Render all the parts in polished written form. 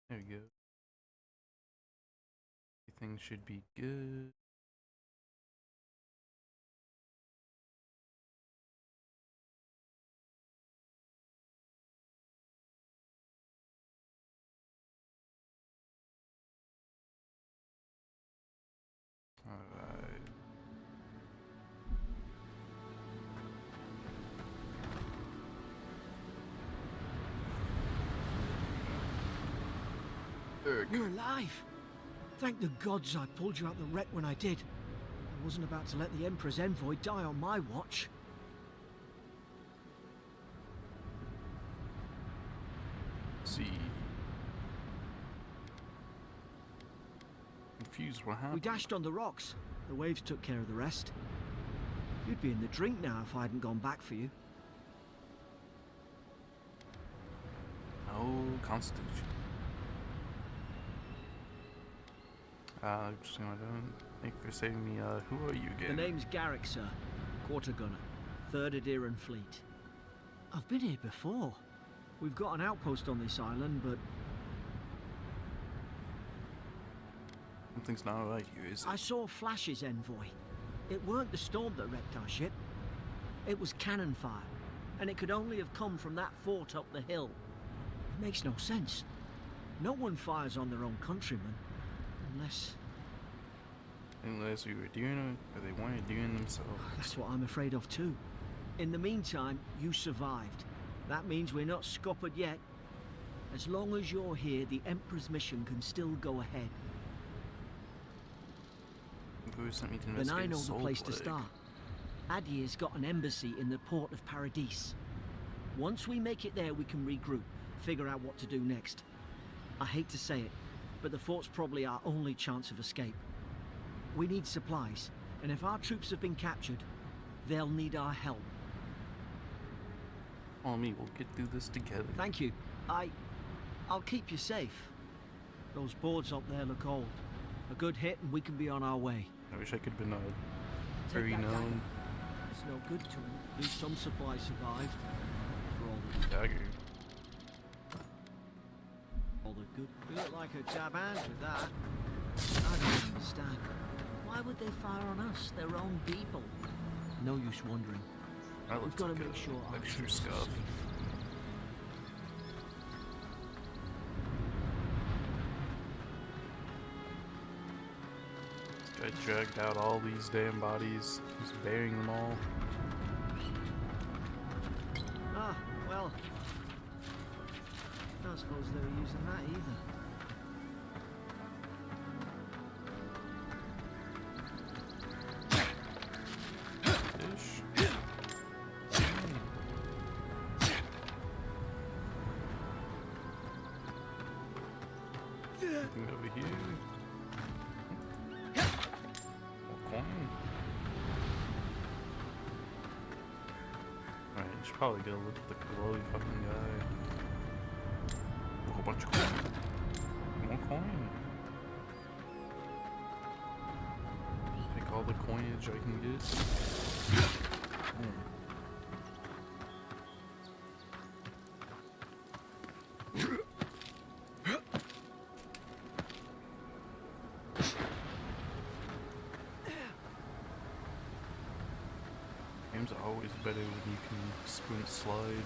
There we go. Everything should be good. Alright. You're alive! Thank the gods I pulled you out the wreck when I did. I wasn't about to let the Emperor's envoy die on my watch. See. Confused what happened. We dashed on the rocks. The waves took care of the rest. You'd be in the drink now if I hadn't gone back for you. No constitution. Just gonna thank you for saving me. Who are you again? The name's Garrick, sir. Quarter gunner. 3rd Adheran Fleet. I've been here before. We've got an outpost on this island, but Something's not right here, is it? I saw Flash's envoy. It weren't the storm that wrecked our ship. It was cannon fire, and it could only have come from that fort up the hill. It makes no sense. No one fires on their own countrymen, unless Unless we were doing it, or they weren't doing themselves. that's what I'm afraid of too. In the meantime, you survived. That means we're not scuppered yet. As long as you're here, the Emperor's mission can still go ahead. Who sent me to Then investigate I know the Soul place to Plague? start. Adir's got an embassy in the port of Paradis. Once we make it there, we can regroup, figure out what to do next. I hate to say it, but the fort's probably our only chance of escape. We need supplies, and if our troops have been captured, they'll need our help. Follow me, we'll get through this together. Thank you. I'll keep you safe. Those boards up there look old. A good hit and we can be on our way. I wish I could have been Take very that known. dagger. It's no good to him. At least some supplies survived. For all the good. We look like a jab hands with that. I don't understand. Why would they fire on us, their own people? No use wondering. That We've looks got to like make sure our extra troops are scuff. safe. I dragged out all these damn bodies, just burying them all. Ah, well. Don't suppose they were using that either. Fish. Nothing over here. More coin. Alright, you should probably go look at the glowy fucking guy. A whole bunch of coin. More coin. Take all the coinage I can get. Games are always better when you can sprint slide.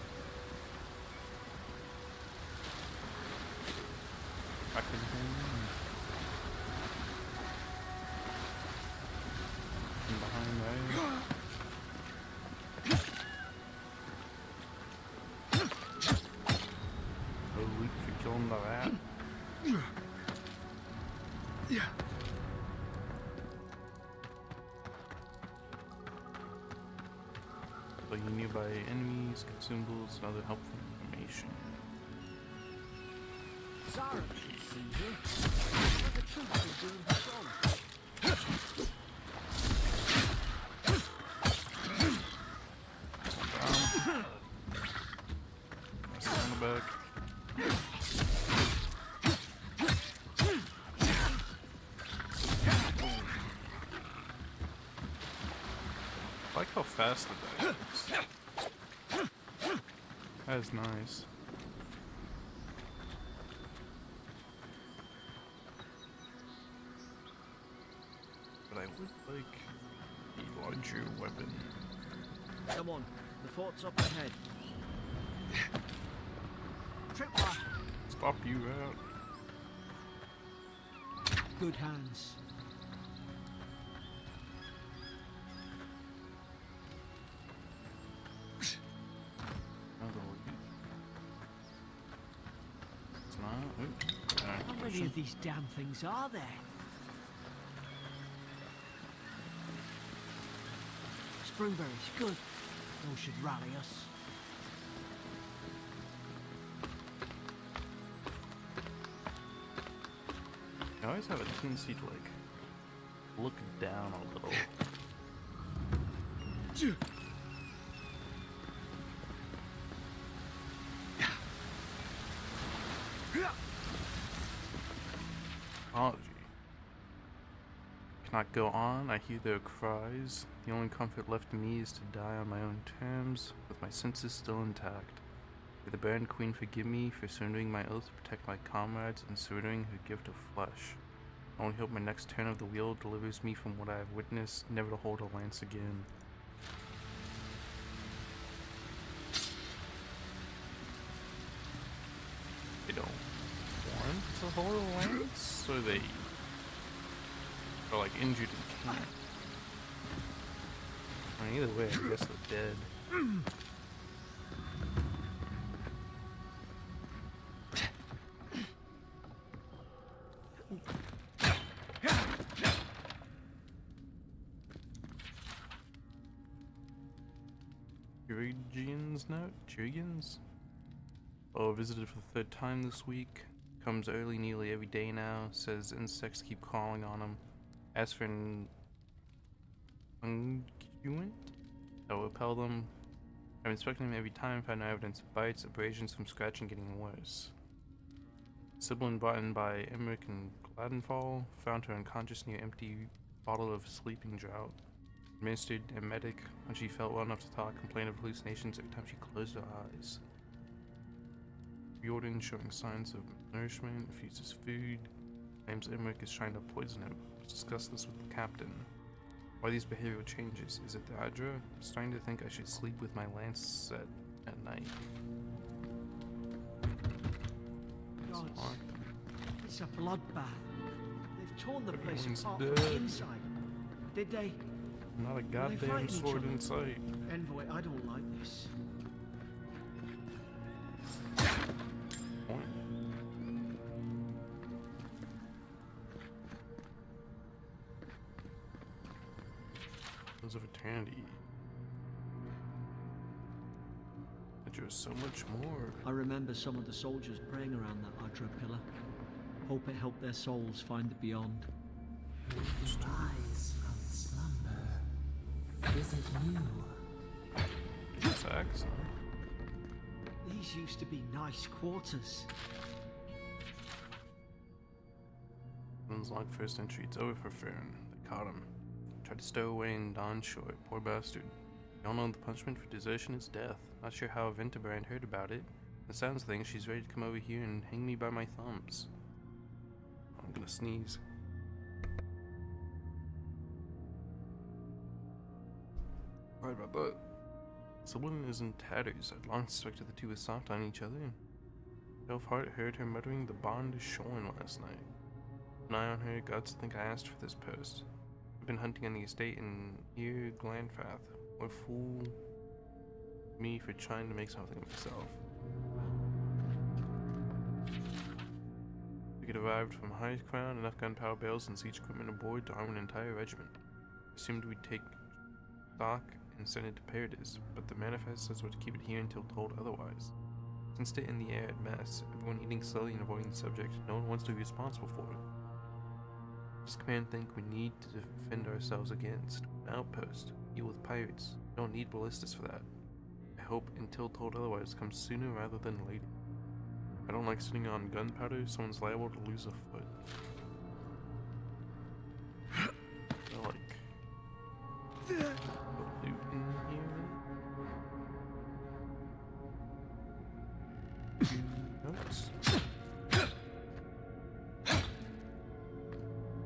Back in home. From behind there. No loot for killing the rat. Playing nearby enemies, consumables, and other helpful information. Zara should be here. What the troops are doing patrol. That's on the back. I like how fast the guy is. That is nice. I would like a larger weapon. Come on, the fort's up ahead. Tripwire. Stop you out. Good hands. It's not. Oops. How many of these damn things are there? Springberries, good. Those should rally us. I always have a tendency to like look down a little. Apology. Cannot go on. I hear their cries. The only comfort left to me is to die on my own terms, with my senses still intact. May the Baron Queen forgive me for surrendering my oath to protect my comrades and surrendering her gift of flesh. I only hope my next turn of the wheel delivers me from what I have witnessed, never to hold a lance again. They don't want to hold a lance, or they are like injured and can't. I mean, either way, I guess they're dead. Jurians? Oh, visited for the third time this week. Comes early nearly every day now. Says insects keep calling on him. Asks for an unguent that will repel them. I'm inspecting him every time, find no evidence of bites, abrasions from scratching getting worse. Sibylline brought in by Emmerich and Gladenfall. Found her unconscious near empty bottle of sleeping draught. Administered emetic when she felt well enough to talk, complained of hallucinations every time she closed her eyes. Jordan showing signs of malnourishment, refuses food, claims Emmerich is trying to poison him. Let's discuss this with the captain. Why these behavioral changes? Is it the Hydra? I'm starting to think I should sleep with my lance set at night. God, it's a bloodbath. They've torn the place Everyone's apart dead. from the inside. Did they? Not a goddamn sword in sight. Envoy, I don't like this. Point. Those of eternity. But you're so much more. I remember some of the soldiers praying around that Hydra pillar. Hope it helped their souls find the beyond. Rise from slumber. Is it you? Sex. These used to be nice quarters. Someone's long first entry. It's over for Fern. They caught him. Tried to stow away in Dawn Shore. Poor bastard. Y'all know the punishment for desertion is death. Not sure how Venterbrand heard about it. The sounds of things, she's ready to come over here and hang me by my thumbs. I'm gonna sneeze. Right about that. Someone is in tatters. I'd long suspected the two were soft on each other. Self-Heart heard her muttering, "The bond is shorn" last night. An eye on her, gods think I asked for this post. I've been hunting on the estate in here, Glanfath. Or fool me for trying to make something of myself. We had arrived from High Crown, enough gunpowder barrels and siege equipment aboard to arm an entire regiment. Assumed we'd take stock and send it to Paradis, but the manifest says we're to keep it here until told otherwise. Since it in the air at mess, everyone eating slowly and avoiding the subject, no one wants to be responsible for it. Does command think we need to defend ourselves against an outpost? Deal with pirates. We don't need ballistas for that. I hope until told otherwise comes sooner rather than later. I don't like sitting on gunpowder, someone's liable to lose a foot. I like the loot in here. Notes.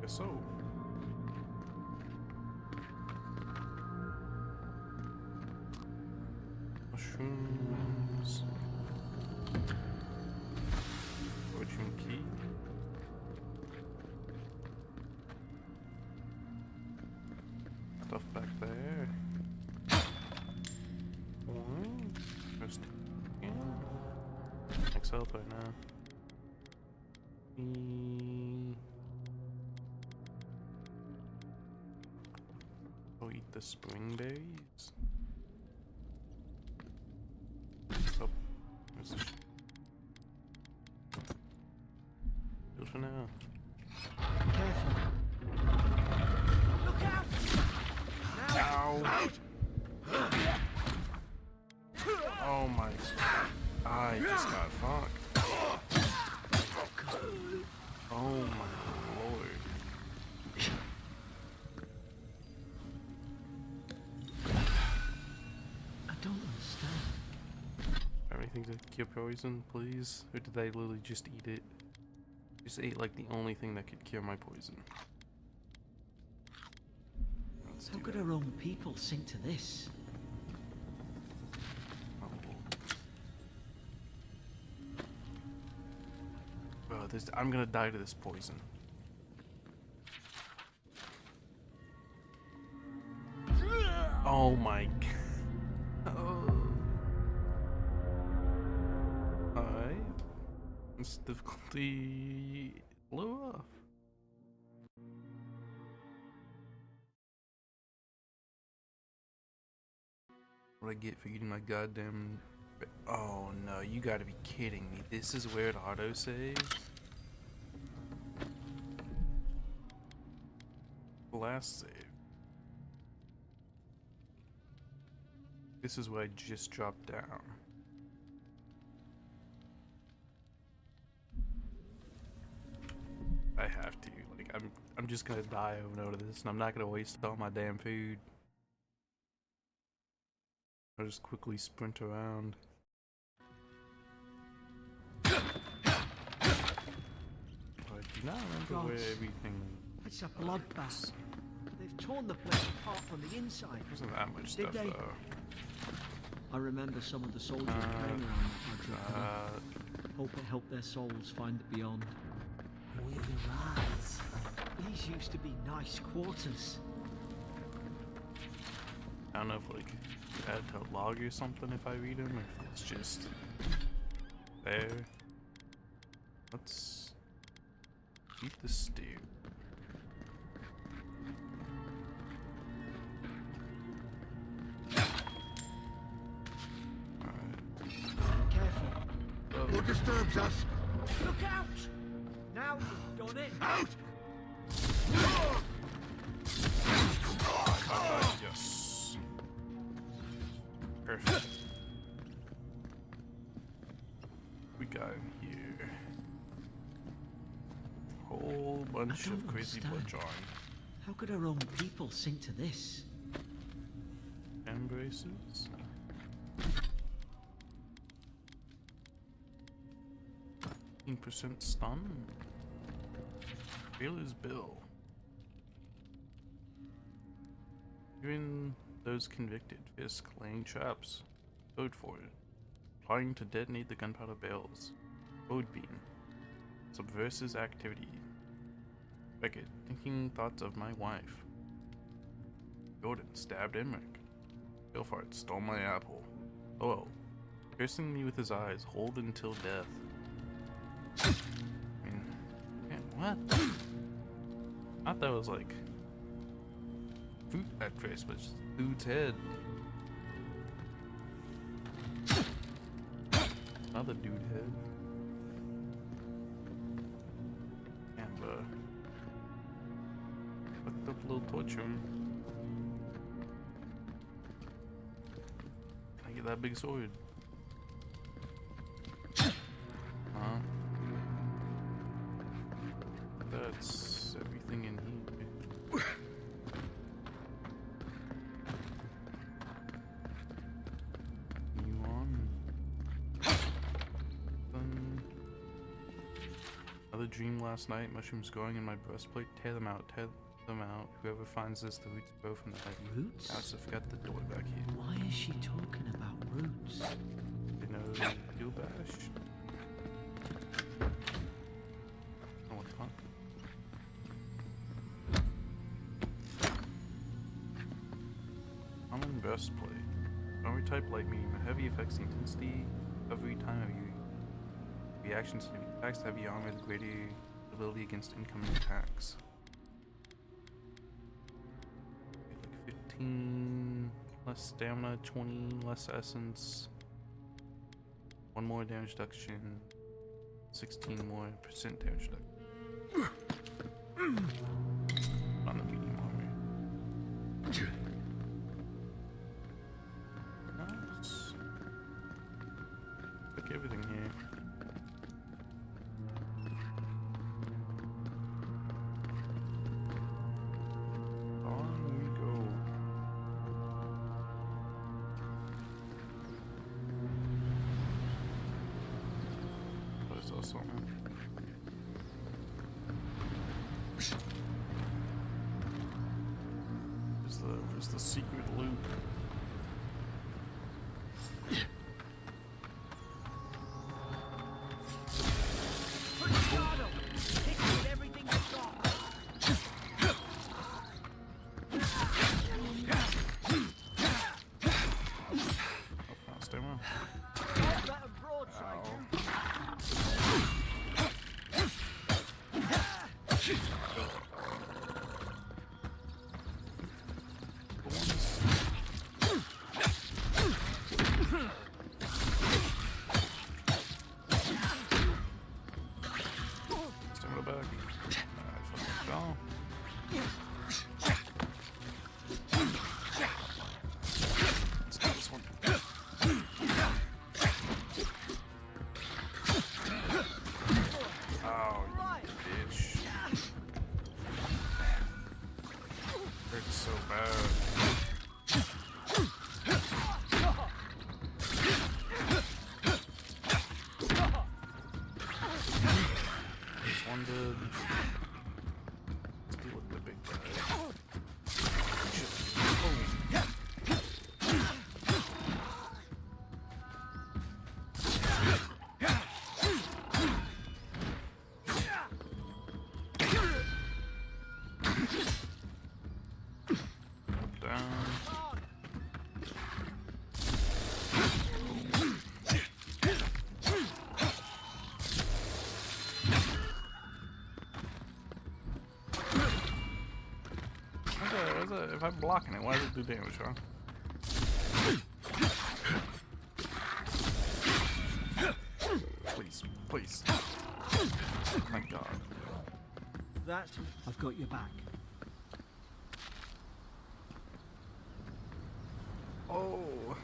Guess so. Shrooms. Fortune key. Stuff back there. First, yeah. Next help right now. I'll eat the spring berries. Oh, there's a good for now. Careful. Look out! Ow! Oh my! I just got fucked. Oh my lord! I don't understand. Have anything to cure poison, please? Or did I literally just eat it? Just ate like the only thing that could cure my poison. Let's How do could that. our own people sink to this? Oh. Bro, I'm gonna die to this poison. Oh my god. Oh. Alright. This difficulty blew off. What I get for eating my goddamn... Oh no, you gotta be kidding me. This is where it autosaves? Last save. This is where I just dropped down. I have to. Like, I'm just gonna die over and over this, and I'm not gonna waste all my damn food. I'll just quickly sprint around. I do not remember where Gods. everything It's a bloodbath. They've torn the place apart from the inside. wasn't that much Did stuff they? though. I remember some of the soldiers praying around that Hydra. Hope it helped their souls find the beyond. We rise. These used to be nice quarters. I don't know if like add to log or something if I read them, or if it's just there. Let's eat the stew. Careful. Who disturbs us? Look out! Now you've done it. Out! Yes. Perfect. We got here whole bunch I don't of crazy blood understand. drawing. How could our own people sink to this? Embraces. %, stun. Feel his bill. Even those convicted, Fisk laying traps. Code for it. Plotting to detonate the gunpowder bales. Code beam. Subversive activity. Beckett, thinking thoughts of my wife. Jordan stabbed Emmerich. Gilfart stole my apple. Oh, piercing me with his eyes, hold until death. I mean, yeah, what? I thought that was like food at first, but just dude's head. Another dude head. And fucked up little torture room. Can I get that big sword? That's everything in here. You on? Another dream last night. Mushrooms growing in my breastplate. Tear them out. Tear them out. Whoever finds this, the roots grow from the head. Roots? I also forgot the door back here. Why is she talking about roots. You know, Fuel Bash. Oh, what the fuck? Common breastplate. Armor type light medium. Heavy affects the intensity every time of your reactions to attacks. Heavy armor with greater ability against incoming attacks. Like 15 less stamina, 20 less essence, 1 more damage reduction, 16 more % damage reduction. On the medium armor. Nice. Look everything here. On we go. What is also Where's the secret loot? If I'm blocking it, why does it do damage, huh? Please, please. Thank God. That's... I've got your back. Oh,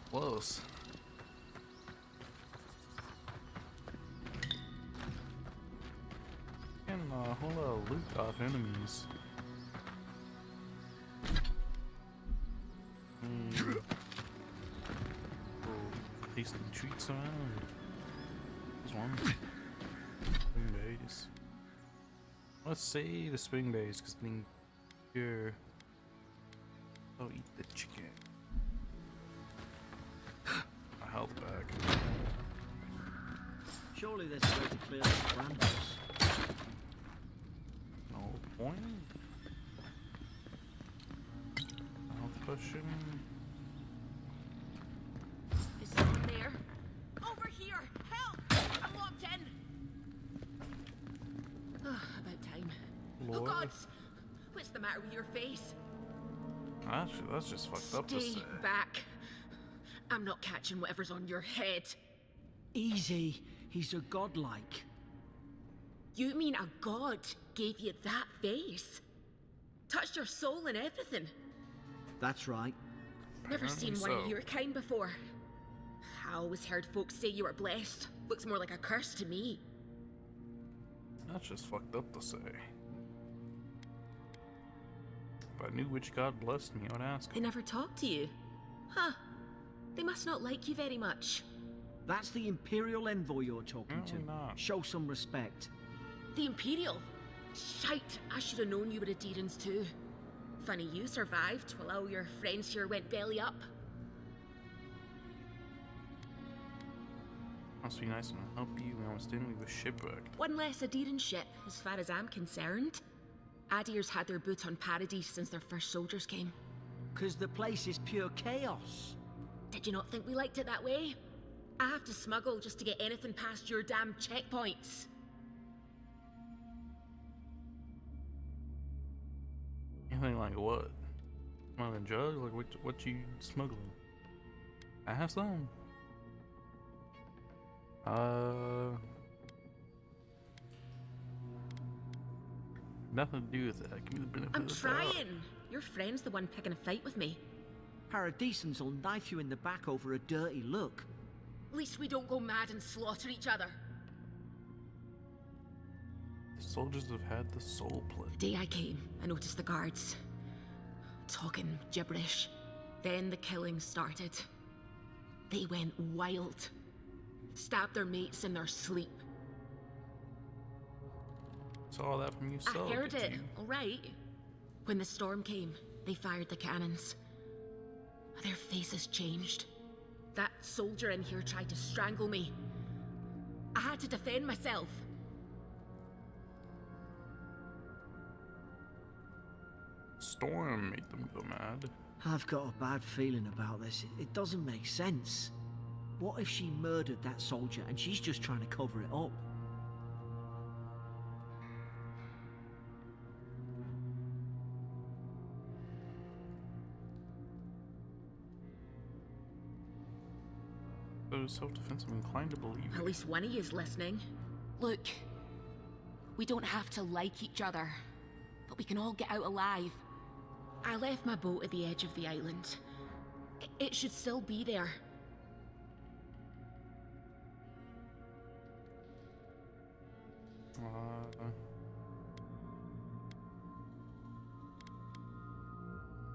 close. And a whole lot of loot off enemies. Tasty treats around. There's one. Spring berries. Let's say the spring berries, because then here I'll eat the chicken. My health back. Surely there's a way to clear the brambles. No point. Health potion. Oh God! What's the matter with your face? That's just fucked up to say. Stay back. I'm not catching whatever's on your head. Easy. He's a godlike. You mean a god gave you that face? Touched your soul and everything? That's right. Never seen one of your kind before. I always heard folks say you were blessed. Looks more like a curse to me. That's just fucked up to say. If I knew which god blessed me, I would ask They him. never talk to you? Huh. They must not like you very much. That's the Imperial envoy you're talking to. Not. Show some respect. The Imperial? Shite, I should have known you were a Deerans too. Funny you survived while all your friends here went belly up. Must be nice and help you. We almost didn't. We were shipwrecked. One less Adirran ship, as far as I'm concerned. Adir's had their boot on Paradise since their first soldiers came. 'Cause the place is pure chaos. Did you not think we liked it that way? I have to smuggle just to get anything past your damn checkpoints. Anything like what? Smuggling drugs? Like what you smuggling? I have some. Nothing to do with it. Give me the benefit I'm of the doubt. trying. Your friend's the one picking a fight with me. Paradisans will knife you in the back over a dirty look. At least we don't go mad and slaughter each other. The soldiers have had the soul plague. The day I came, I noticed the guards talking gibberish. Then the killing started. They went wild. Stabbed their mates in their sleep. Saw that from you, I so heard it, you? alright. When the storm came, they fired the cannons. Their faces changed. That soldier in here tried to strangle me. I had to defend myself. Storm made them go mad. I've got a bad feeling about this. It doesn't make sense. What if she murdered that soldier and she's just trying to cover it up? So self-defense, I'm inclined to believe At it. least one of you is listening. Look, we don't have to like each other, but we can all get out alive. I left my boat at the edge of the island. It should still be there.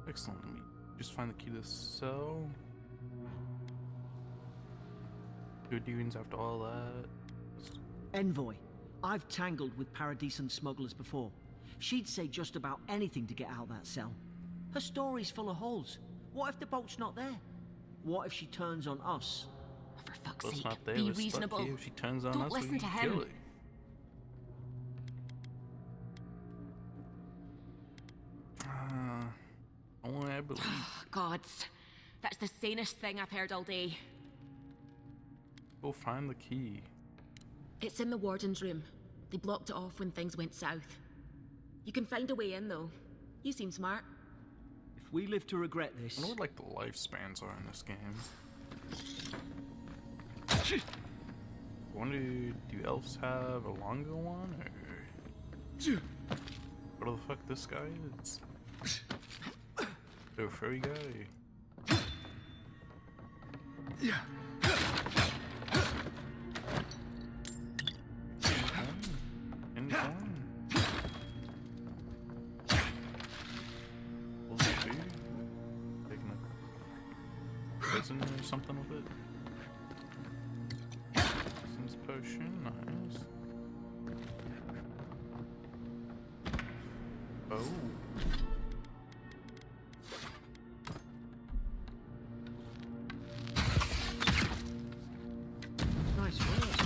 Excellent. Let me just find the key to the cell. Good doings after all that. Envoy, I've tangled with Paradisan smugglers before. She'd say just about anything to get out of that cell. Her story's full of holes. What if the boat's not there? What if she turns on us? For fuck's Well, it's sake, not there. be We're stuck reasonable. here. If she turns on Don't us, listen we to can him. kill her. Only I believe. Gods, that's the sanest thing I've heard all day. Go find the key. It's in the warden's room. They blocked it off when things went south. You can find a way in, though. You seem smart. If we live to regret this... I wonder what like the lifespans are in this game. I wonder, do elves have a longer one, or what the fuck this guy is? They're a furry guy. Anytime. Taking a prison or something with it. Since potion, nice. Oh. Nice work.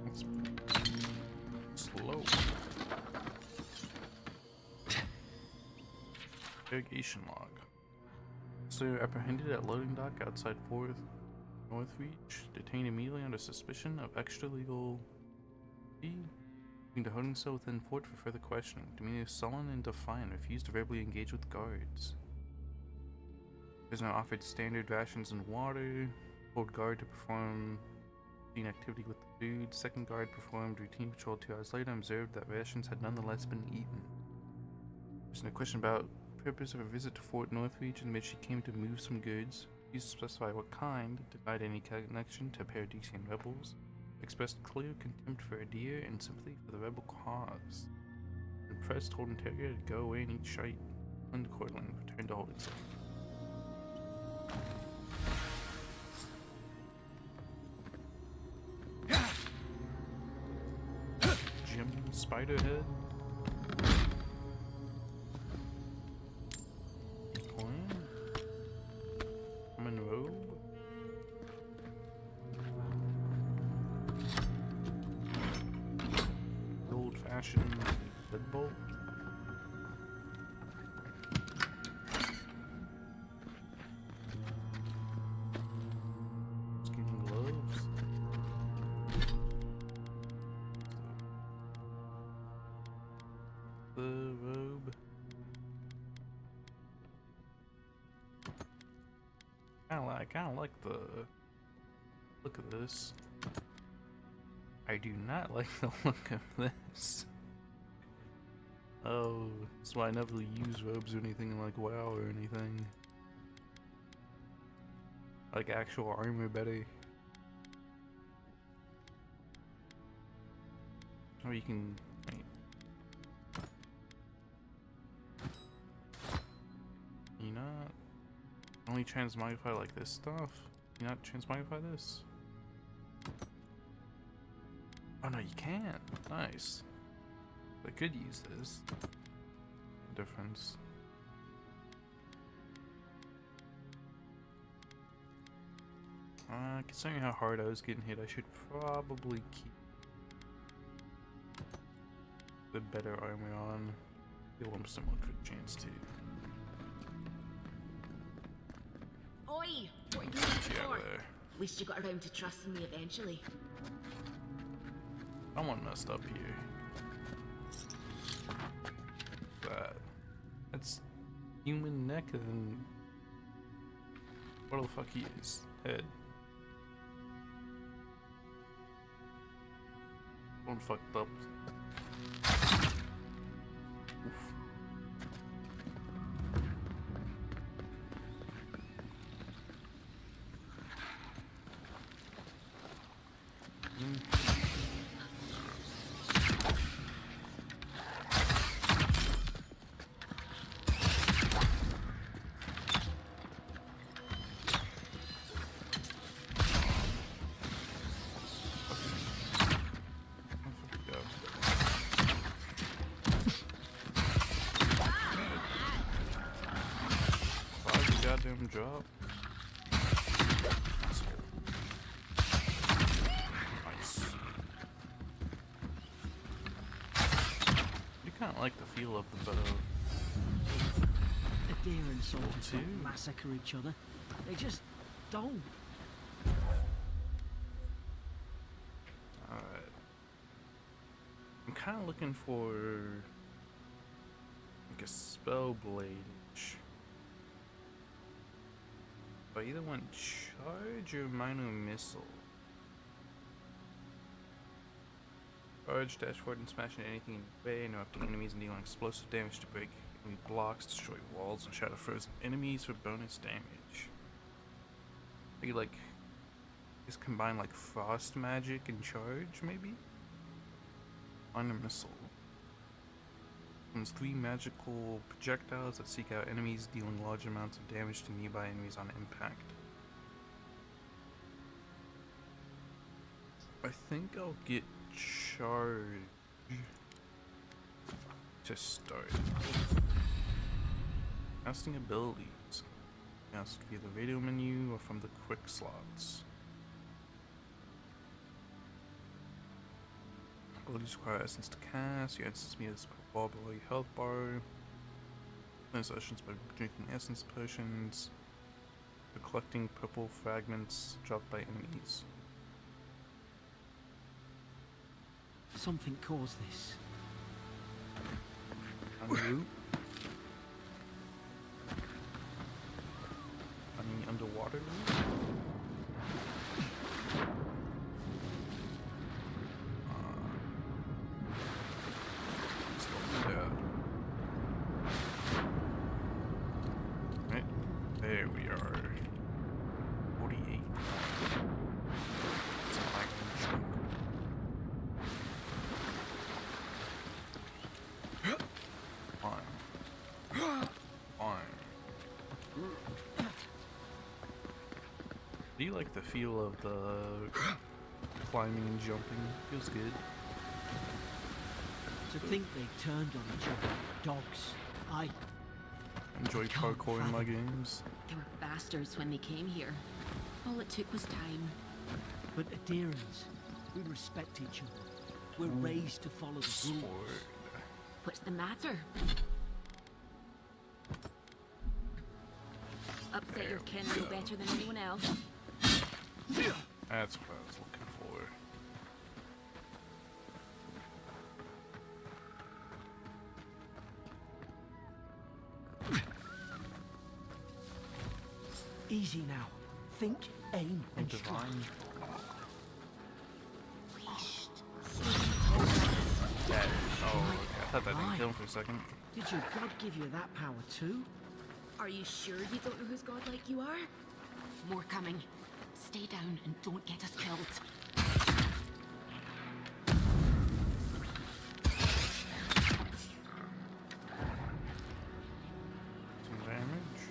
That's slow. Irrigation log. So apprehended at loading dock outside 4th Northreach, detained immediately under suspicion of extra-legal fee. To holding cell within fort for further questioning. Demeanor sullen and defiant, refused to verbally engage with guards. Prisoner offered standard rations and water. Told guard to perform routine activity with the food. Second guard performed routine patrol 2 hours later and observed that rations had nonetheless been eaten. Prisoner questioned about purpose of a visit to Fort Northreach in which she came to move some goods. Refused to specify what kind. Denied any connection to Paradisian rebels. Expressed clear contempt for Adir and sympathy for the rebel cause. Impressed, told interrogator to go away and eat shite. And accordingly returned to holding cell. Jim Spiderhead. Coin. Monroe. Ashen Deadbolt. Skin gloves. The robe. I kinda like the look of this. I do not like the look of this. Oh, that's why I never use robes or anything like WoW or anything. Like actual armor better. Or you can wait. You not only transmogrify like this stuff? You not transmogrify this? Oh no, you can't. Nice. I could use this. Difference. Considering how hard I was getting hit, I should probably keep the better armor on. Feel I'm somewhat good chance to. Oi! What are you Yeah, for? there. At least you got around to trusting me eventually. Someone messed up here. That's human neck and what the fuck he is? Head. One fucked up. Oof. Goddamn job. Asshole. Nice. You kind of like the feel of the bow. The deer and soldiers Too. don't massacre each other. They just don't. Alright. I'm kind of looking for like a spell blade. I either want charge or minor missile. Charge, dash forward and smash into anything in the way, interrupting enemies and dealing explosive damage to break enemy blocks, destroy walls, and shatter frozen enemies for bonus damage. Maybe like just combine like frost magic and charge, maybe? Minor missile. One's 3 magical projectiles that seek out enemies, dealing large amounts of damage to nearby enemies on impact. I think I'll get charge to start. Casting abilities. Cast via the radio menu or from the quick slots. Abilities require essence to cast. Your essence meter is far below your health bar. Clear sessions by drinking essence potions. Or collecting purple fragments dropped by enemies. Something caused this. Unroot. Underwater root? Right, there we are. 48. It's a high chunk. Do you like the feel of the climbing and jumping? Feels good. To think they turned on each other. Dogs. I Enjoy can't parkour in my fathom. games. They were bastards when they came here. All it took was time. But Adherents, we respect each other. We're raised to follow the rules. Sword. What's the matter? Upset your kin no better than anyone else. That's what I was looking for. Easy now. Think, aim, and strike. Divine. Leashed. Yeah. Oh, okay. I thought that didn't kill him for a second. Did your god give you that power too? Are you sure you don't know who's godlike you are? More coming. Stay down and don't get us killed. Some damage.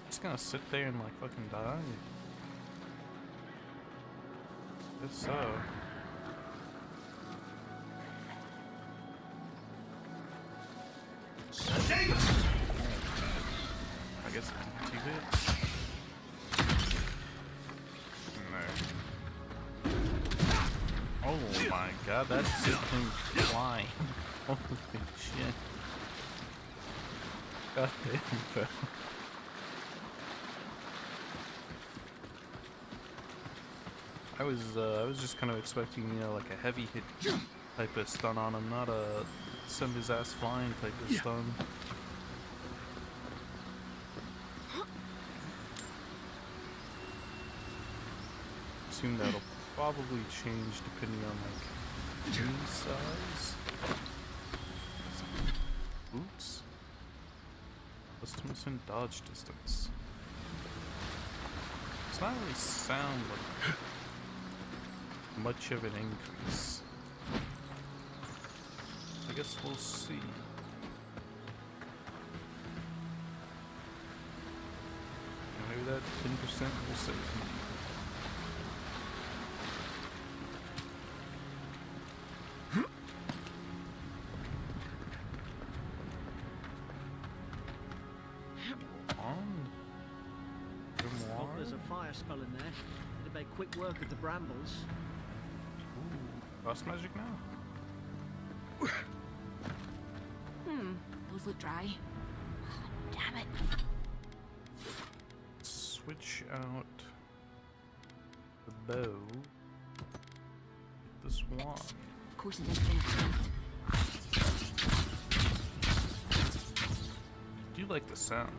Just gonna sit there and like fucking die. Guess so. I guess it's 2 bits. No. Oh my god, that shit can fly. Holy shit. God damn, bro. I was just kind of expecting, you know, like a heavy hit type of stun on him, not a send his ass flying type of stun. Assume that'll probably change depending on like team size. Boots. Plus 2% dodge distance. It's not really sound like much of an increase. I guess we'll see. Maybe that 10% will save me. Oh, there's a fire spell in there. It'd make quick work of the brambles. Ooh, frost magic now? Those look dry. Damn it. Switch out the bow. This wand. Of course it is finished. I do like the sound.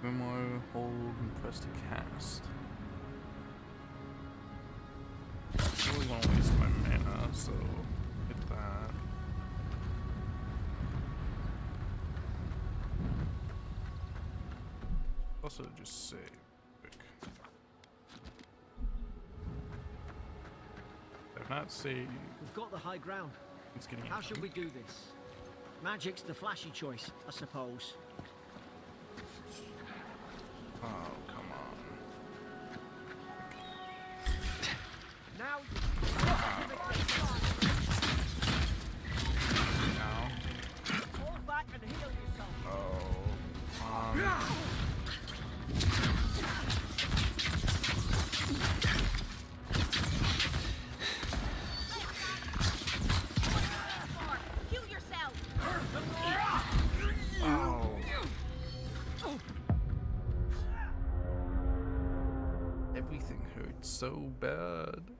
Grimoire, hold, and press to cast. I really want to waste my mana, so hit that. Also, just save quick. I've not saved. We've got the high ground. It's getting. How should we do this? Magic's the flashy choice, I suppose. Oh, come on. Now Now. fall back and heal yourself. Oh. Heal yourself! Oh. Everything hurts so bad.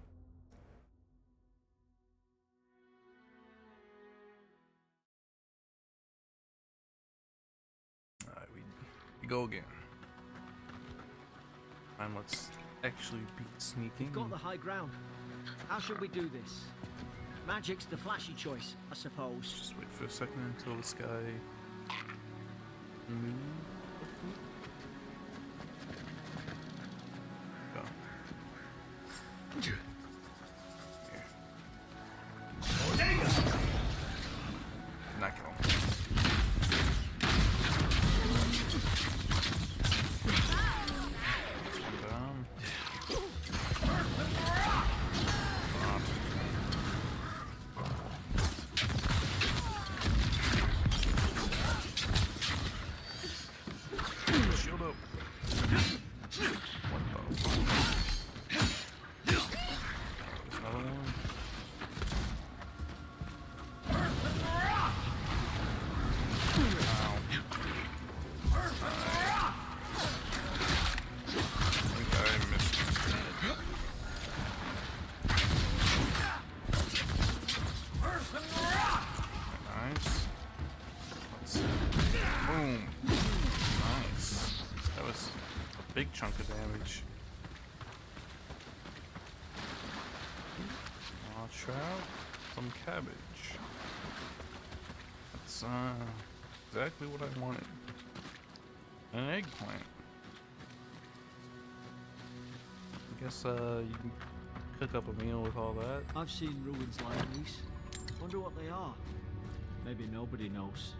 Alright, we go again. And let's actually be sneaking. We've got the high ground. How should we do this? Magic's the flashy choice, I suppose. Just wait for a second until this guy moves. Go. Here. Not kill him. This one down. Shield up. What the fuck? There's another one. Ow. I think I missed this minute. Nice. Let's... Boom. Nice. That was a big chunk of damage. Watch out. Some cabbage. That's exactly what I wanted. An eggplant. I guess you can cook up a meal with all that. I've seen ruins like these. Wonder what they are. Maybe nobody knows.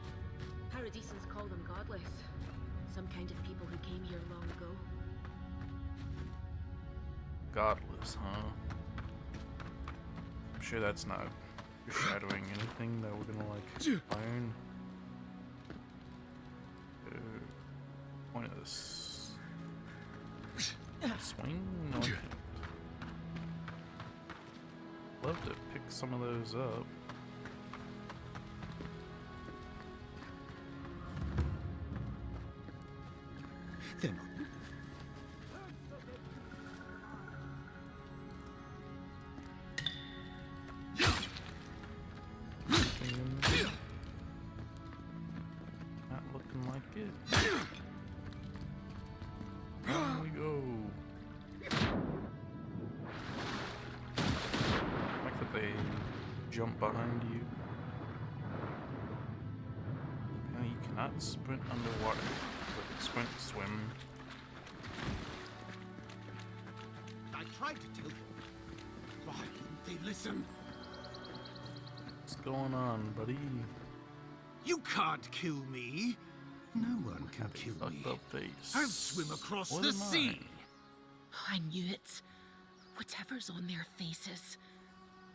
Paradisans call them godless. Some kind of people who came here long ago. Godless, huh? I'm sure that's not foreshadowing anything that we're gonna like learn. Point of this swing? No, I can't. Love to pick some of those up. Then Not looking like it. There we go. Like that they jump behind you. Now you cannot sprint underwater, but sprint, swim. I tried to tell you. Why didn't they listen? What's going on, buddy? You can't kill me. No one can kill me. Fucked up face. I'll swim across What the am I? sea. I knew it. Whatever's on their faces,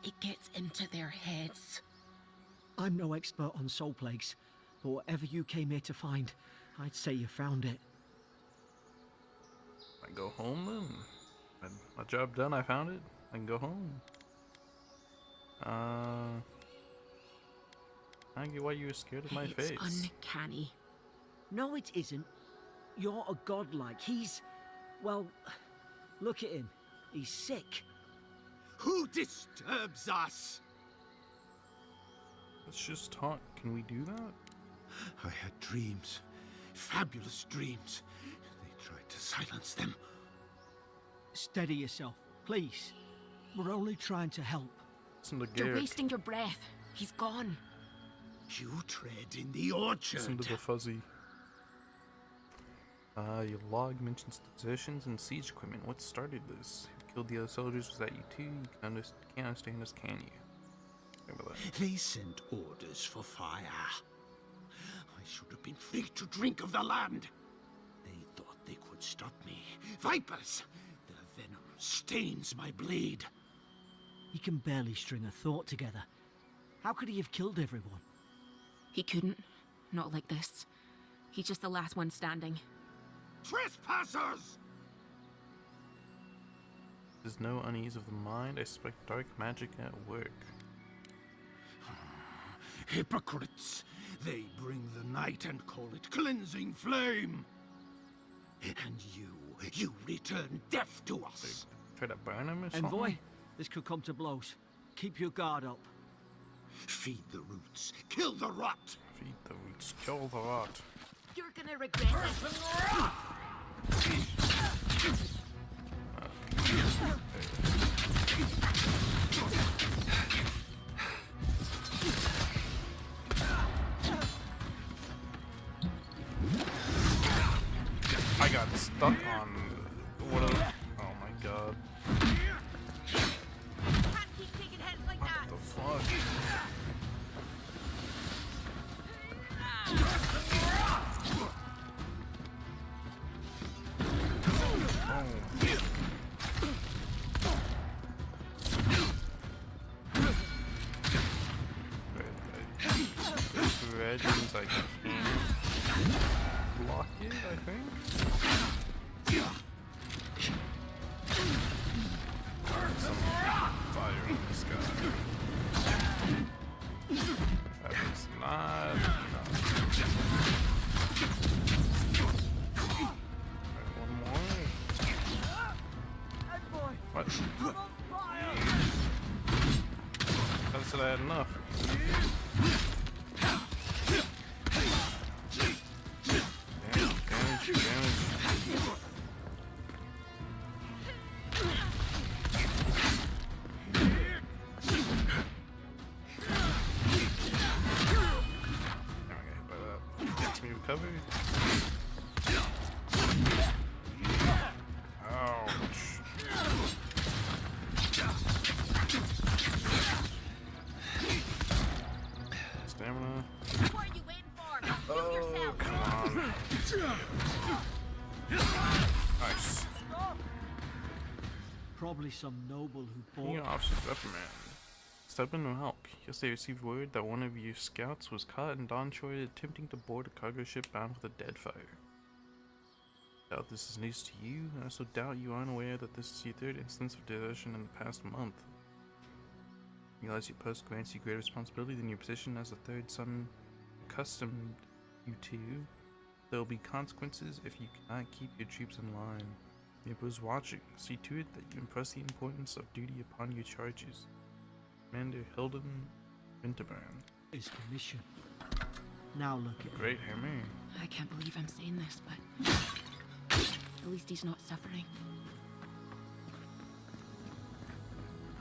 it gets into their heads. I'm no expert on soul plagues, but whatever you came here to find, I'd say you found it. I go home then. My job done. I found it. I can go home. I get why you were scared of my It's face. uncanny. No, it isn't. You're a godlike. He's... well, look at him. He's sick. Who disturbs us? Let's just talk. Can we do that? I had dreams. Fabulous dreams. They tried to silence them. Steady yourself, please. We're only trying to help. Listen to You're Garrick. wasting your breath. He's gone. You tread in the orchard. Listen to the fuzzy. Your log mentions desertions and siege equipment. What started this? Who killed the other soldiers? Was that you too? You can't understand us, can you? Remember that. They sent orders for fire. I should have been free to drink of the land. They thought they could stop me. Vipers! Their venom stains my blade. He can barely string a thought together. How could he have killed everyone? He couldn't. Not like this. He's just the last one standing. Trespassers! There's no unease of the mind. I suspect dark magic at work. Hypocrites! They bring the night and call it cleansing flame. And you return death to us. Try to burn him or something? Envoy, this could come to blows. Keep your guard up. Feed the roots, kill the rot. Feed the roots, kill the rot. You're gonna regret this. I got stuck on what a, oh my god. Can't keep taking hits like that. The fuck? Red means I can't block it, I think. What? I said I had enough. Damage. Recovery. Ouch. Stamina. What are you waiting for? Heal yourself. Come on. Nice. Probably some noble who Senior bought. Officer Reprimand. Stubborn and Hulk. Yesterday received word that one of your scouts was caught in Dawnshore attempting to board a cargo ship bound for the Deadfire. Doubt this is news to you. I also doubt you aren't aware that this is your third instance of desertion in the past month. Realize your post grants you greater responsibility than your position as the third son accustomed you to. There will be consequences if you cannot keep your troops in line. The Emperor's watching. See to it that you impress the importance of duty upon your charges. Commander Hilden Winterbrand. His commission. Now look at Great hammer. I can't believe I'm saying this, but at least he's not suffering.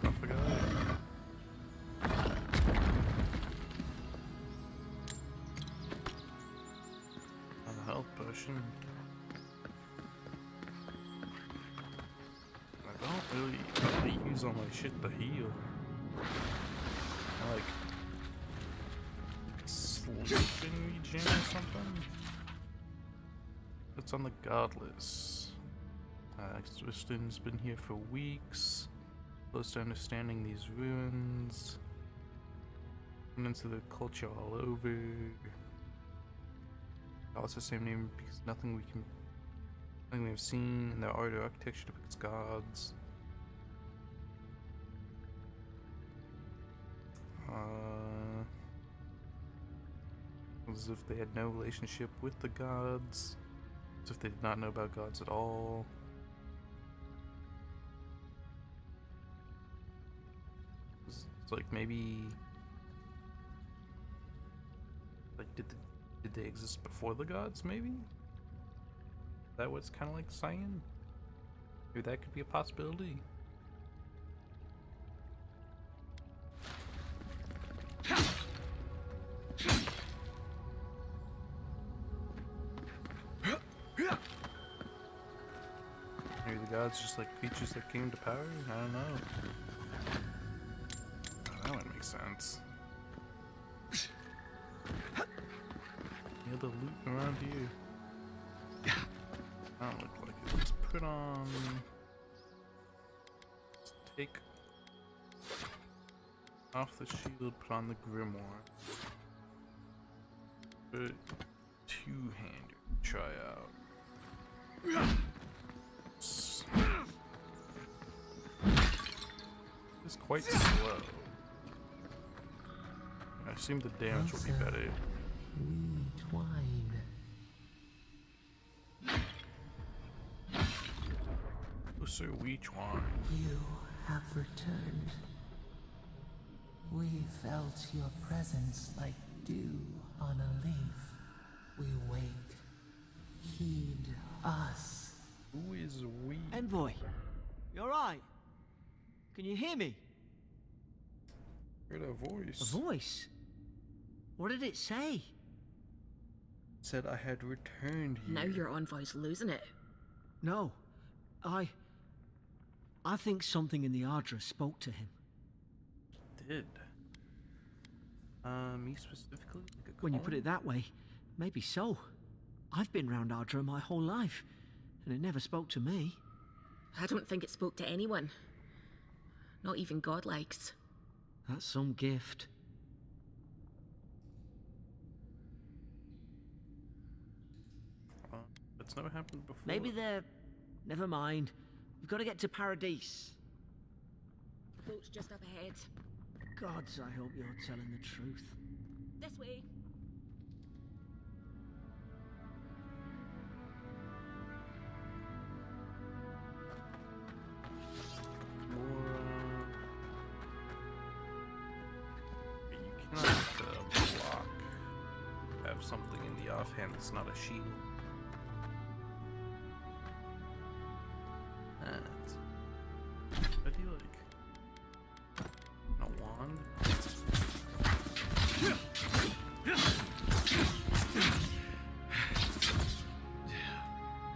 I forgot. A health potion. I don't really use all my shit to heal. I like sleeping regen or something. It's on the godless. Expedition's been here for weeks. Close to understanding these ruins. And into the culture all over. Oh, it's the same name because nothing we have seen in their art or architecture depicts gods. As if they had no relationship with the gods. As if they did not know about gods at all. It's like maybe, like did they exist before the gods? Maybe. Is that what it's kind of like saying? Maybe that could be a possibility. Maybe the gods just like creatures that came to power? I don't know. Oh, that would make sense. Any other loot around here? I don't look like it. Let's put on... Let's take off the shield, put on the grimoire. Put two-hander, try out. It's quite slow. I assume the damage will be better. We twine. Oh, sir, we twine. You have returned. We felt your presence like dew on a leaf. We wake. Heed us. Who is we? Envoy, you alright? Can you hear me? Heard a voice. A voice? What did it say? Said I had returned here. Now your envoy's losing it. No, I think something in the Ardra spoke to him. Did. Me specifically? Like a When you put calling? it that way, maybe so. I've been round Ardra my whole life, and it never spoke to me. I don't think it spoke to anyone. Not even godlikes. That's some gift. It's never happened before. Maybe they're... Never mind. We've got to get to Paradise. Boat's just up ahead. Gods, I hope you're telling the truth. This way. of something in the offhand that's not a shield. What do you like? A wand?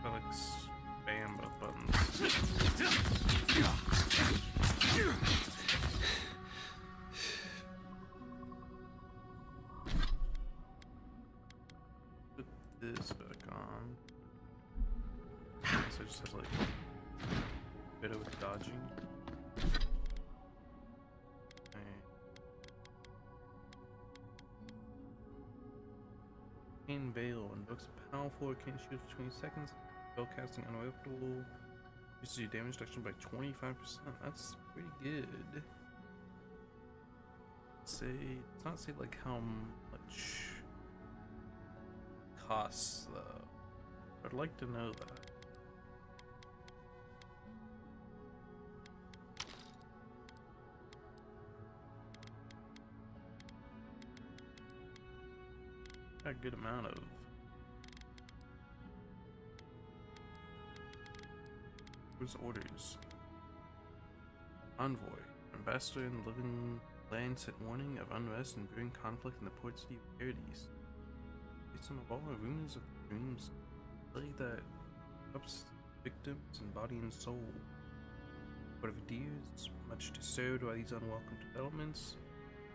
I like spam both buttons. Put this back on. So I just have like a bit of dodging. Arcane Veil invokes a powerful arcane shield for 20 seconds. Spell casting unweapable. Reduces your damage reduction by 25%. That's pretty good. Say, it's not say like how much costs though. I'd like to know that. A good amount of where's orders. Envoy. Ambassador in the living land sent warning of unrest and brewing conflict in the port city of Paradise. It's some of all the rumors of the dreams play that corrupts victims in body and soul. But of deers, much disturbed by these unwelcome developments,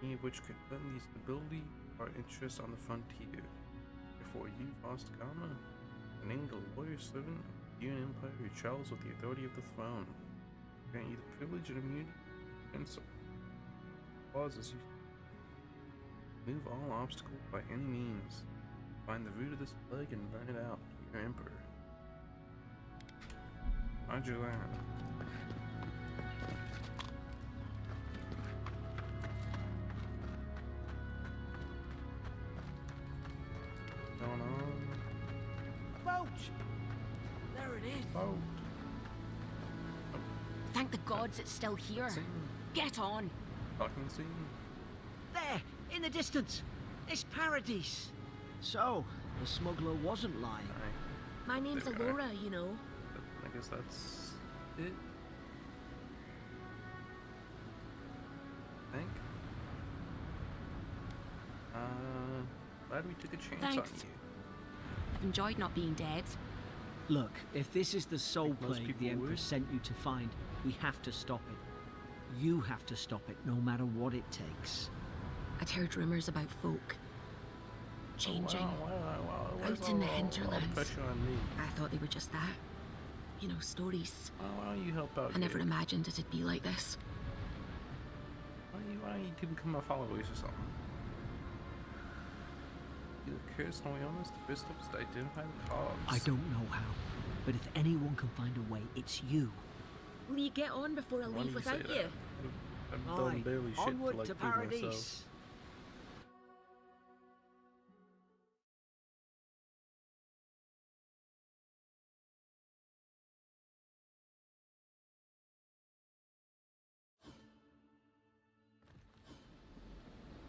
any of which could threaten the stability our interests on the frontier. Therefore, you, Faust Gama, an Engel lawyer servant of the Iron Empire who travels with the authority of the throne, grant you the privilege and immunity and so as you move all obstacles by any means. Find the root of this plague and burn it out, your Emperor. Roger that. Going on. Boat! There it is. Boat. Thank the gods it's still here. Scene. Get on. Talking scene. There, in the distance. It's Paradise. So, the smuggler wasn't lying. Aye. My name's Okay. Alora, you know. I guess that's it. I think. Glad we took a chance on Thanks. you. I've enjoyed not being dead. Look, if this is the soul Think most plague people the Emperor would. sent you to find, we have to stop it. You have to stop it, no matter what it takes. I'd heard rumors about folk changing. Where's Out in the all the hinterlands. pressure on me? I thought they were just that. You know, stories. Why don't you help out? I never Gabe? imagined it'd be like this. Why don't you two become my followers or something? You curse no illness. The first step is to identify the cause. I don't know how, but if anyone can find a way, it's you. Will you get on before I Why do leave you say without that? you? I've done barely shit onward to like to prove myself. Paradise.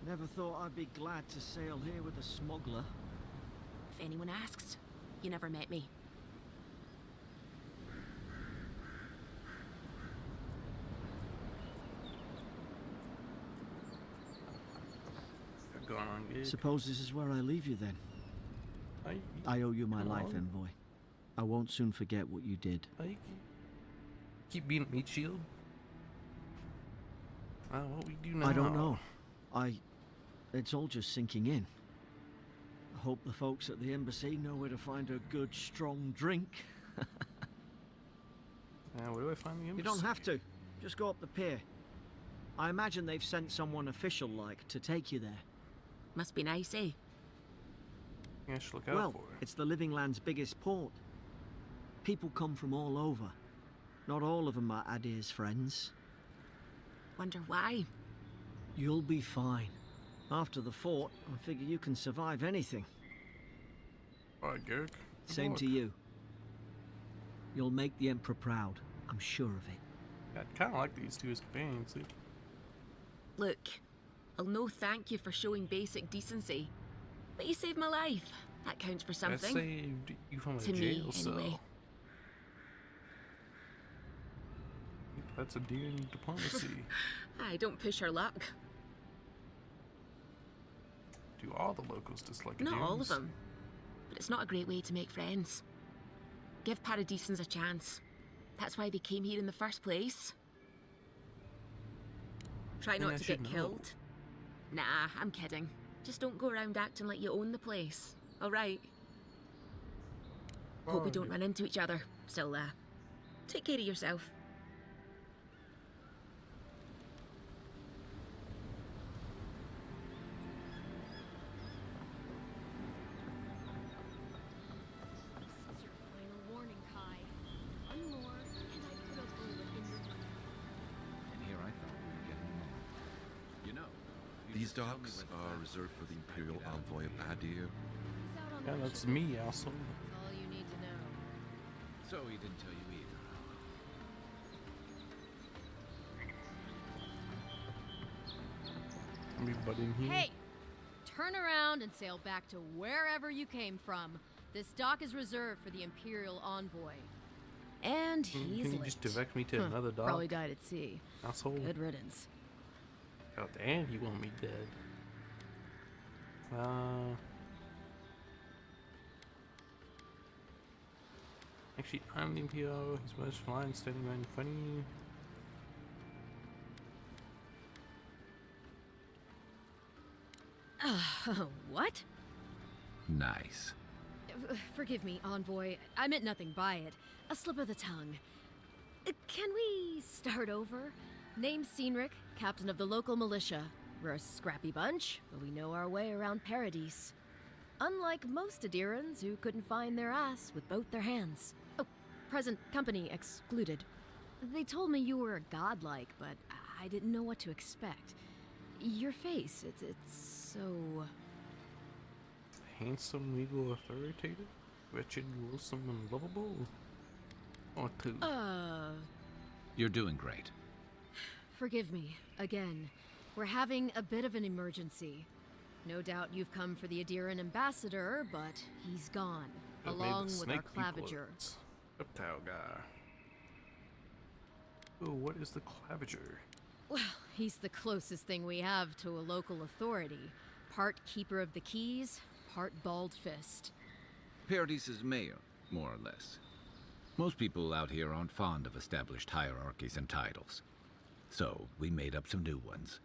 Never thought I'd be glad to sail here with a smuggler. If anyone asks, you never met me. Going on, Gabe. Suppose this is where I leave you then. I owe you my Come life, on. envoy. I won't soon forget what you did. Keep being meat shield. What we do now? I don't know. It's all just sinking in. I hope the folks at the embassy know where to find a good, strong drink. Where do I find the embassy? You don't have to. Just go up the pier. I imagine they've sent someone official-like to take you there. Must be nice, eh? I should look out Well, for it. it's the Living Land's biggest port. People come from all over. Not all of them are Adir's friends. Wonder why. You'll be fine. After the fort, I figure you can survive anything. Alright, Garrick. Good Same luck. to you. You'll make the Emperor proud. I'm sure of it. I kind of like these two as companions. Look, I'll no thank you for showing basic decency. But you saved my life. That counts for I something. saved you from a To me, jail cell. anyway. That's a deer in diplomacy. Aye, don't push our luck. Do all the locals dislike Not all of Adirians? them. But it's not a great way to make friends. Give Paradisans a chance. That's why they came here in the first place. Try Then not I to get should know. killed. Nah, I'm kidding. Just don't go around acting like you own the place. Alright? Hope we don't run into each other. Still, take care of yourself. This is your final warning, Kai. One more, and I put a bullet in your brain. And here I thought we were getting along. You know, These docks are reserved for the Imperial Envoy of Adir. He's out on Yeah, the that's mission. me, asshole. That's all you need to know. so he didn't tell you either. Everybody in here. Hey! Turn around and sail back to wherever you came from. This dock is reserved for the Imperial Envoy. And he's Can you late. just direct me to another dock? Probably died at sea. Asshole. Good riddance. God damn, you want me dead. Actually, I'm the Imperial. He's much flying, standing right in front of you. What? Nice. Forgive me, Envoy. I meant nothing by it. A slip of the tongue. Can we start over? Name's Cynric, captain of the local militia. We're a scrappy bunch, but we know our way around Paradise. Unlike most Adirans who couldn't find their ass with both their hands. Oh, present company excluded. They told me you were godlike, but I didn't know what to expect. Your face, it's so... Handsome, legal, authoritative, wretched, loathsome, and lovable. Or two. You're doing great. Forgive me, again. We're having a bit of an emergency. No doubt you've come for the Adiran ambassador, but he's gone, That made the along with our snake people claviger. Reptile guy. Oh, what is the claviger? Well, he's the closest thing we have to a local authority. Part keeper of the keys, part bald fist. Paradise's mayor, more or less. Most people out here aren't fond of established hierarchies and titles. So, we made up some new ones.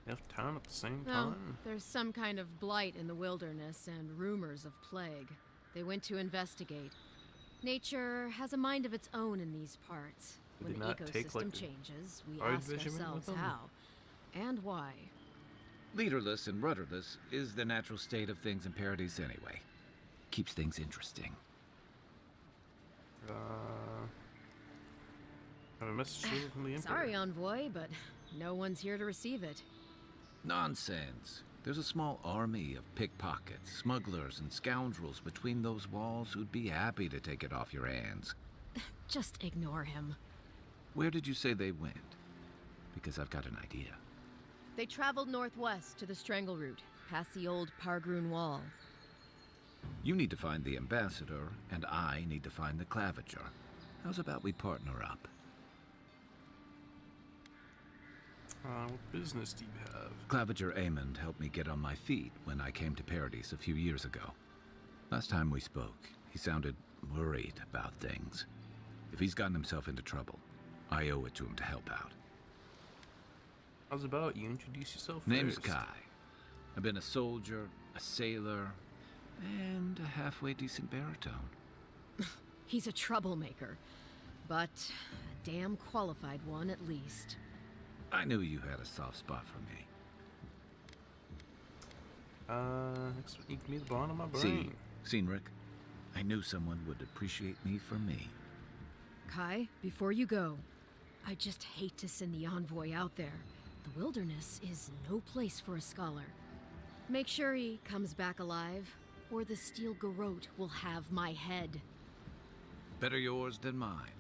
Left town at the same Well, time? there's some kind of blight in the wilderness and rumors of plague. They went to investigate. Nature has a mind of its own in these parts. Did When they the not take, ecosystem like, a changes, we guard ask regiment with ourselves them? how and why. Leaderless and rudderless is the natural state of things in Paradise anyway. Keeps things interesting. Have a message here from the Emperor. Sorry, Envoy, but no one's here to receive it. Nonsense. There's a small army of pickpockets, smugglers, and scoundrels between those walls who'd be happy to take it off your hands. Just ignore him. Where did you say they went? Because I've got an idea. They traveled northwest to the Strangle Route, past the old Pargroon Wall. You need to find the ambassador, and I need to find the claviger. How's about we partner up? What business do you have? Claviger Amond helped me get on my feet when I came to Paradise a few years ago. Last time we spoke, he sounded worried about things. If he's gotten himself into trouble, I owe it to him to help out. How's about you introduce yourself Name's first? Kai. I've been a soldier, a sailor, and a halfway decent baritone. He's a troublemaker, but a damn qualified one at least. I knew you had a soft spot for me. Next week you can be the bond of my See, brain. Cynric, I knew someone would appreciate me for me. Kai, before you go, I just hate to send the envoy out there. The wilderness is no place for a scholar. Make sure he comes back alive, or the Steel Garrote will have my head. Better yours than mine.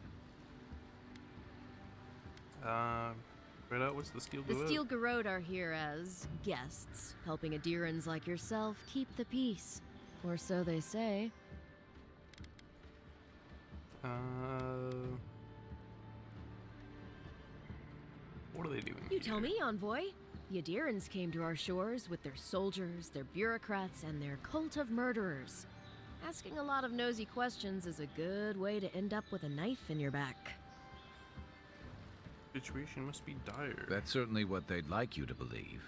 Right out, what's the steel The garrote? Steel Garrote are here as guests, helping Adirans like yourself keep the peace. Or so they say. What are they doing You here? tell me, Envoy. The Adirans came to our shores with their soldiers, their bureaucrats, and their cult of murderers. Asking a lot of nosy questions is a good way to end up with a knife in your back. Situation must be dire. That's certainly what they'd like you to believe.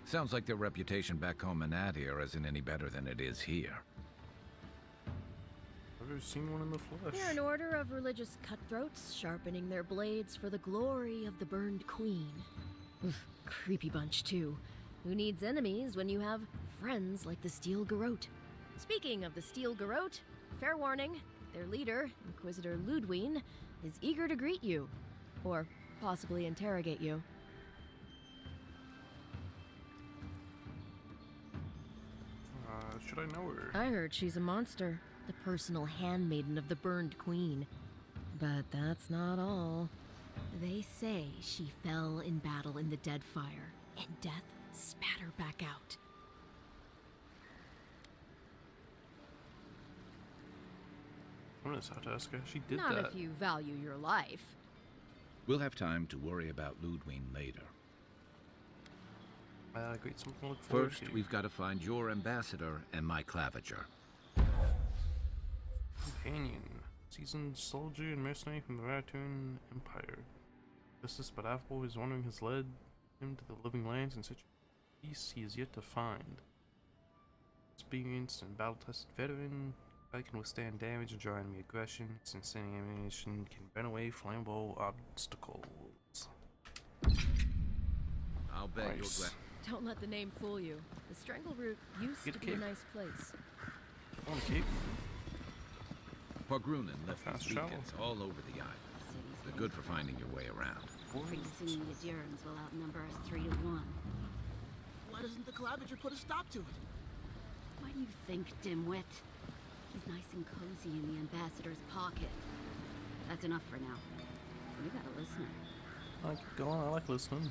Sounds like their reputation back home in Adir isn't any better than it is here. I've never seen one in the flesh. They're an order of religious cutthroats, sharpening their blades for the glory of the burned queen. Oof, creepy bunch, too. Who needs enemies when you have friends like the Steel Garrote? Speaking of the Steel Garrote, fair warning, their leader, Inquisitor Ludwine, is eager to greet you. Or possibly interrogate you. Should I know her? I heard she's a monster, the personal handmaiden of the burned queen. But that's not all. They say she fell in battle in the Deadfire, and death spat her back out. I'm gonna have to ask her. She did Not that. if you value your life. We'll have time to worry about Ludwine later. Great, something to look forward First, to. we've got to find your ambassador and my claviger. Companion. Seasoned soldier and mercenary from the Raturan Empire. Justice Badafbo is wondering has led him to the living lands in such a peace he is yet to find. Experienced and battle-tested veteran, I can withstand damage and draw enemy aggression. Its incendiary ammunition can burn away flammable obstacles. I'll bet you're Nice. glad. Don't let the name fool you. The Strangle Root used Get to a be a cape. nice place. I want a cape. Pogrunin left Fast these travel. beacons all over the island. They're good for finding your way around. Pretty soon the Adirans will outnumber us 3 to 1. Why doesn't the claviger put a stop to it? What do you think, dimwit? He's nice and cozy in the ambassador's pocket. That's enough for now. We got a listener. I keep going, I like listening.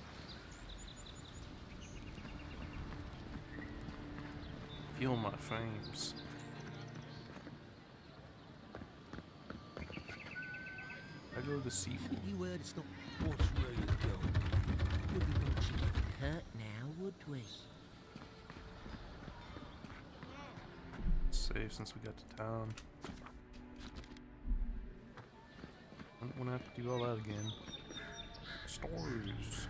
Feel my frames. I go to the sea. You heard it's not what's where you go. Wouldn't want you to get hurt now, would we? Safe since we got to town. I don't want to have to do all that again. Stores.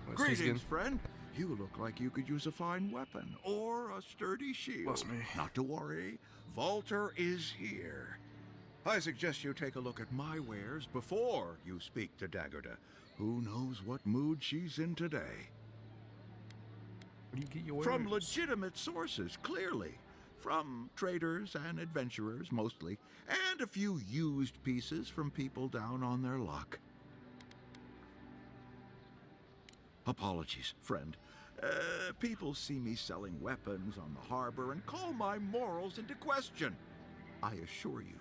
Wait, sneeze Greetings, again. friend. You look like you could use a fine weapon or a sturdy shield. Bless me. Not to worry, Volter is here. I suggest you take a look at my wares before you speak to Daggerda. Who knows what mood she's in today? Where do you get your From wares? legitimate sources, clearly. From traders and adventurers, mostly. And a few used pieces from people down on their luck. Apologies, friend. People see me selling weapons on the harbor and call my morals into question. I assure you,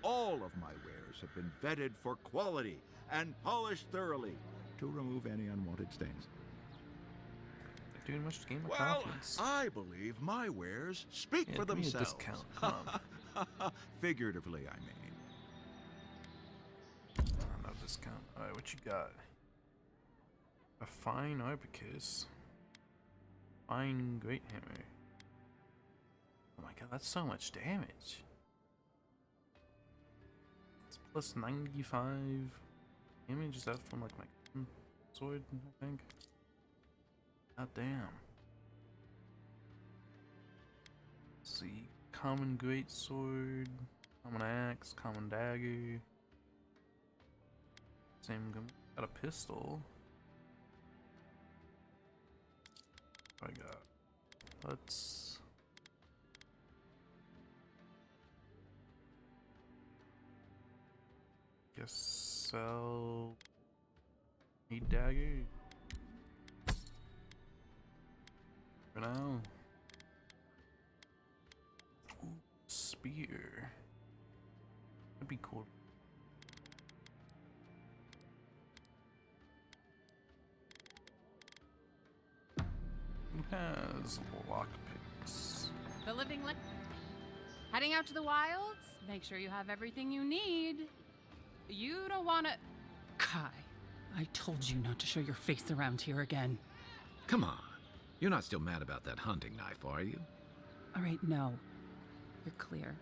all of my wares have been vetted for quality and polished thoroughly to remove any unwanted stains. They're doing much to gain my Well, confidence. I believe my wares speak Yeah, for give me a themselves. discount, come on. Figuratively, I mean. No discount. Alright, what you got? A fine Arbicus. Fine Great Hammer. Oh my god, that's so much damage. It's plus 95 damage. Is that from like my sword, I think? God damn. Let's see. Common Great Sword. Common Axe. Common Dagger. Same got a pistol. I got. Let's. Guess sell. Need dagger. For now. Ooh, spear. That'd be cool. has lockpicks. The living heading out to the wilds? Make sure you have everything you need. You don't want to... Kai, I told you not to show your face around here again. Come on. You're not still mad about that hunting knife, are you? All right, no. You're clear.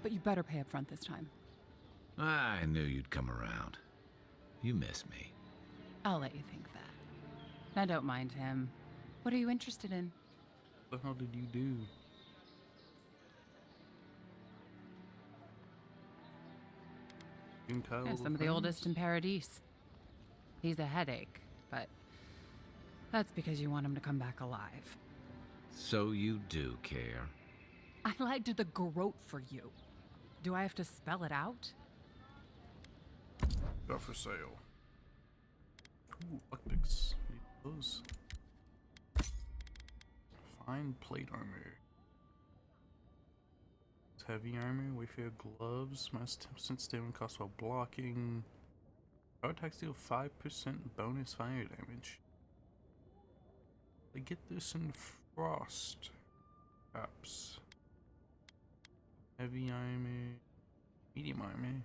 But you better pay up front this time. I knew you'd come around. You miss me. I'll let you think that. Now don't mind him. What are you interested in? What the hell did you do? Yeah, some of the oldest in Paradise. He's a headache, but that's because you want him to come back alive. So you do care. I lagged the garrote for you. Do I have to spell it out? Got for sale. Ooh, lockpicks. Need those. Fine plate armor. Heavy armor, Wayfarer gloves, minus 10% staring cost while blocking. Power attacks deal 5% bonus fire damage. I get this in frost. Perhaps. Heavy armor, medium armor.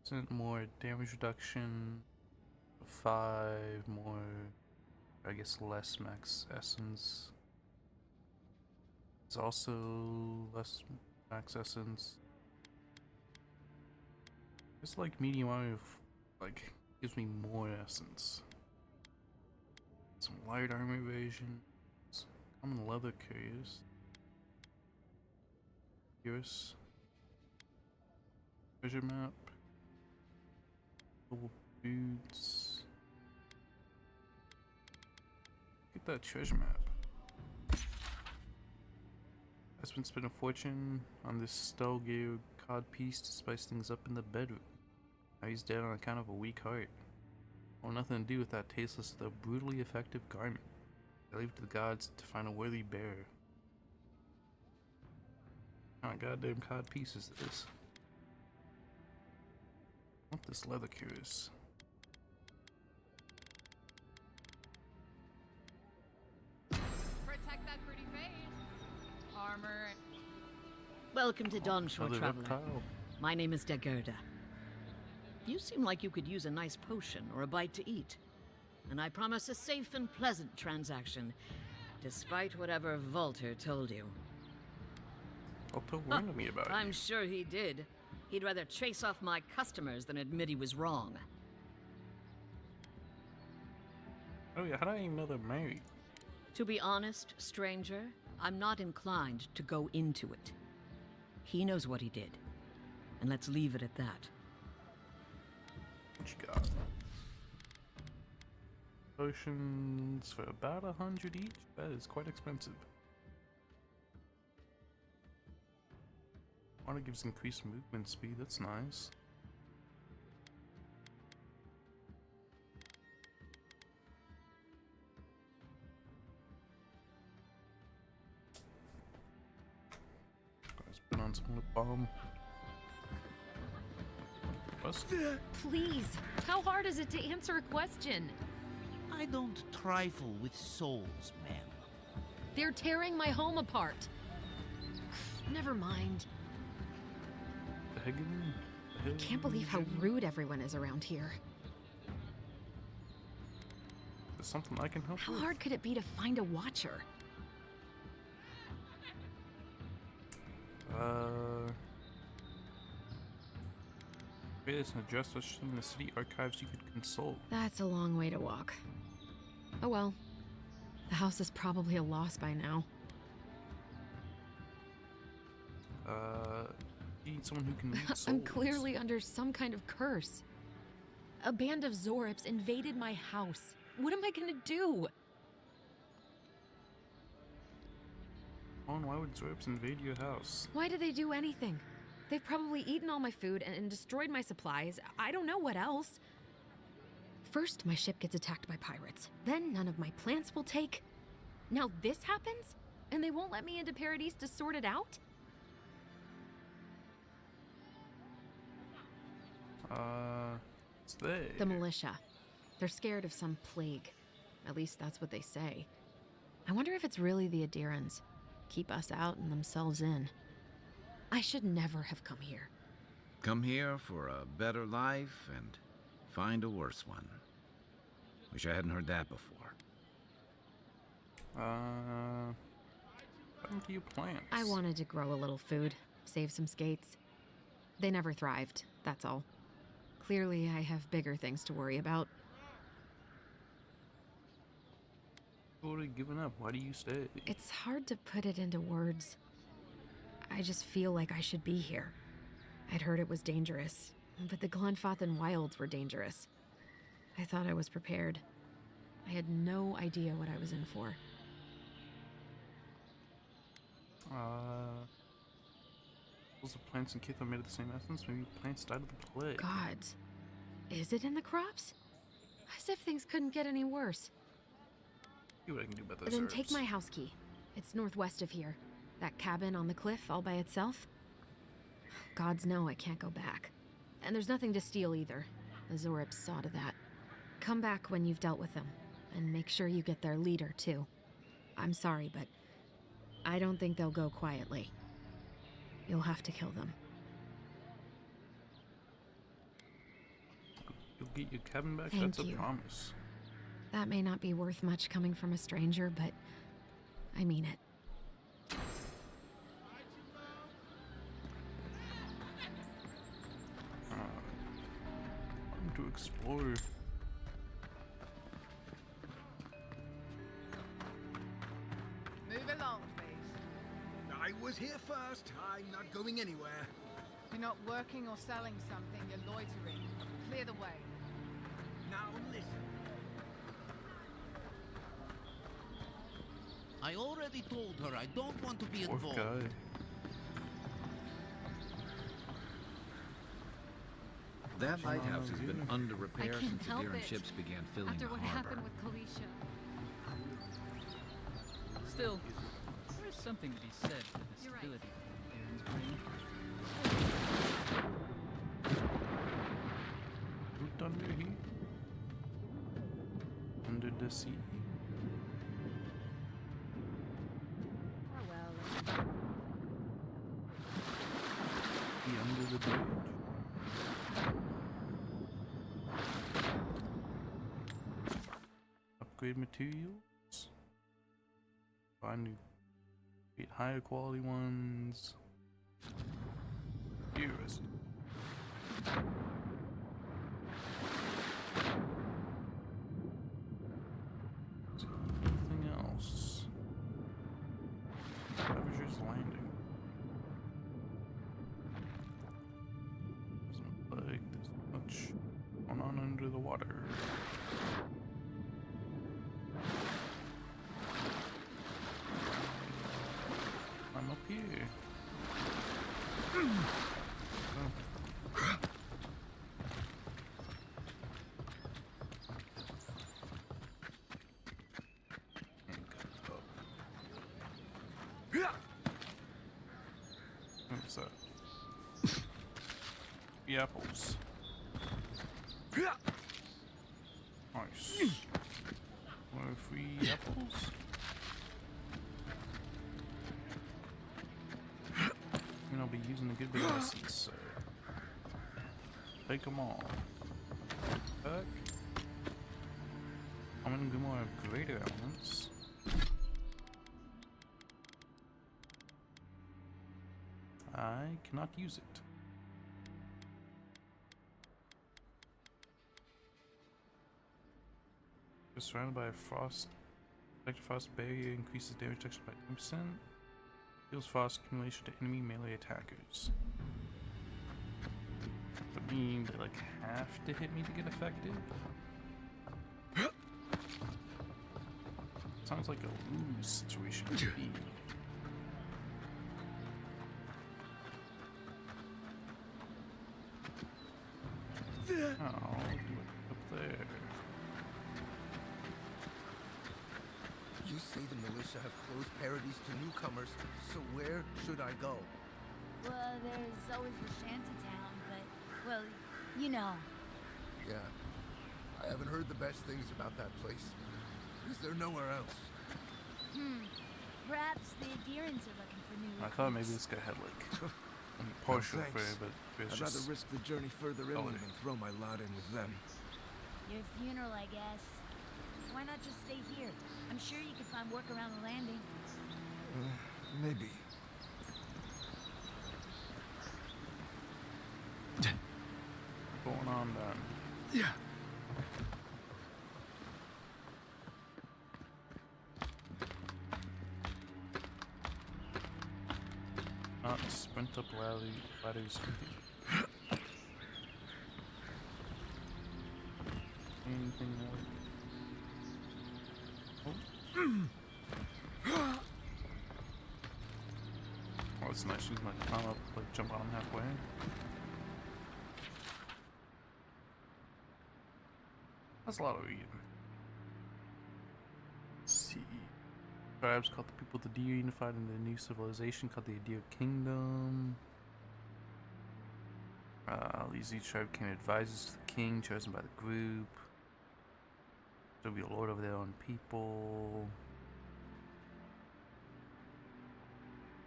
Percent more damage reduction. 5 more, I guess less max essence. It's also less max essence. It's like medium armor, like gives me more essence. Some light armor evasion. Common leather curious. Curious. Treasure map. Double boots. Get that treasure map. I spent a fortune on this Stelgear cod piece to spice things up in the bedroom. Now he's dead on account of a weak heart. Well, nothing to do with that tasteless though brutally effective garment. I leave it to the gods to find a worthy bearer. What kind of goddamn cod piece is this? I want this leather curious. Protect that pretty face. Armor. Welcome to Donshore, Another Traveler. reptile. My name is Dagerda. You seem like you could use a nice potion or a bite to eat. And I promise a safe and pleasant transaction, despite whatever Volter told you. Volter warned me about I'm you. sure he did. He'd rather chase off my customers than admit he was wrong. Oh yeah, how do I even know they're married? To be honest, stranger, I'm not inclined to go into it. He knows what he did. And let's leave it at that. What you got? Potions for about 100 each? That is quite expensive. Water gives increased movement speed, that's nice. Guys, put on some lip balm. Please, how hard is it to answer a question? I don't trifle with souls, ma'am. They're tearing my home apart. Never mind. I Can't believe how rude everyone is around here. There's something I can help How with. hard could it be to find a watcher? There's an address in the city archives you could consult. That's a long way to walk. Oh well. The house is probably a loss by now. You need someone who can read souls. I'm clearly under some kind of curse. A band of Zorips invaded my house. What am I gonna do? Why would Zorips invade your house? Why did they do anything? They've probably eaten all my food and destroyed my supplies. I don't know what else. First, my ship gets attacked by pirates. Then none of my plants will take. Now this happens? And they won't let me into Paradise to sort it out? It's they. The militia. They're scared of some plague. At least that's what they say. I wonder if it's really the Adirans. Keep us out and themselves in. I should never have come here. Come here for a better life and find a worse one. Wish I hadn't heard that before. What do you plants? I wanted to grow a little food, save some skates. They never thrived, that's all. Clearly, I have bigger things to worry about. You've already given up. Why do you stay? It's hard to put it into words. I just feel like I should be here. I'd heard it was dangerous, but the Glenfathan wilds were dangerous. I thought I was prepared. I had no idea what I was in for. Was the plants and Kith are made of the same essence? Maybe plants died of the plague. Gods. Is it in the crops? As if things couldn't get any worse. See what I can do about those Then herbs. take my house key. It's northwest of here. That cabin on the cliff all by itself. Gods know I can't go back. And there's nothing to steal either. The Zoribs saw to that. Come back when you've dealt with them. And make sure you get their leader, too. I'm sorry, but I don't think they'll go quietly. You'll have to kill them. You'll get your cabin back? Thank That's a you. promise. That may not be worth much coming from a stranger, but I mean it. Time to explore. Move along, please. I was here first. I'm not going anywhere. You're not working or selling something, you're loitering. Clear the way. Now listen. I already told her I don't want to be Poor involved. guy. That lighthouse has been under repair can't since help Adiran it. ships began filling After the what harbor. happened with Kalisha. Still, there is something to be said for the You're right. stability Aaron's bring. Who's under here? Under the sea. Oh well. Be under the bridge. Upgrade materials. Find new, get higher quality ones. Heroes. Anything else? Ravager's Landing. Doesn't look like there's much going on under the water. I'm up here. What's that? The apples. Nice. More free apples. And I'll be using a good bit of essence, so take them all. Back. I'm gonna do more greater elements. I cannot use it. Just surrounded by a frost. Protected frost barrier increases damage reduction by 10%. Deals frost accumulation to enemy melee attackers. Does that mean they like have to hit me to get effective? Sounds like a lose situation to me. Oh, I'll do it up there. You say the militia have closed Paradise to newcomers, so where should I go? Well, there's always the shantytown, but, well, you know. Yeah, I haven't heard the best things about that place. Is there nowhere else? Perhaps the Adherents are looking for new I thought maybe this guy had like a partial No, fur, thanks. but it's I'd just rather risk the journey further inland than throw my lot in with them. Your funeral, I guess. Why not just stay here? I'm sure you could find work around the landing. Maybe. going on then. Yeah. Not sprint up ladders. Anything else? Oh, it's nice. She's like climb up, like jump on him halfway. That's a lot of eating. Let's see. Tribes called the people of the Deer unified into a new civilization called the Deer Kingdom. Each tribe became advisors to the king, chosen by the group. There'll be a lord over their own people.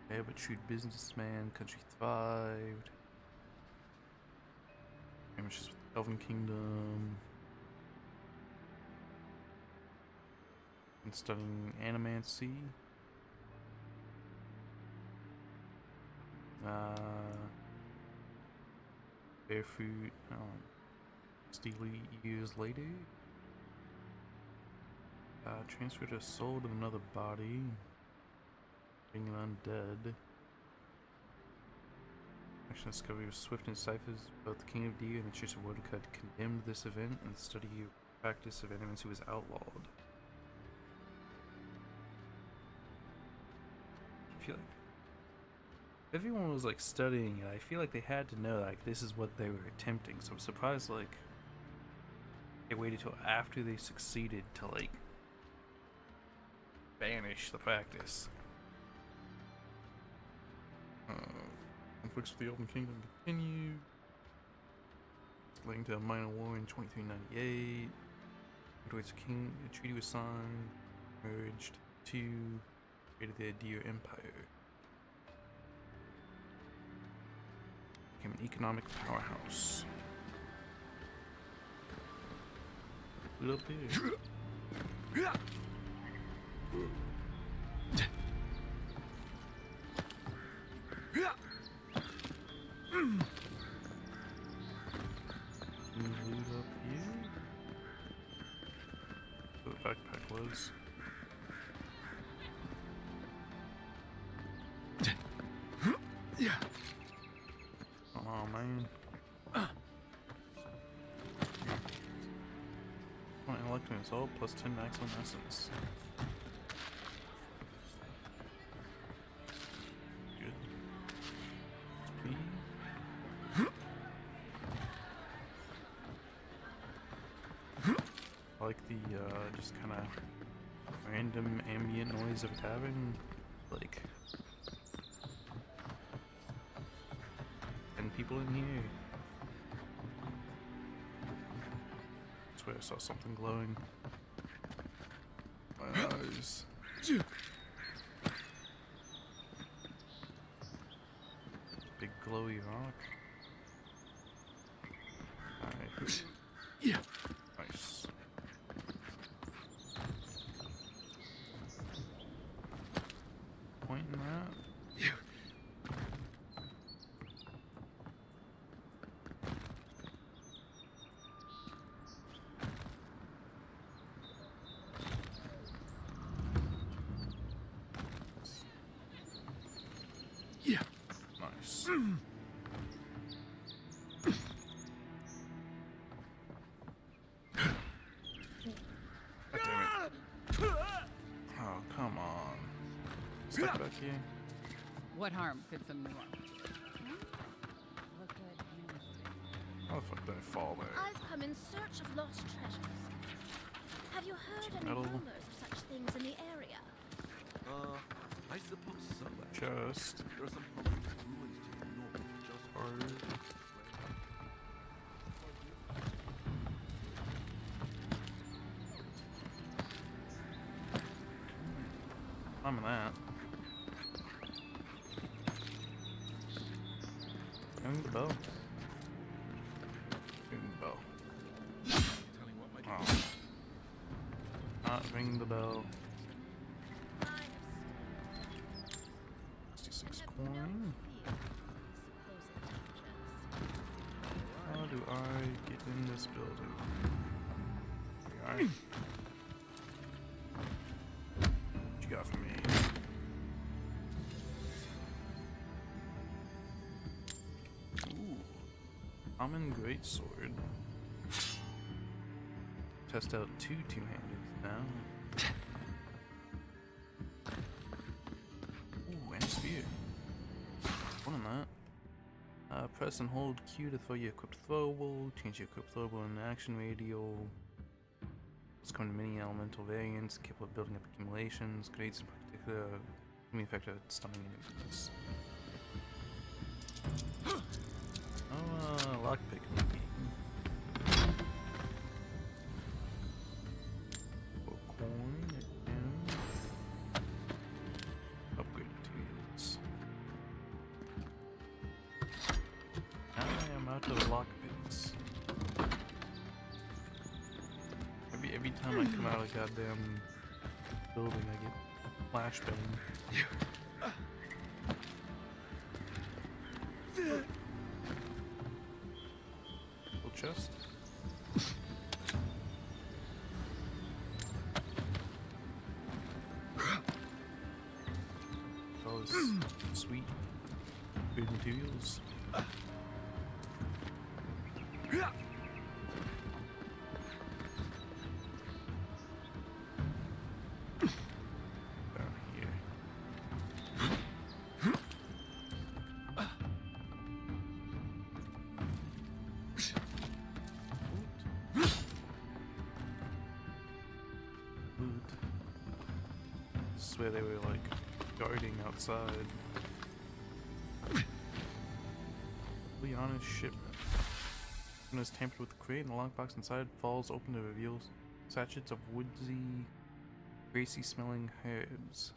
They have a shrewd businessman. Country thrived. Skirmishes with the Elven Kingdom. And studying animancy. Barefoot. Steely years later. Transferred a soul to another body. Being an undead. Action discovery of Swift and Cyphers, both the King of Deer and the Church of Wodecut condemned this event, and the study of practice of animancy was outlawed. I feel like everyone was like studying it. I feel like they had to know like this is what they were attempting, so I'm surprised like they waited till after they succeeded to like banish the practice. Conflicts with the Elven Kingdom continue. Leading to a minor war in 2398. Towards a treaty was signed, merged to created the Deer Empire. Became an economic powerhouse. Look up here. Loot up here. Where the backpack was. Yeah. Oh man. Electron is all plus 10 maximum essence. Good. Speed. I like the just kind of random ambient noise of a tavern. Like 10 people in here. I swear I saw something glowing. My eyes. Big glowy rock. Alright. Yeah. Nice. Pointing that. Yeah. Nice. God damn it. Oh, come on. Stuck back here. What harm could some new armor do? Look at him. How the fuck did I fall there? I've come in search of lost treasures. Have you heard any metal. rumors of such things in the area? I suppose so. Just. There are some public ruins to the north, just Hard. fine with that. Ring the bell. Ring the bell. Oh. Not ring the bell. 66 coin. How do I get in this building? There we are. What you got for me? Ooh. Common greatsword. Test out 2 two-handed now. Ooh, and a spear. What on that? Press and hold Q to throw your equipped throwable. Change your equipped throwable in action radial. Let's come to mini elemental variants. Capable of building up accumulations. Grenades in particular. Can be effective at stunning enemies. Oh, lockpick maybe. Coin and upgrade materials. I am out of lockpicks. Every time I come out of a goddamn building, I get flashbang. Full chest. All this sweet good materials. I swear they were like guarding outside. Liana's shipment. When it's tampered with the crate and the lockbox inside falls open to reveal sachets of woodsy, grassy smelling herbs.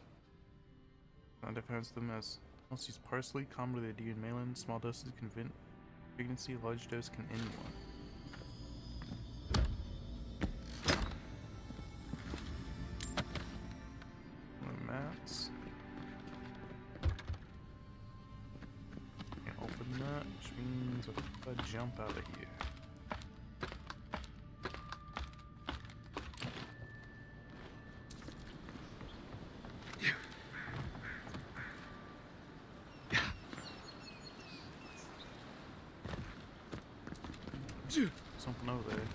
I defines them as Elsie's parsley, common with deer in Malin. Small doses can prevent pregnancy, large dose can end one. Mats. Can't open that, which means I jump out of here. Something over there.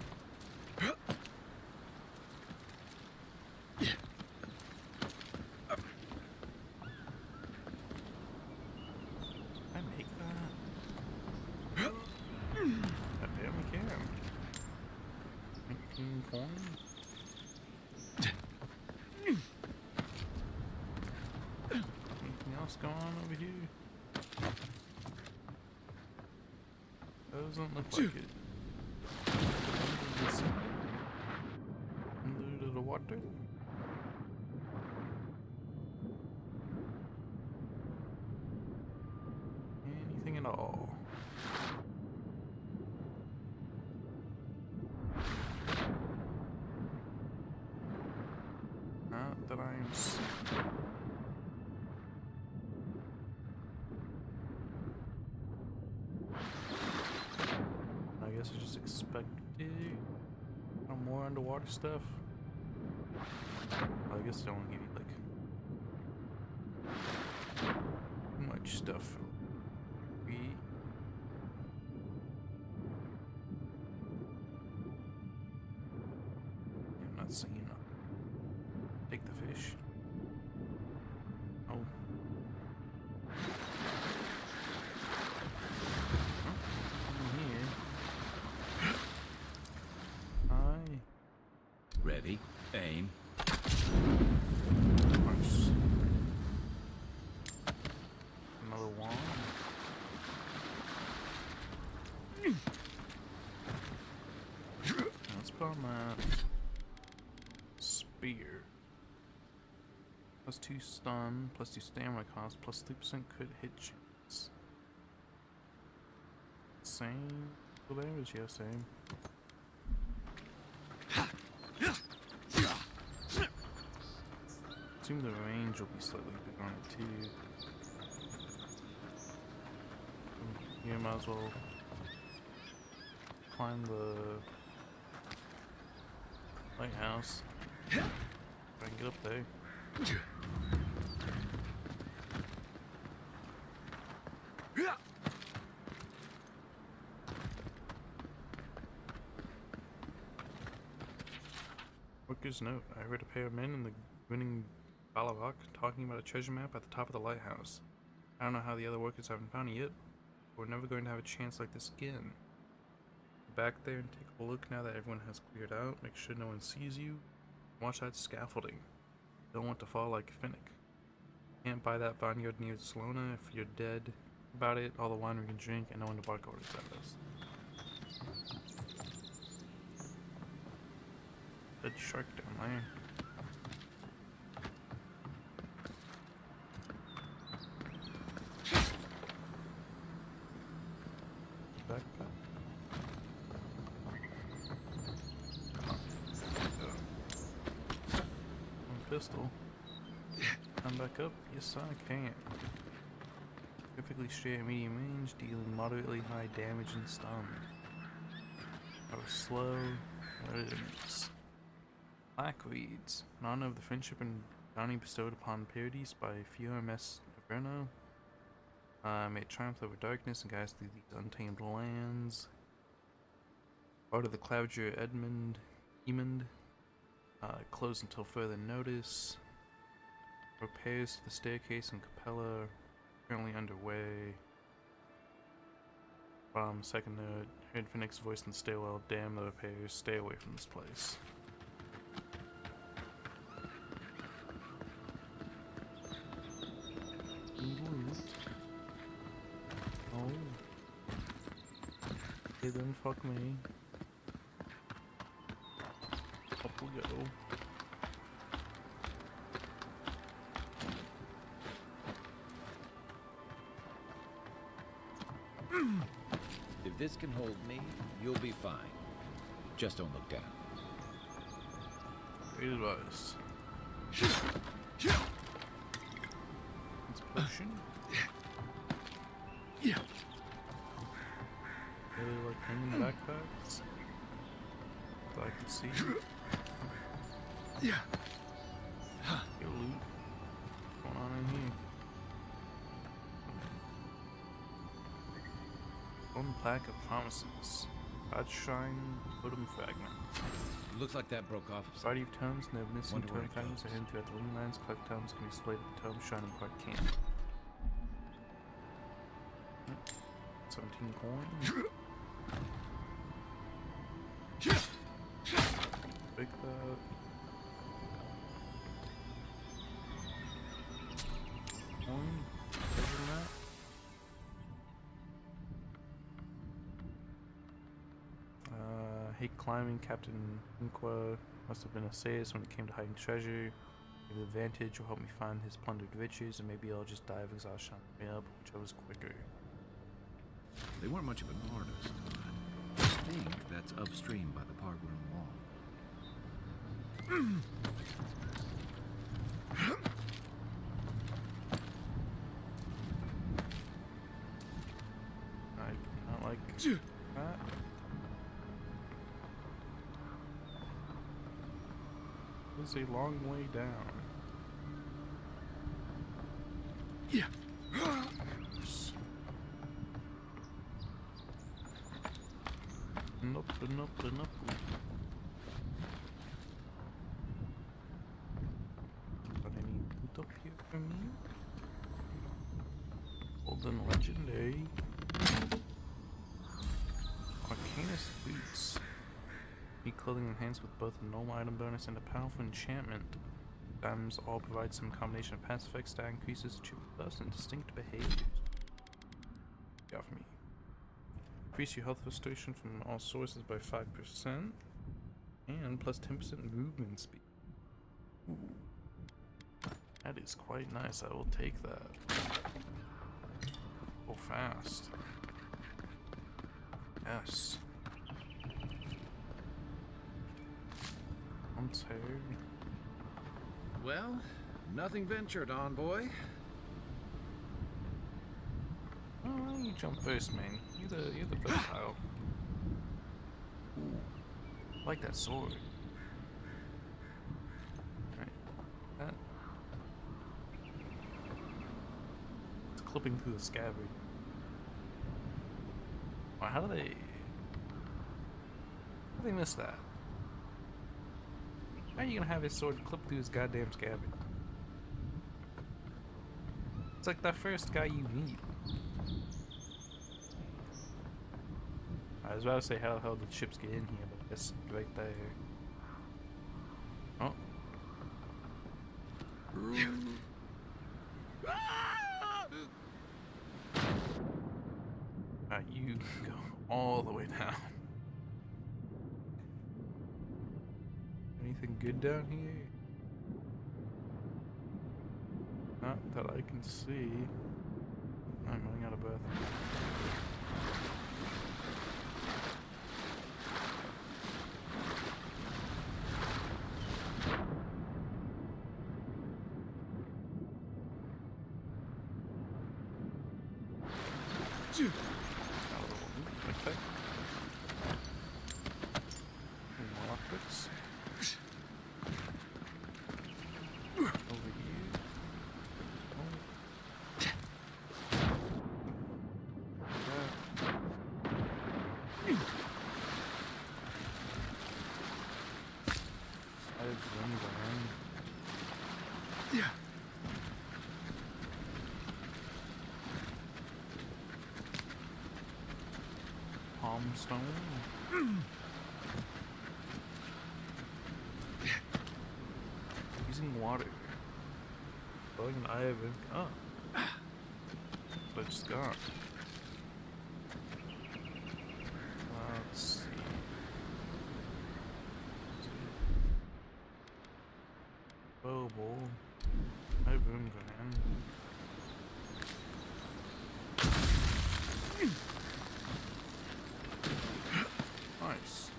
Coin. Anything else going on over here? Doesn't look like it. Under the water. Anything at all? That I am seeing. I guess I just expected more underwater stuff. Well, I guess I don't want to give you like too much stuff. I'm not seeing enough. Take the fish. Oh. Here. Hi. Ready? Aim. Nice. Another one. Let's put on that spear. Plus 2 stun, plus 2 stamina cost, plus 3% crit hit chance. Same damage, yeah, same. Assume the range will be slightly bigger on it too. You might as well climb the lighthouse. Try and get up there. Worker's note. I heard a pair of men in the winning Ballarok talking about a treasure map at the top of the lighthouse. I don't know how the other workers haven't found it yet. We're never going to have a chance like this again. Go back there and take a look now that everyone has cleared out. Make sure no one sees you. Watch that scaffolding. Don't want to fall like Finnick. Can't buy that vineyard near Salona if you're dead about it. All the wine we can drink and no one to bark orders at us. Dead shark down there. Backpack. Pistol. Come back up? Yes, I can. Perfectly straight at medium range, dealing moderately high damage and stun. I was slow. Enemies. Black Reeds. In honor of the friendship and bounty bestowed upon Paradis by Fiormes Averno. May it triumph over darkness and guide us through these untamed lands. Part of the Cloudier Emond. Closed until further notice. Repairs to the staircase and Capella currently underway. Second note. Heard Finnick's voice in the stairwell. Damn the repairs. Stay away from this place. Oh. They didn't fuck me. Up we go. If this can hold me, you'll be fine. Just don't look down. Great advice. It's a potion. Yeah. Really like hanging backpacks. That I can see. Yeah. Get loot. What's going on in here? One plaque of promises. God Shrine Totem Fragment. Looks like that broke off. Variety of tomes and the missing Wonder where totem it fragments are goes. hidden throughout the Living Lands. Collect tomes can be displayed at the Tome Shrine in Park Camp. 17 coins. Break that. Coin. Treasure map. Hate climbing. Captain Inqua must have been a sadist when it came to hiding treasure. Maybe the advantage will help me find his plundered riches, and maybe I'll just die of exhaustion on the way up, whichever's quicker. They weren't much of an artist, but I think that's upstream by the park room wall. I do not like that. It's a long way down. Yeah. And up and up and up. Got any loot up here for me? Golden Legendary. Arcanist Boots. Need clothing enhanced with both a normal item bonus and a powerful enchantment. Items all provide some combination of passive effects that increases achievement buffs and distinct behaviors. Got for me. Increase your health restoration from all sources by 5%. And plus 10% movement speed. Ooh. That is quite nice. I will take that. Go fast. Yes. I'm tired. Well, nothing ventured, envoy. Oh, you jump first, man. You're the first pile. Ooh, I like that sword. Alright, that. It's clipping through the scabbard. Wow, how do they miss that? How are you gonna have his sword clip through his goddamn scabbard? It's like the first guy you meet. I was about to say how the hell did ships get in here, but it's right there. Oh. You go all the way down. Anything good down here? Not that I can see. I'm running out of breath. Okay. Lockpicks. Over here. Yeah. Palm stone. Using water. Blowing an eye of it. Oh. So I just got. Let's see. Oh boy. I have room going. Nice.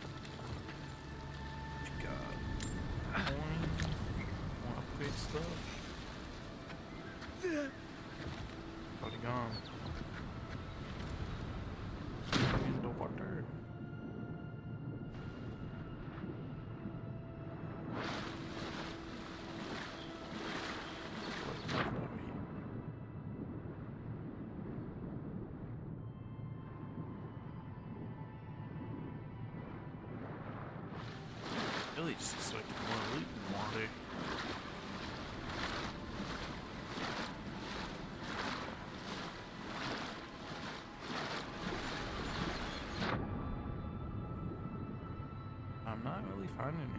What you got? Coin. Wanna upgrade stuff? Already gone. In the water. Really just expecting more loot in water. I'm not really finding any.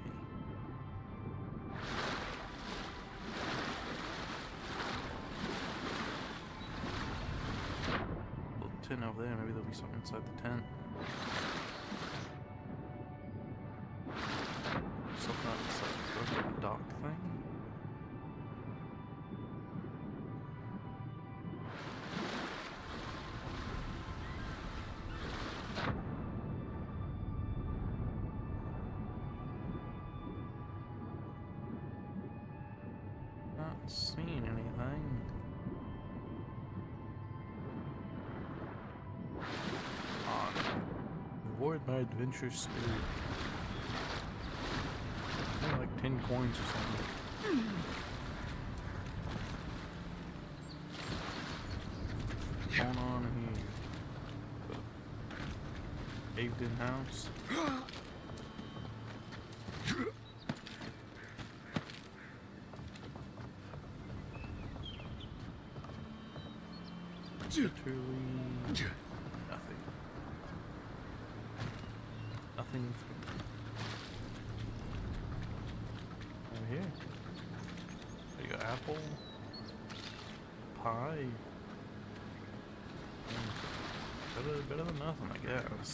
Little tin over there, maybe there'll be something inside the tent. Something outside the broken dock thing. Not seeing anything. Reward my adventurous spirit. Like 10 coins or something. What's going on here? Caved in house. Literally nothing. Nothing. Over here. There you go, apple. Pie. Better than nothing, I guess.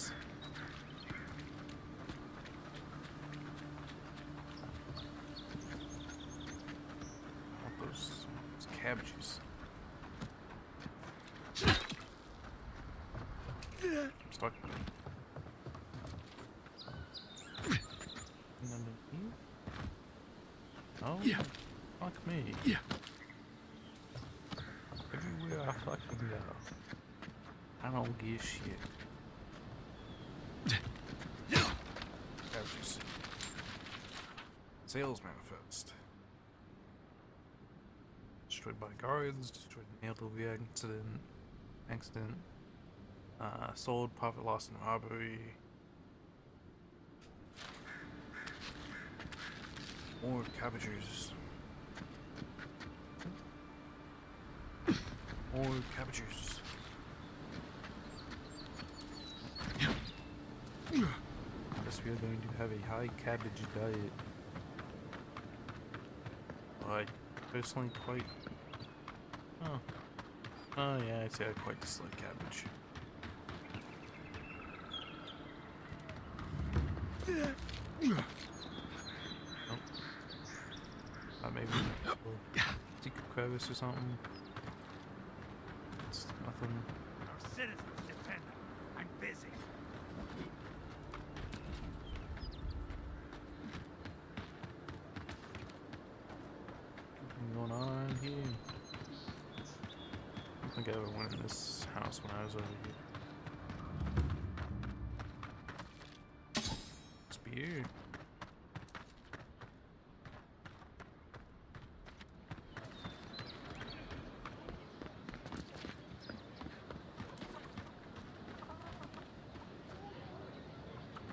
Want those Fuck. Oh, fuck me. Everywhere I fucking go. I don't give shit. Cabbages. Sales manifest. Destroyed by guards, destroyed in nailed over the accident. Sold, profit lost in robbery. More cabbages. More cabbages. I guess we are going to have a high cabbage diet. I personally quite... Oh yeah, I'd say I quite dislike cabbage. Maybe a secret crevice or something. It's nothing. Our citizens defend them. I'm busy. What's going on here? I don't think I ever went in this house when I was over here. Spear.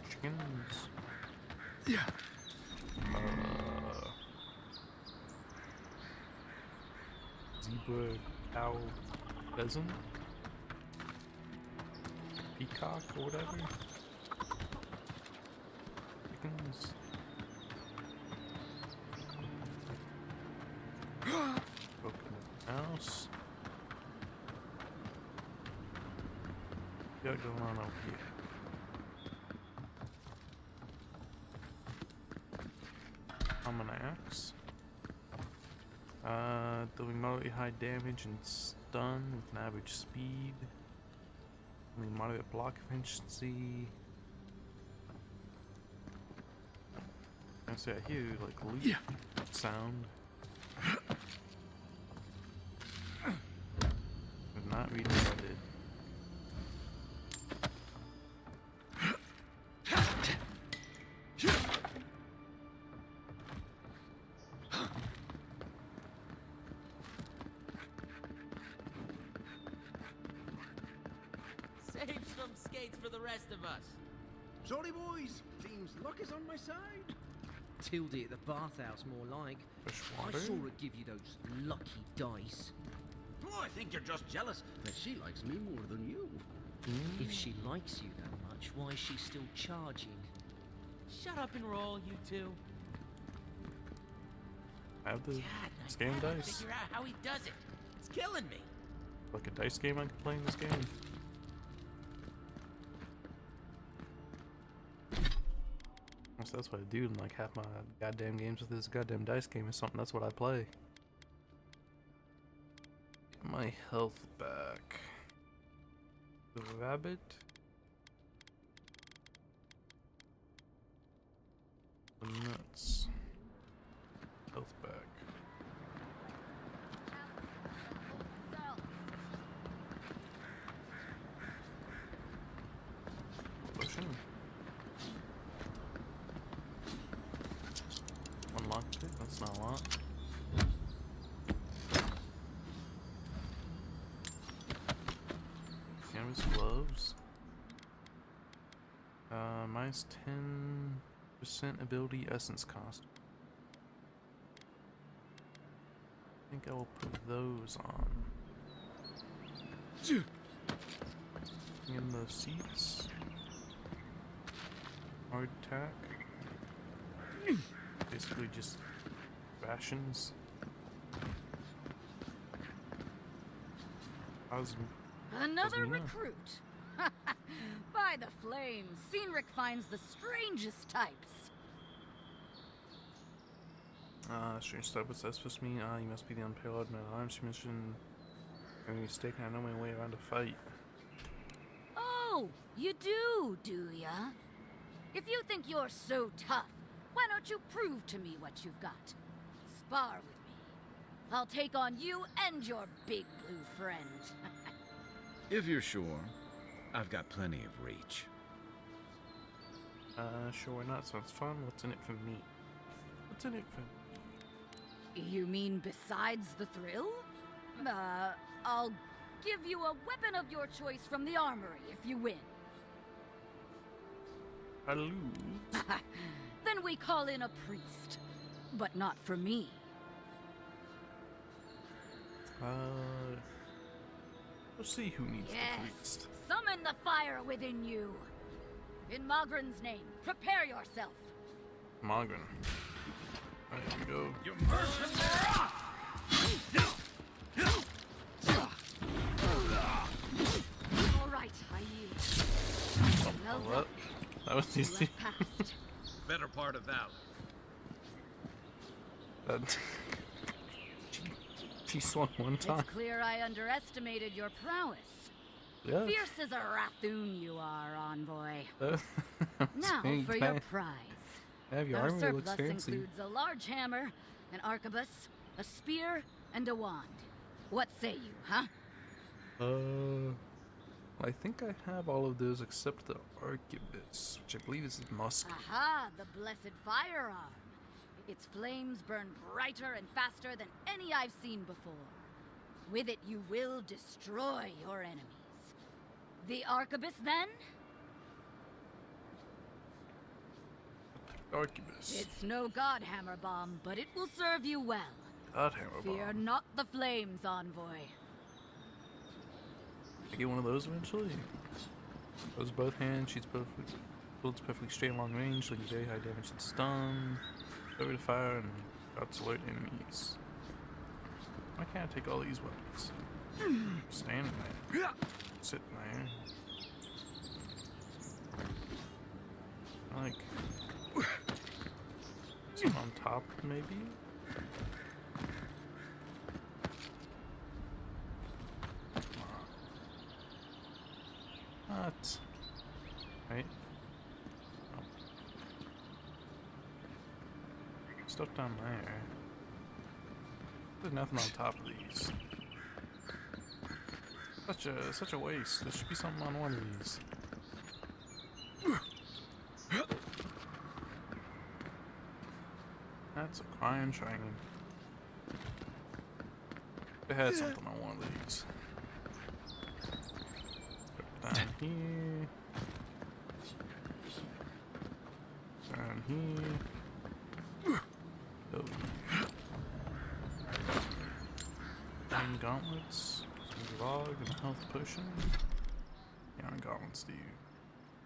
Chickens. Yeah. Zebra, cow, pheasant, peacock, or whatever. Chickens. Broken house. What got going on over here? Common axe. Doing moderately high damage and stun with an average speed. Only moderate block efficiency. I say I hear like loot sound. Did not read what I did. Save some skates for the rest of us. Sorry, boys. Seems luck is on my side. Tildy at the bathhouse, more like. I saw her give you those lucky dice. Oh, I think you're just jealous that she likes me more than you. If she likes you that much, why is she still charging? Shut up and roll, you two. I have the God, game I can't dice. figure out how he does it. It's killing me. Like a dice game I could play in this game. So that's what I do in like half my goddamn games with this goddamn dice game or something. That's what I play. Get my health back. The rabbit. The nuts. Health back. Potion. Unlocked it, that's not a lot. Canvas gloves. Minus 10% ability essence cost. I think I will put those on. In the seats. Hard attack. Basically just rations. Another recruit. By the flames, Cynric finds the strangest types. Strange type, what's that supposed to mean? You must be the unparalleled man at arms. You mentioned having a mistake and I know my way around a fight. Oh, Oh, you do ya? If you think you're so tough, why don't you prove to me what you've got? Spar with me. I'll take on you and your big blue friend. If you're sure, I've got plenty of reach. Sure, why not? Sounds fun. What's in it for me? What's in it for me? You mean besides the thrill? I'll give you a weapon of your choice from the armory if you win. I lose. Then we call in a priest. But not for me. We'll see who needs the Yes, priest. summon the fire within you. In Mogren's name, prepare yourself. Mogren. There we go. You mercenary! All right, I yield. Well What? That was easy. past. Better part of Valor. That she swung one time. It's clear I underestimated your prowess. Yeah. Fierce as a Rathoon you are, envoy. That was Now being for your kind. prize. Yeah, your Our armor looks surplus fancy. includes a large hammer, an arquebus, a spear, and a wand. What say you, huh? I think I have all of those except the arquebus, which I believe is the musk. Aha, the blessed firearm. Its flames burn brighter and faster than any I've seen before. With it, you will destroy your enemies. The arquebus, then? Arquebus. It's no god hammer bomb, but it will serve you well. God hammer Fear bomb. not the flames, envoy. I get one of those eventually. Those both hands, shoots builds perfectly straight long range, like very high damage and stun. Over to fire and got to alert enemies. Why can't I take all these weapons? Standing there. Sitting there. Like some on top maybe? What? Right? Oh. Stuff down there. There's nothing on top of these. Such a waste. There should be something on one of these. That's a crying dragon. They had something on one of these. Down here. Down here. Oh. Iron gauntlets. Some grog and a health potion. The iron gauntlets do.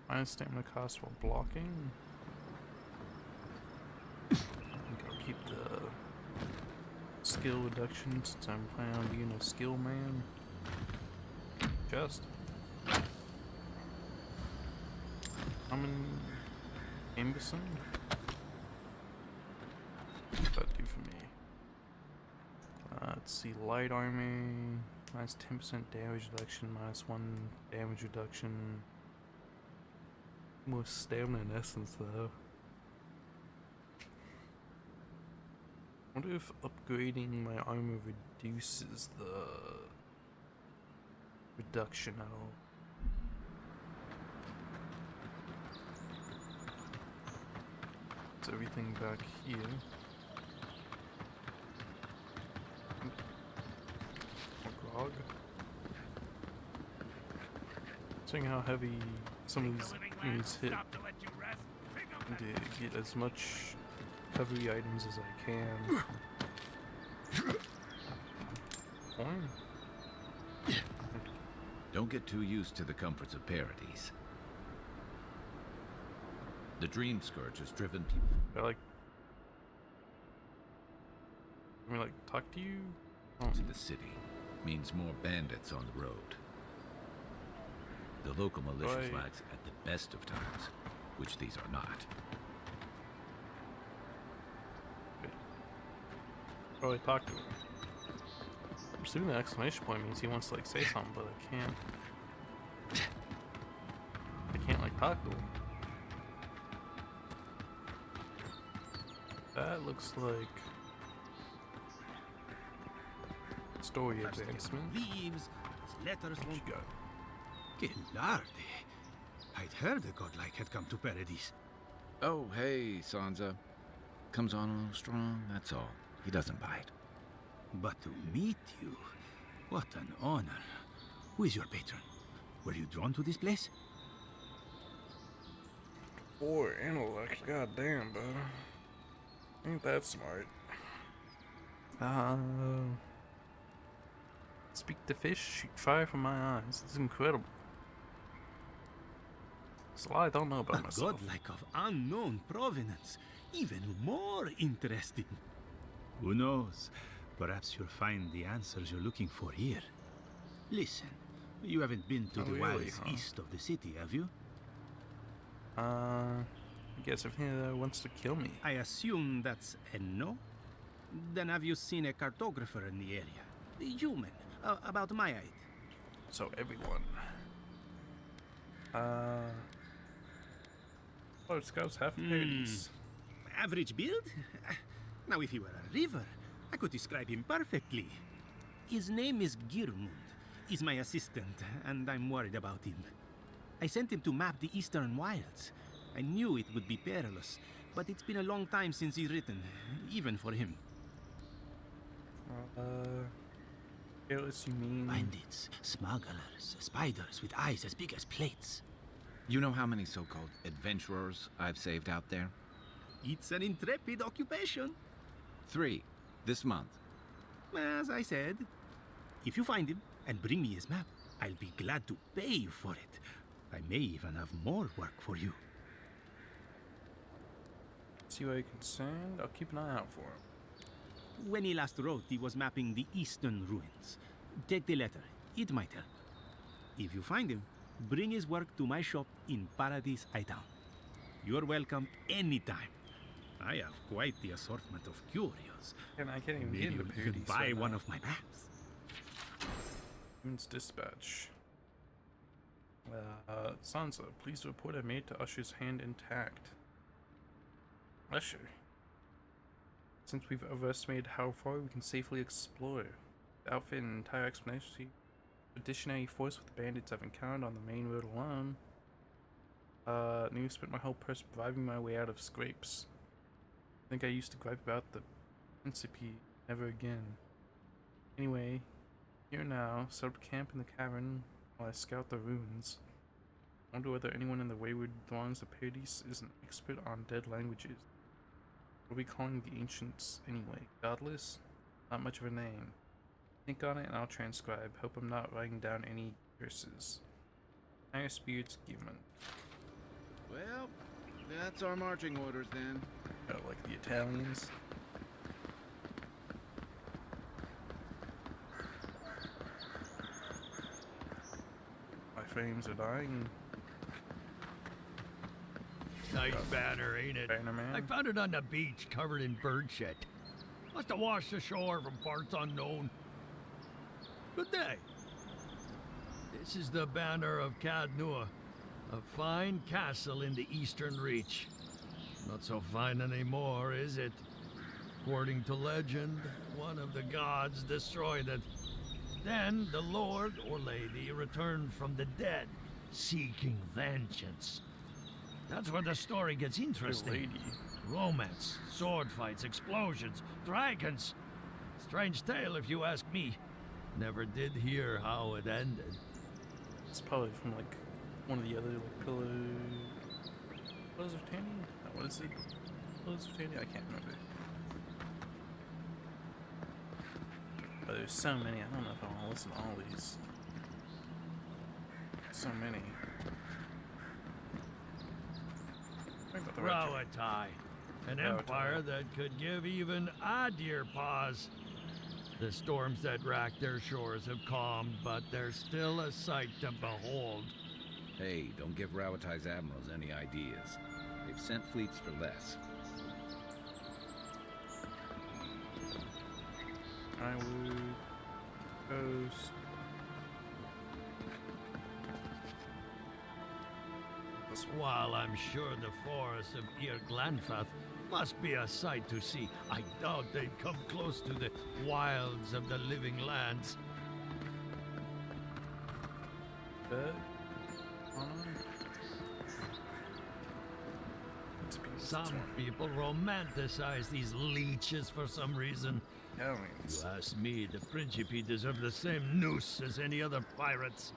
Minus stamina cost while blocking. I think I'll keep the skill reduction since I'm planning on being a skill man. Just. I'm an imbecile. What's that do for me? Let's see, light armor, minus 10% damage reduction, minus 1 damage reduction. More stamina in essence though. I wonder if upgrading my armor reduces the reduction at all. It's everything back here. Grog. Seeing how heavy some of these units hit, and to get as much heavy items as I can. Coin. Don't get too used to the comforts of Paradise. The Dream Scourge has driven people. Can we talk to you? To the city means more bandits on the road. The local militias lax at the best of times, which these are not. Probably talk to him. I'm assuming the exclamation point means he wants to say something, but I can't. Taco. That looks like story advancement. Leaves, letters What you got? Gelarde. I'd heard a godlike had come to Paradise. Oh, hey, Sansa. Comes on a little strong, that's all. He doesn't bite. But to meet you, what an honor. Who is your patron? Were you drawn to this place? Boy, intellect, goddamn, bro. Ain't that smart. Speak to fish, shoot fire from my eyes. It's incredible. There's a lot I don't know about myself. A godlike of unknown provenance. Even more interesting. Who knows? Perhaps you'll find the answers you're looking for here. Listen, you haven't been to the wilds east of the city, have you? I guess everything that wants to kill me. I assume that's a no? Then have you seen a cartographer in the area? A human, about my height. So everyone. Oh, Scout's half Paradise. Average build? Now if he were a river, I could describe him perfectly. His name is Girmund. He's my assistant, and I'm worried about him. I sent him to map the eastern wilds. I knew it would be perilous, but it's been a long time since he's written, even for him. Careless, you mean? Bandits, smugglers, spiders with eyes as big as plates. You know how many so-called adventurers I've saved out there? It's an intrepid occupation. 3, this month. As I said, if you find him and bring me his map, I'll be glad to pay you for it. I may even have more work for you. See why you're concerned? I'll keep an eye out for him. When he last wrote, he was mapping the eastern ruins. Take the letter. It might help. If you find him, bring his work to my shop in Paradise Town. You're welcome anytime. I have quite the assortment of curios. And I can't even Maybe get you into could buy one of my maps. Moon's dispatch. Sansa, please report I made to Usher's hand intact. Usher. Since we've overestimated how far we can safely explore, the outfit and entire expeditionary force with the bandits I've encountered on the main road alone. Nearly spent my whole purse bribing my way out of scrapes. I think I used to gripe about the Principe. Never again. Anyway, here now, set up camp in the cavern while I scout the ruins. I wonder whether anyone in the wayward throngs of Paradise is an expert on dead languages. What are we calling the ancients anyway? Godless? Not much of a name. Think on it and I'll transcribe. Hope I'm not writing down any curses. Higher spirits given. Well, that's our marching orders then. Oh, like the Italians. My frames are dying. Nice banner, ain't it? Banner man. I found it on the beach, covered in bird shit. Must have washed ashore from parts unknown. Good day. This is the banner of Cadnua, a fine castle in the Eastern Reach. Not so fine anymore, is it? According to legend, one of the gods destroyed it. Then the lord or lady returned from the dead, seeking vengeance. That's where the story gets interesting. Romance, sword fights, explosions, dragons. Strange tale if you ask me. Never did hear how it ended. It's probably from like one of the other like Pillars of Tandy? No, what is it? Pillars of Tandy? I can't remember. But there's so many, I don't know if I want to listen to all these. So many. Rawatai, an empire that could give even Adir pause. The storms that rack their shores have calmed, but they're still a sight to behold. Hey, don't give Rawatai's admirals any ideas. They've sent fleets for less. I would coast. While I'm sure the forests of Ir Glanfath must be a sight to see, I doubt they'd come close to the wilds of the living lands. Some people romanticize these leeches for some reason. You ask me, the Principe deserve the same noose as any other pirates.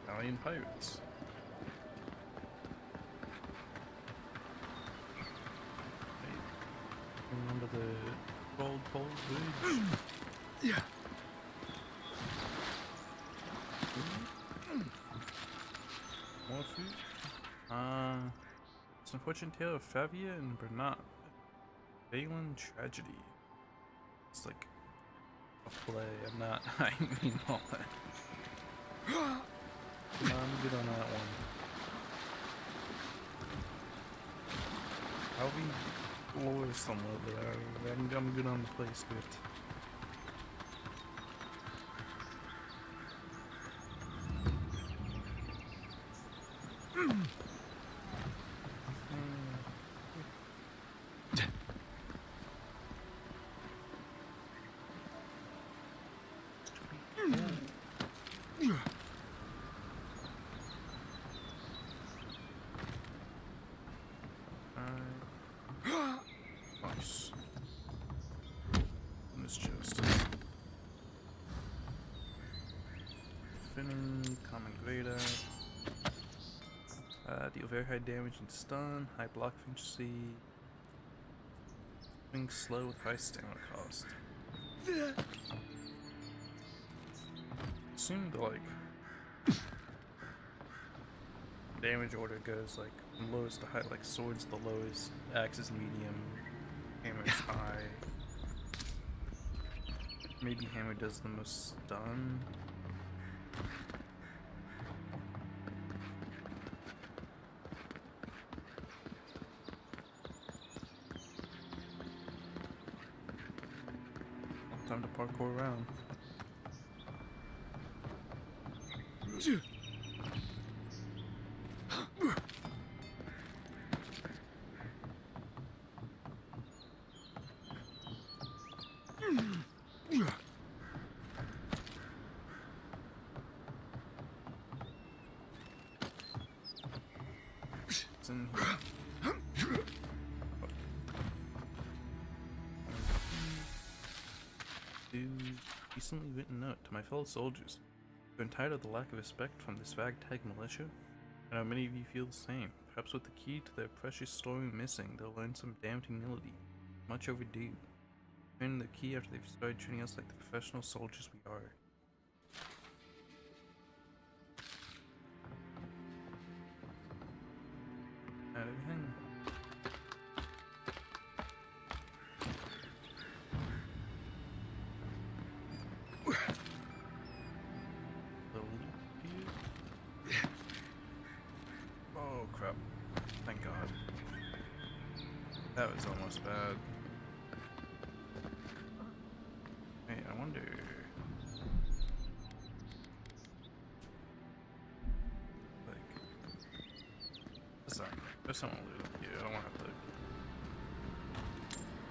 Italian pirates. Remember the gold pole bridge? Yeah. More food? It's an unfortunate tale of Favia and Bernat. Valen tragedy. It's like a play. I'm not. I mean all that. I'm good on that one. I'll be lower somewhere, but I'm good on the play script. Nice. This chest. Finning, common great axe. Deal very high damage and stun, high block efficiency. Being slow with high stamina cost. Seemed like damage order goes like from lowest to high, like swords the lowest, axe is medium, hammer is high. Maybe hammer does the most stun. Time to parkour around. It's in here. Recently written note to my fellow soldiers. I've been tired of the lack of respect from this ragtag militia. I know many of you feel the same. Perhaps with the key to their precious story missing, they'll learn some damned humility. Much overdue. Turn the key after they've started treating us like the professional soldiers we are. Not everything. Oh crap. Thank God. That was almost bad. Hey, I wonder... like... There's someone loot up here. I don't want to have to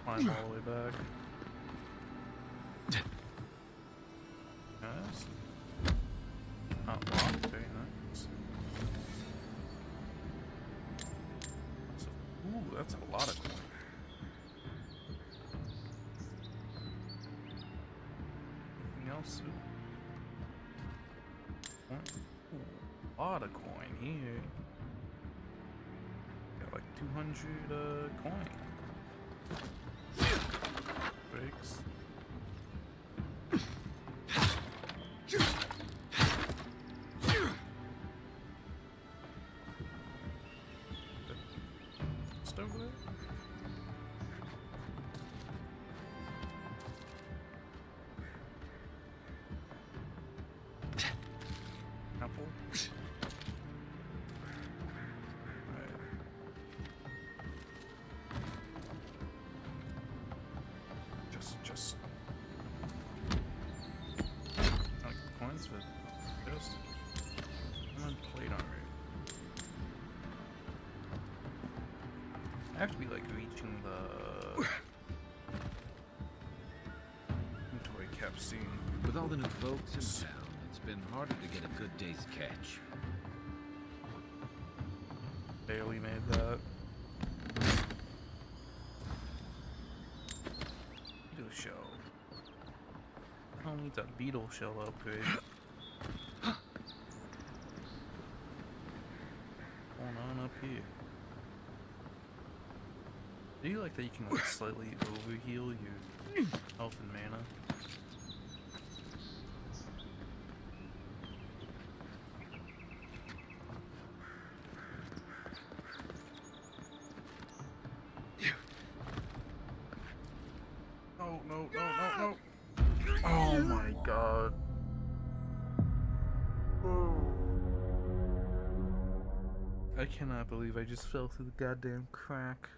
climb all the way back. Nice. Not locked, very nice. So, ooh, that's a lot of coin. Anything else? Ooh, a lot of coin here. Got like 200 coin. Breaks. Over there? Apple. Alright. Just. I like the coins, but just. I'm on plate armor. I have to be like reaching the inventory cap soon. With all the new folks in town, it's been harder to get a good day's catch. Barely made that. Beetle shell. I don't need that beetle shell upgrade. Going on up here. Do you like that you can like slightly overheal your health and mana? No. Oh my god. I cannot believe I just fell through the goddamn crack.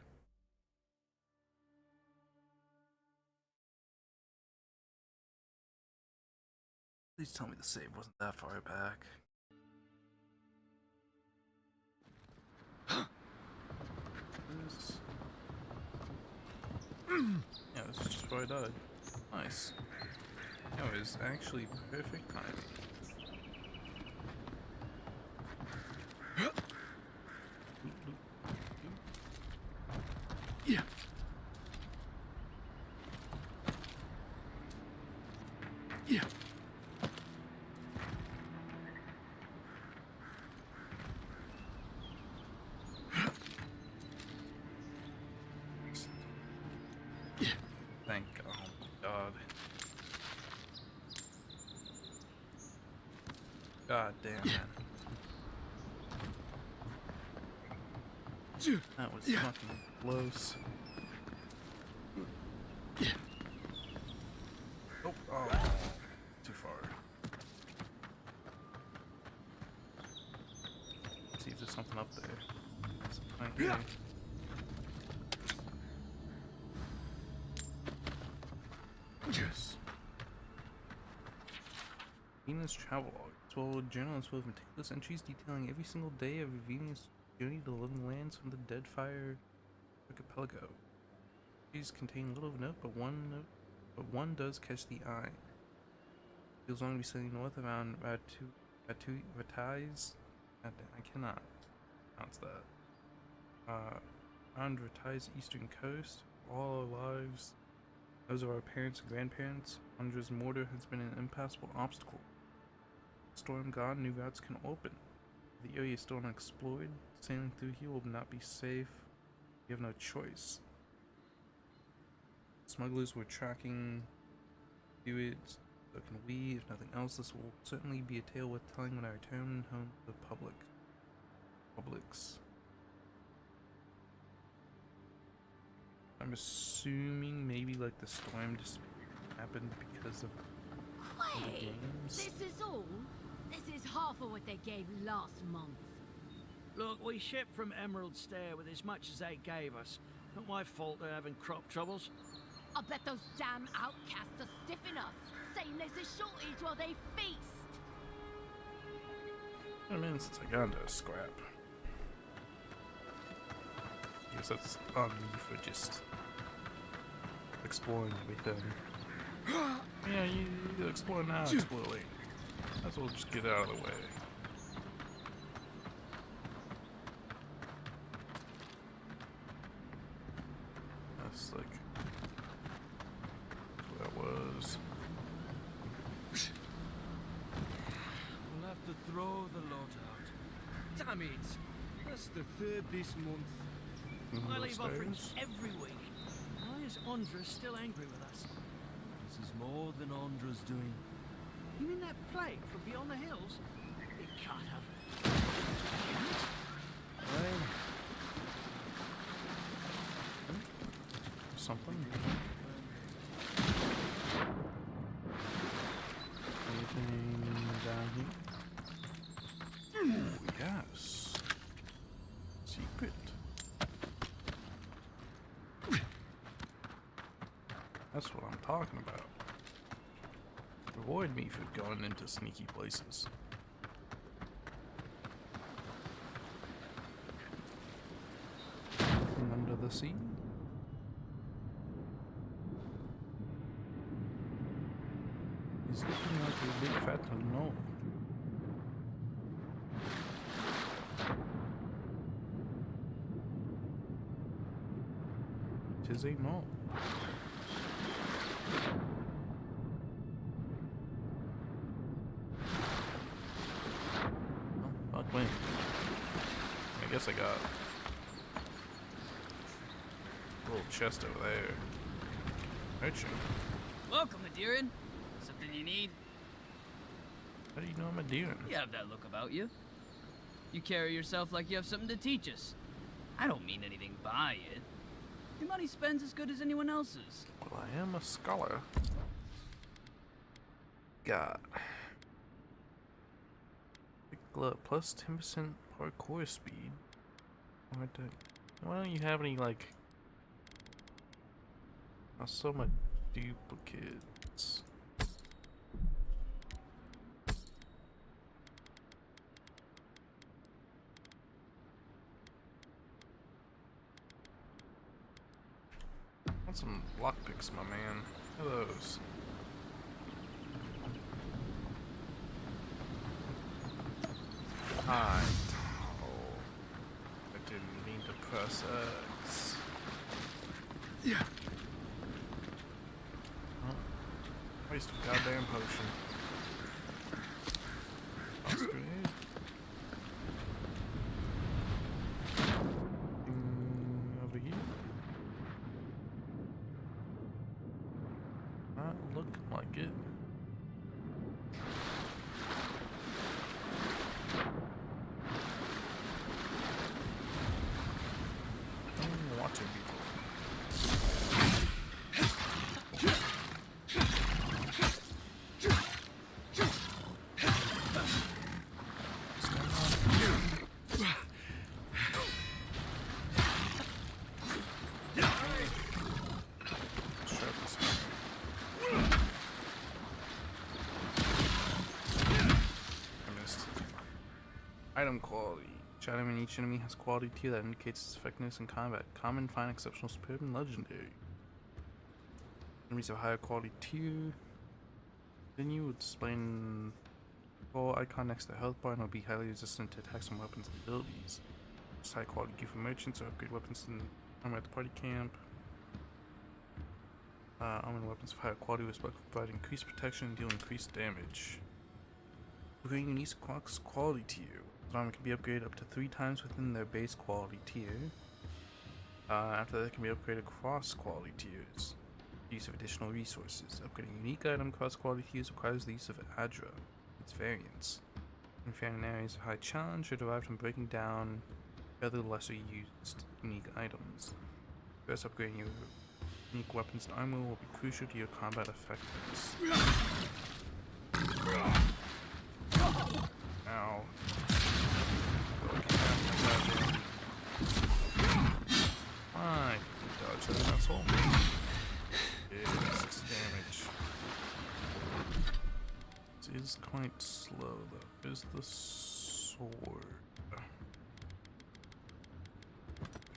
Please tell me the save wasn't that far back. This... Yeah, this is just where I died. Nice. That was actually perfect timing. Yeah. Yeah. Thank God. Oh my God. God damn it. That was fucking close. Oh, too far. Let's see if there's something up there. Something right here. Yes. Venus travel log. Well, a journalist with meticulous entries detailing every single day of Venus' journey to the living lands from the dead fire archipelago. These contain little of note, but one does catch the eye. Feels long to be sailing north around Ratai's. I cannot pronounce that. Around Ratai's eastern coast, all our lives, those of our parents and grandparents, Andra's mortar has been an impassable obstacle. Storm gone, new routes can open. The area is still unexplored. Sailing through here will not be safe. We have no choice. Smugglers were tracking through it, so can we. If nothing else, this will certainly be a tale worth telling when I return home to the publics. I'm assuming maybe like the storm just happened because of the games. This is all? This is half of what they gave last month. Look, we shipped from Emerald Stair with as much as they gave us. Not my fault they're having crop troubles. I bet those damn outcasts are stiffing us, saying there's a shortage while they feast. I mean, since I got into a scrap. I guess that's on me for just exploring everything. Yeah, you explore now, explore later. Might as well just get out of the way. That's like what that was. We'll have to throw the lot out. Damn it! That's the third this month. I leave offerings every week. Why is Andra still angry with us? This is more than Andra's doing. You mean that plague from beyond the hills? It can't have. Something. Anything down here? Oh, yes. Secret. That's what I'm talking about. Avoid me for going into sneaky places. Under the sea? He's looking like a big fat no. Tis a no. Oh, fuck me. I guess I got a little chest over there. Hurt you. Welcome, Adiran. Something you need? How do you know I'm a deer? You have that look about you. You carry yourself like you have something to teach us. I don't mean anything by it. Your money spends as good as anyone else's. Well, I am a scholar. God. Plus 10% parkour speed. Why don't you have any, like... I saw my duplicates. Want some lockpicks, my man. Look at those. I didn't mean to press X. Yeah. Oh, waste of goddamn potion. That's grenade. Over here. Not looking like it. Water beetle. Item quality. Each item in each enemy has quality tier that indicates its effectiveness in combat. Common, fine, exceptional, superb, and legendary. Enemies of higher quality tier. Then you would explain the goal icon next to the health bar and will be highly resistant to attacks from weapons and abilities. Just high quality gear for merchants or upgrade weapons in armor at the party camp. Armor and weapons of higher quality will provide increased protection and deal increased damage. Upgrading unique quality tier. Armor can be upgraded up to 3 times within their base quality tier. After that, it can be upgraded across quality tiers. Use of additional resources. Upgrading unique item across quality tiers requires the use of Adra, its variants. And found in areas of high challenge are derived from breaking down other lesser used unique items. First, upgrading your unique weapons to armor will be crucial to your combat effectiveness. Ow. Fine, dodge that asshole. Yeah, 6 damage. It is quite slow though. Here's the sword. There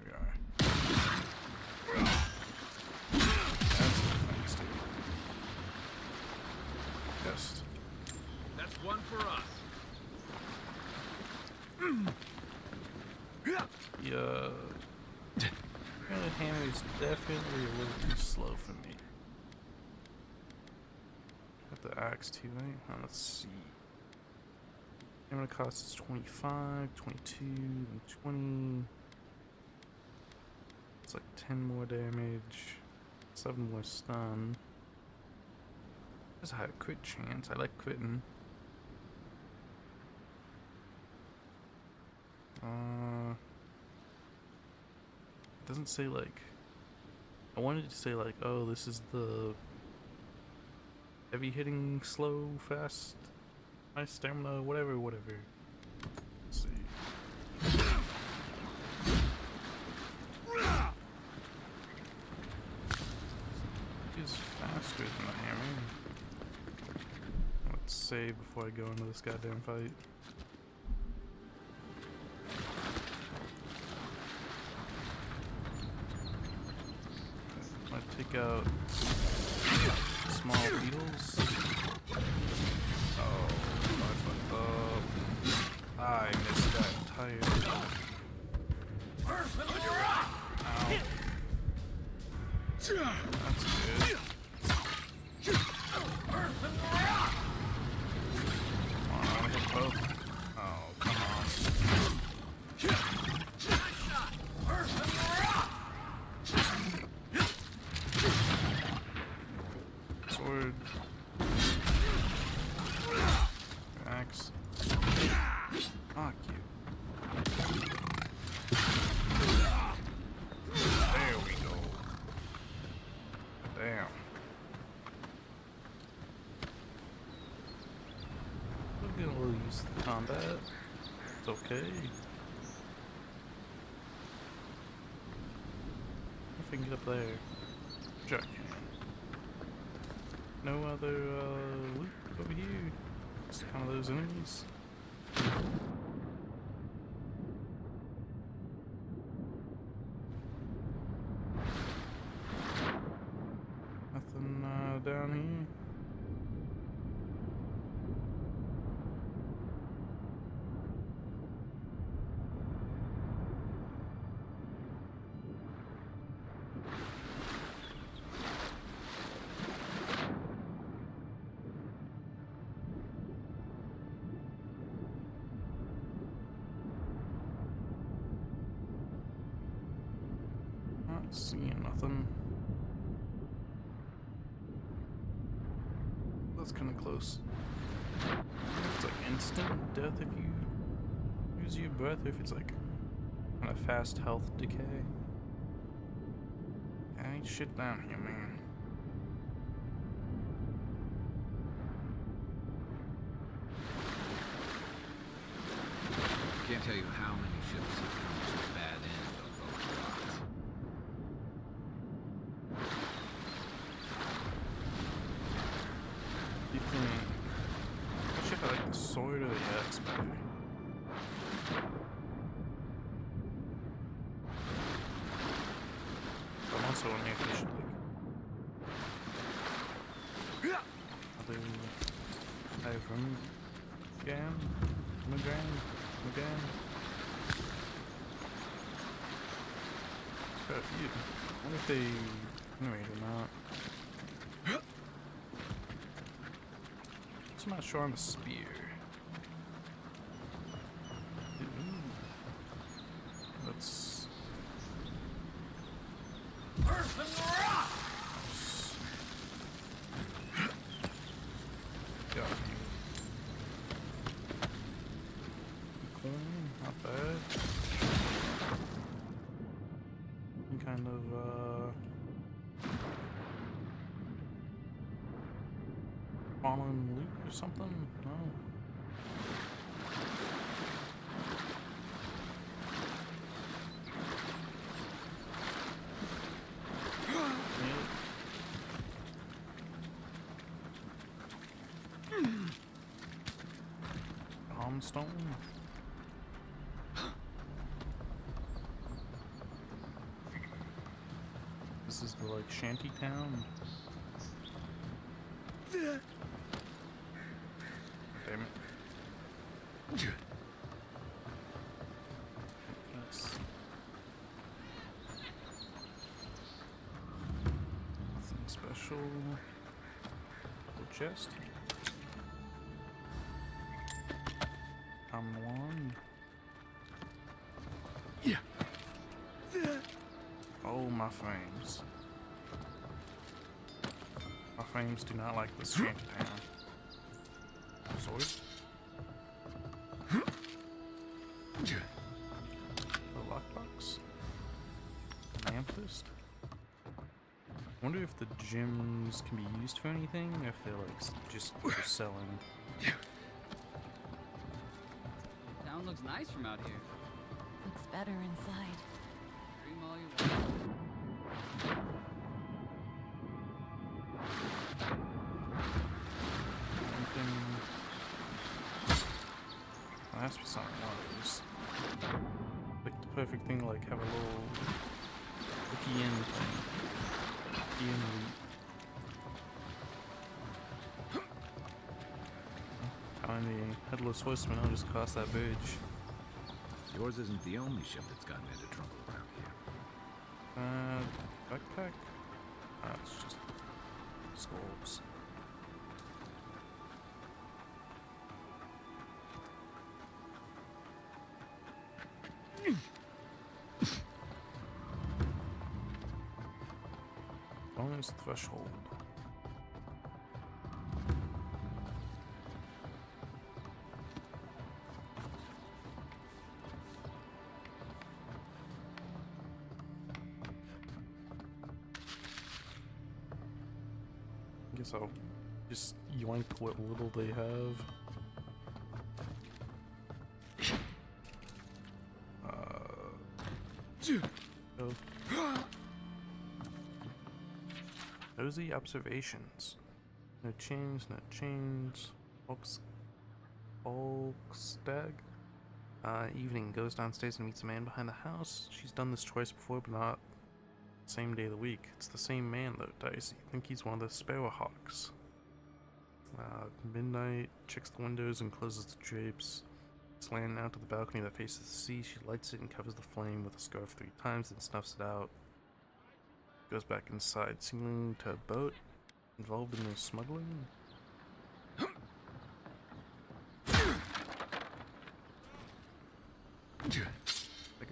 we are. That's the thing, dude. Yes. That's one for us. Yeah. The hammer is definitely a little too slow for me. Got the axe too, right? Let's see. Hammer cost is 25, 22, and 20. It's like 10 more damage, 7 more stun. There's a higher crit chance. I like critting. It doesn't say like. I wanted to say like, oh, this is the heavy hitting, slow, fast, high stamina, whatever. Let's see. It's faster than the hammer. Let's save before I go into this goddamn fight. take out small beetles. Oh, I fucked up. I missed that entire. Ow. That's good. Come on, I wanna hit both. Oh, come on. Sword. Axe. Fuck you. There we go. Damn. We're gonna lose the combat. It's okay. If I can get up there. Sure I can. No other loot over here. Just kind of those enemies. Nothing down here. Not seeing nothing. That's kind of close. It's like instant death if you use your breath, or if it's like kind of fast health decay. I ain't shit down here, man. Can't tell you how many ships have come to a bad end on those rocks. Actually, I like the sword or the axe better. I'm also wondering if we should like other from again. Quite a few. I wonder if they animate or not. I'm not sure on the spear. Ooh. Let's. Got a few. Cool, not bad. Some kind of fallen loot or something? No. Stone. This is the like shanty town. Damn it. That's nothing special. Little chest. One. Yeah. Oh, my frames. My frames do not like this shanty town. Sword. A lockbox. Amethyst. I wonder if the gems can be used for anything, or if they're like just for selling. Town looks nice from out here. Looks better inside. Dream all you want. Well, that's for something else. Like the perfect thing, like have a little cookie in thing. Ian Find the headless horseman, I'll just cross that bridge. Yours isn't the only ship that's gotten into trouble around here. Backpack? It's just skulls. Bonus threshold. Guess I'll just yoink what little they have. Nosy observations. No chains, no chains. Volkstag. Evening, goes downstairs and meets a man behind the house. She's done this twice before, but not the same day of the week. It's the same man though, Dicey. I think he's one of the Sparrowhawks. Midnight, checks the windows and closes the drapes. Slanting out to the balcony that faces the sea, she lights it and covers the flame with a scarf 3 times, then snuffs it out. Goes back inside, signaling to a boat involved in the smuggling. Just. Make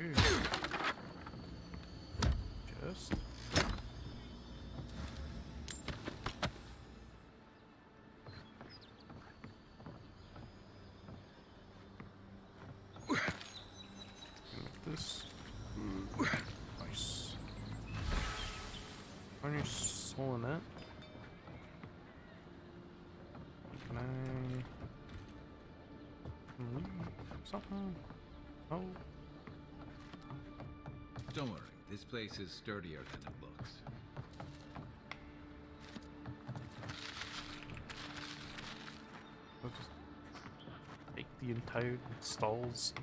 this. Nice. Furnish soul in that. Can I leave something? Oh. Don't worry, this place is sturdier than it looks. I'll just take the entire stall's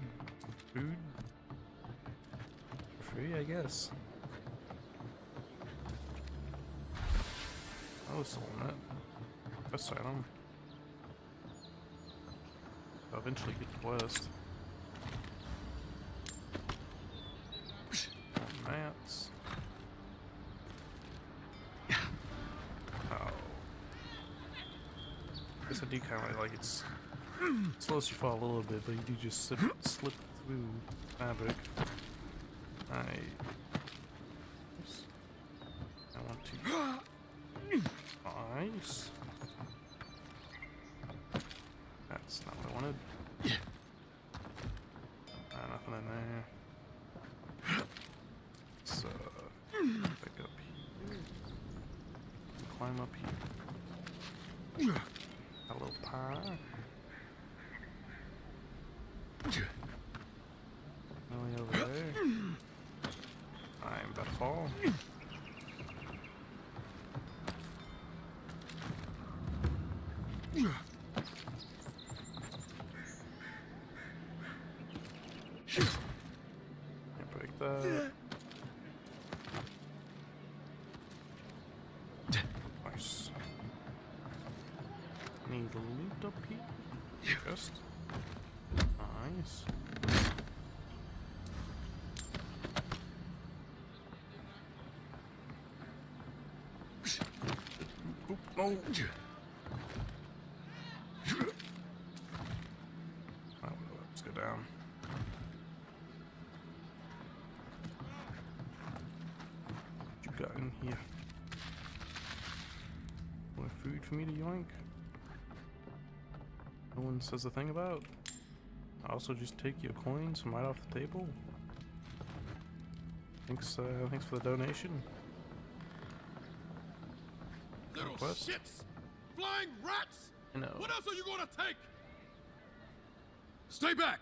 food for free, I guess. I was selling that. Best item. I'll eventually get the quest. Mats. Oh. Guess I do kind of like it. Slows you fall a little bit, but you do just slip through fabric. I want to. Nice. That's not what I wanted. Nothing in there. So, back up here. Climb up here. A little pie. Really over there. I'm about to fall. Break that. Nice. Need loot up here. Just. Nice. Oop, no. Let's go down. What you got in here? More food for me to yoink? No one says a thing about. I also just take your coins from right off the table. Thanks for the donation. Little Request? shits! Flying rats! I know. What else are you gonna take? Stay back!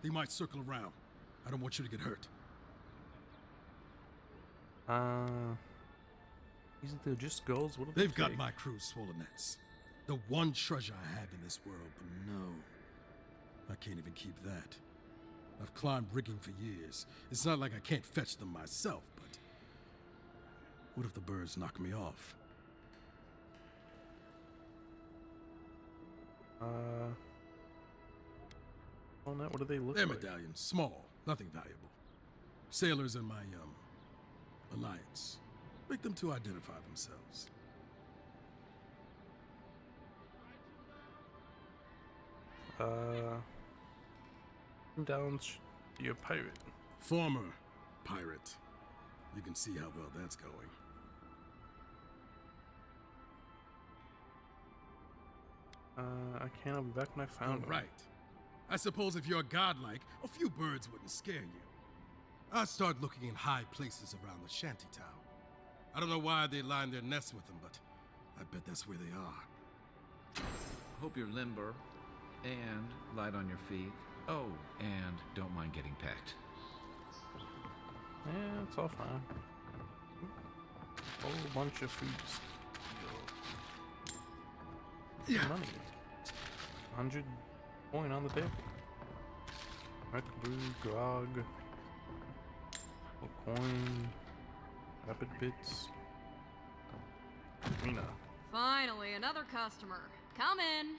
They might circle around. I don't want you to get hurt. They're just goals. What do They've they got take? my crew's swollen nets. The one treasure I have in this world, but no. I can't even keep that. I've climbed rigging for years. It's not like I can't fetch them myself, but What if the birds knock me off? On that, what do they look They're like? medallions, small, nothing valuable. Sailors in my, alliance. Pick them to identify themselves. Downs, you're a pirate. Former pirate. You can see how well that's going. I can't. I'll be back when I found You're him. right. I suppose if you're godlike, a few birds wouldn't scare you. I'd start looking in high places around the shanty town. I don't know why they line their nests with them, but I bet that's where they are. Hope you're limber and light on your feet. Oh, and don't mind getting pecked. Yeah, it's all fine. Whole bunch of food. Money. 100 coin on the table. Red brew, grog, a coin, rapid bits, arena. Finally, another customer. Come in.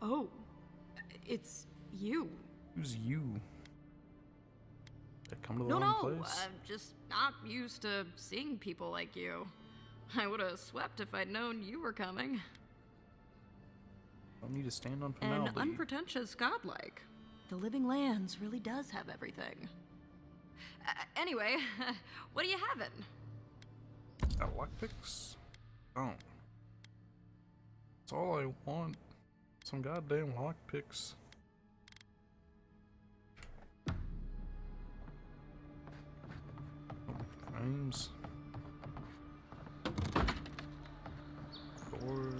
Oh, it's you. Who's you? Did I come to the No, wrong no, place? I'm just not used to seeing people like you. I would have swept if I'd known you were coming. Don't need to stand on An formality. unpretentious godlike. The Living Lands really does have everything. Anyway, what are you having? Got lockpicks? Oh. That's all I want. Some goddamn lockpicks. Frames. Door.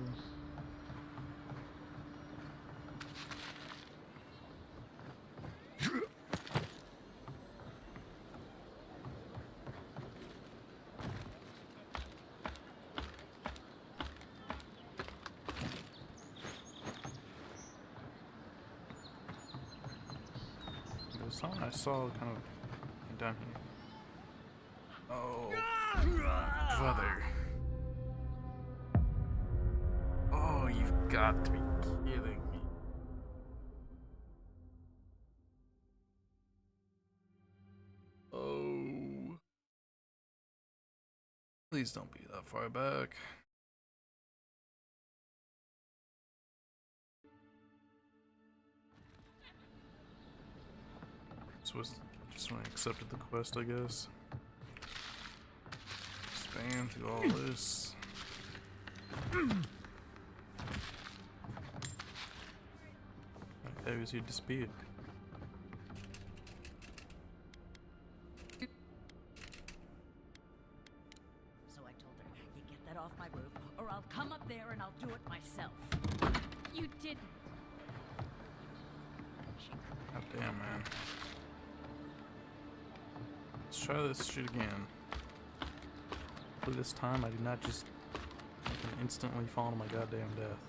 There's something I saw kind of down here. Oh, brother. Oh, you've got to be kidding me. Oh. Please don't be that far back. So was just when I accepted the quest, I guess. Spam through all this. There he disappeared. So I told her, you get that off my roof, or I'll come up there and I'll do it myself. You didn't. God damn, man. Let's try this shit again. Hopefully this time I do not just instantly fall to my goddamn death.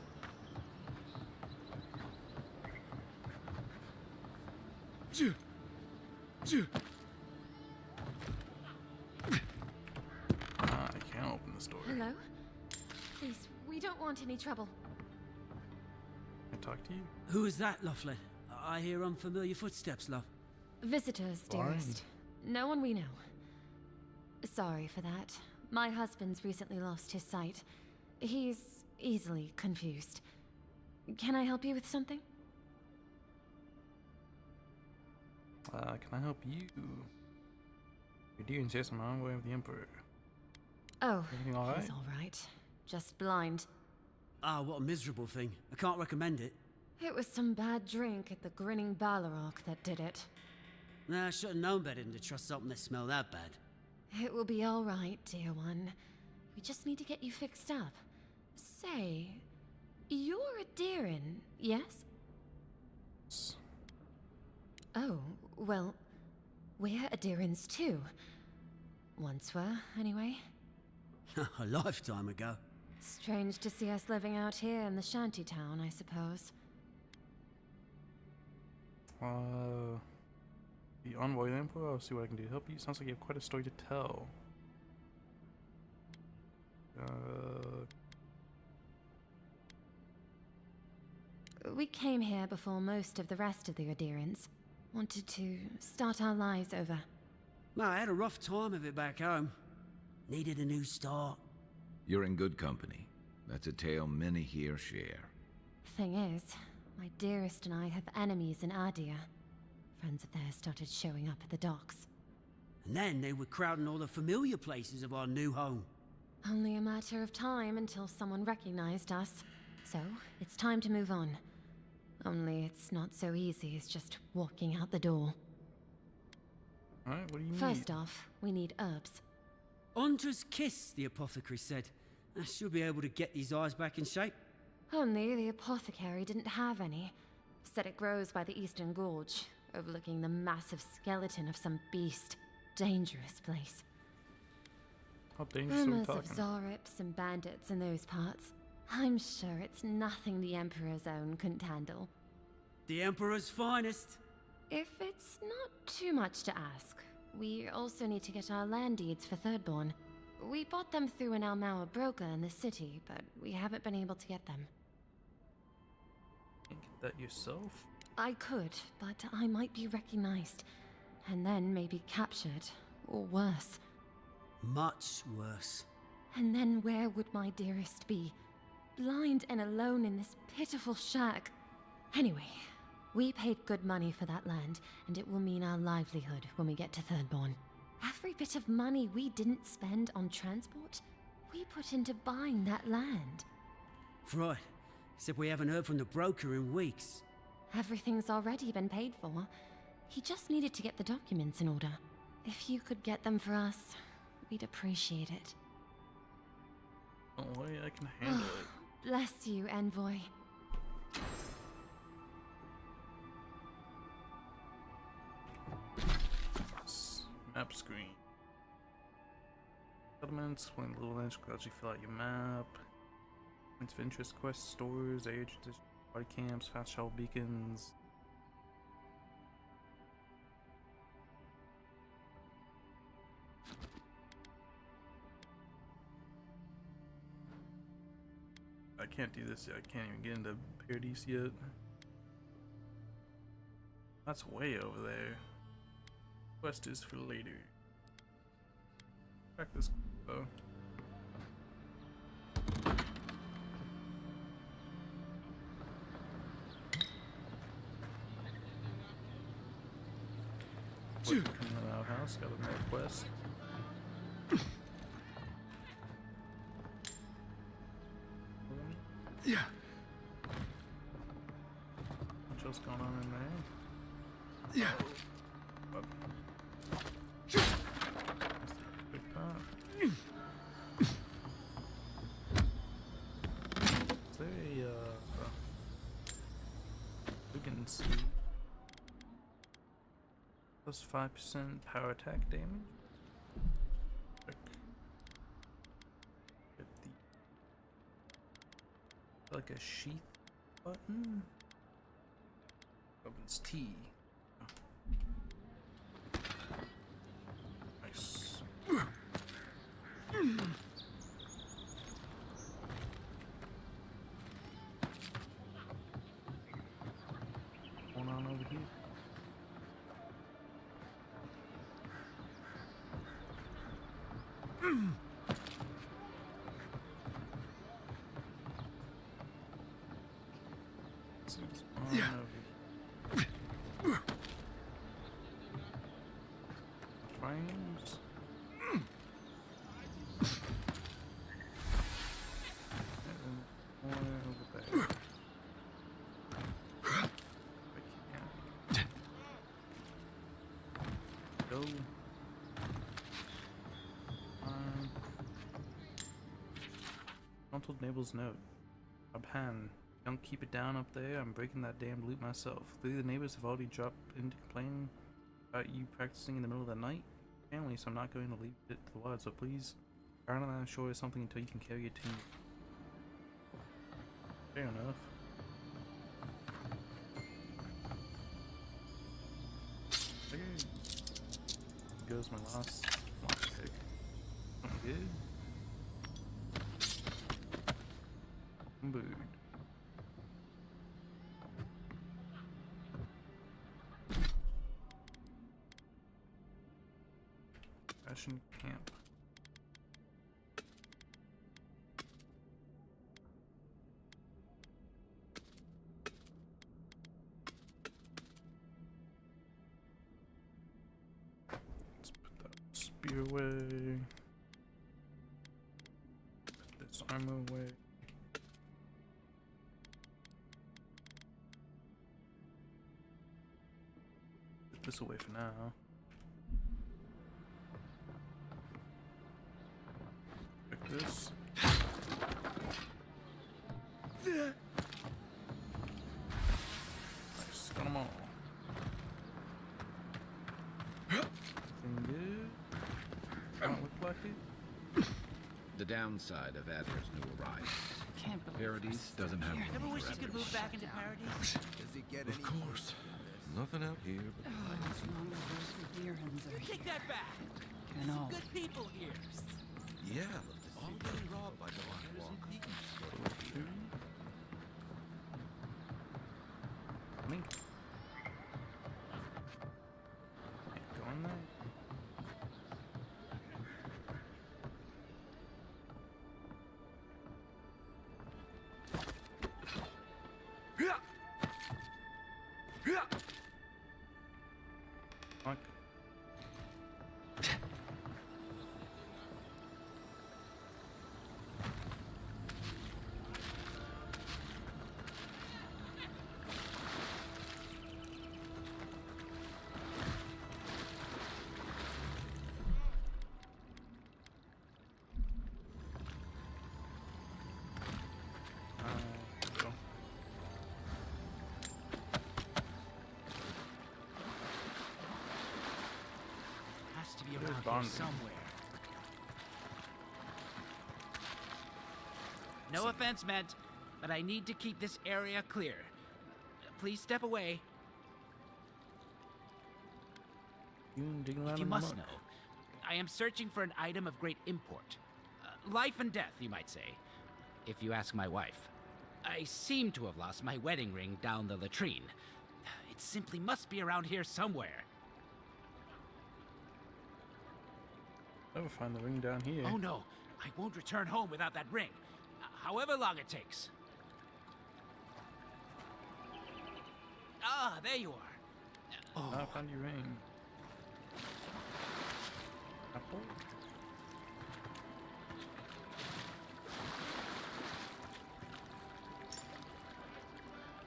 I can't open this door. Hello? Please, we don't want any trouble. Can I talk to you? Who is that, Laughlin? I hear unfamiliar footsteps, love. Visitors, dearest. No one we know. Sorry for that. My husband's recently lost his sight. He's easily confused. Can I help you with something? Can I help you? Your dear and Jason, I'm on my way with the Emperor. Oh, Everything all right? he's all right. Just blind. Ah, what a miserable thing. I can't recommend it. It was some bad drink at the Grinning Balrog that did it. Nah, I should have known better than to trust something that smelled that bad. It will be all right, dear one. We just need to get you fixed up. Say, you're a Deerin, yes? Oh, well, we're Adirins too. Once were, anyway. A lifetime ago. Strange to see us living out here in the shanty town, I suppose. The envoy of the Emperor, I'll see what I can do to help you. Sounds like you have quite a story to tell. We came here before most of the rest of the Odirans. Wanted to start our lives over. No, I had a rough time of it back home. Needed a new start. You're in good company. That's a tale many here share. Thing is, my dearest and I have enemies in Adia. Friends of theirs started showing up at the docks. And then they were crowding all the familiar places of our new home. Only a matter of time until someone recognized us. So, it's time to move on. Only it's not so easy as just walking out the door. Alright, what do you need? First off, we need herbs. Andra's kiss, the apothecary said. I should be able to get these eyes back in shape. Only the apothecary didn't have any. Said it grows by the Eastern Gorge, overlooking the massive skeleton of some beast. Dangerous place. How dangerous are we Rumors of talking? Zarips and bandits in those parts. I'm sure it's nothing the Emperor's own couldn't handle. The Emperor's finest. If it's not too much to ask, we also need to get our land deeds for Thirdborn. We bought them through an Almaua broker in the city, but we haven't been able to get them. Can't get that yourself? I could, but I might be recognized, and then maybe captured, or worse. Much worse. And then where would my dearest be? Blind and alone in this pitiful shack. Anyway, we paid good money for that land, and it will mean our livelihood when we get to Thirdborn. Every bit of money we didn't spend on transport, we put into buying that land. Right. Except we haven't heard from the broker in weeks. Everything's already been paid for. He just needed to get the documents in order. If you could get them for us, we'd appreciate it. Don't worry, I can handle it. Bless you, Envoy. Map screen. Settlements, explain the little lands, clouds you fill out your map. Points of interest, quests, stores, area tradition, party camps, fast travel beacons. I can't do this yet. I can't even get into Paradise yet. That's way over there. Quest is for later. Crack this though. Come to the outhouse, got another quest. Yeah. What else going on in there? Yeah. What? Good part. Is there a we can see plus 5% power attack damage? Check. Get the like a sheath button. Opens T. Nice. Going on over here? Yeah. Frames. Go. Frontal Nable's note. Abhan. Don't keep it down up there. I'm breaking that damn loot myself. Clearly the neighbors have already dropped into complaining about you practicing in the middle of the night. Family, so I'm not going to leave it to the wild, so please guard on that shore or something until you can carry your team. Fair enough. Okay. Goes my last pick. Good. Bird. Fashion camp. Let's put that spear away. Put this armor away. Put this away for now. This. Nice, got them all. Looking good. Don't look like it. The downside of Adler's new arrival. Can't believe Paradis doesn't have room Ever wish for you could move back into Paradis? Does it get Of course. Nothing out here but as long as those deer hens are Take that back. and all. Good people here. yeah, all getting robbed by bodybuilders and peaks. Me. Can't go in there. Fuck. Go. Has to be There's around here bonding. somewhere. No offense meant, but I need to keep this area clear. Please step away. You must know, I am searching for an item of great import. Life and death, you might say, if you ask my wife. I seem to have lost my wedding ring down the latrine. It simply must be around here somewhere. Never find the ring down here. Oh no, I won't return home without that ring, however long it takes. Ah, there you are. Oh. I found your ring. Apple?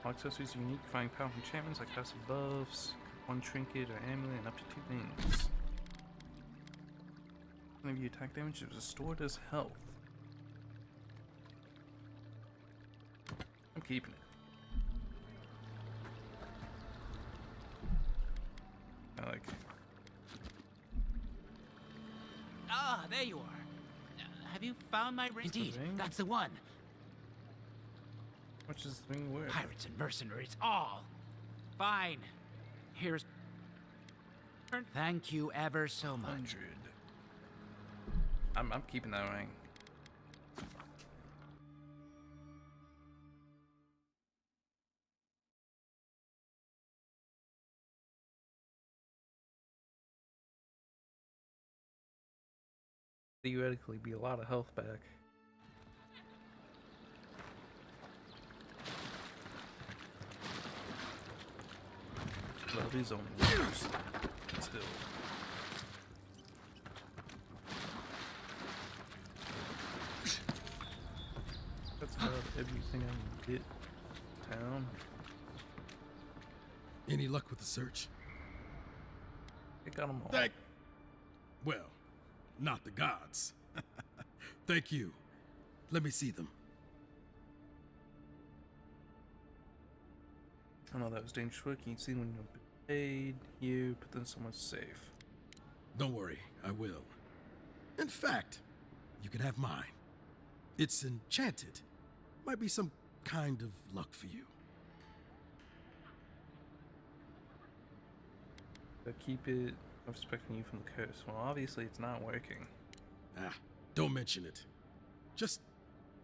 All accessories are unique. Find powerful enchantments like passive buffs, one trinket or amulet, and up to 2 things. Whenever you attack damage is restored as health. I'm keeping it. I like it. Ah, there you are. Have you found my ring? Indeed, that's the one. Which is the ring worth? Pirates and mercenaries, all. Fine. Here's... Thank you ever so much. 100. I'm keeping that ring. Theoretically, be a lot of health back. Love his own words. Still. That's about everything I can get town. Any luck with the search? I got them all. Well, not the gods. Thank you. Let me see them. I know that was dangerous work. You can see when you've been paid here, but then someone's safe. Don't worry, I will. In fact, you can have mine. It's enchanted. Might be some kind of luck for you. But keep it. I'm respecting you from the curse. Well, obviously it's not working. Ah, don't mention it. Just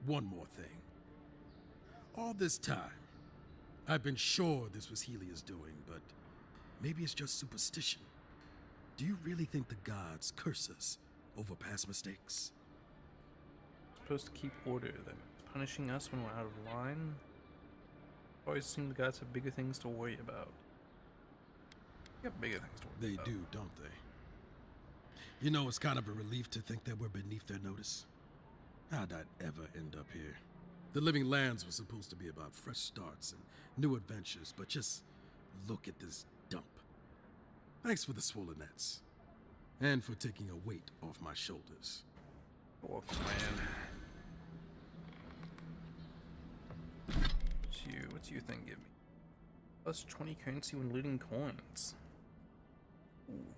one more thing. All this time, I've been sure this was Helia's doing, but maybe it's just superstition. Do you really think the gods curse us over past mistakes? We're supposed to keep order, then punishing us when we're out of line? Always seem the gods have bigger things to worry about. They got bigger things to worry about. They do, don't they? You know, it's kind of a relief to think that we're beneath their notice. How'd I ever end up here? The Living Lands was supposed to be about fresh starts and new adventures, but just look at this dump. Thanks for the swollenets. And for taking a weight off my shoulders. You're welcome, man. What's your thing give me? Plus 20 currency when looting coins. Ooh.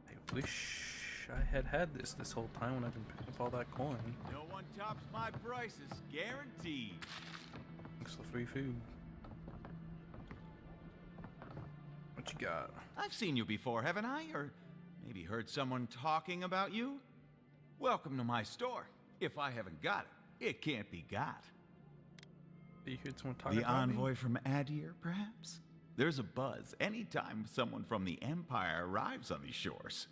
I wish I had this whole time when I've been picking up all that coin. No one tops my prices, guaranteed. Thanks for free food. What you got? I've seen you before, haven't I? Or maybe heard someone talking about you? Welcome to my store. If I haven't got it, it can't be got. You heard someone talking the about me? envoy from Adir, perhaps? There's a buzz anytime someone from the Empire arrives on these shores.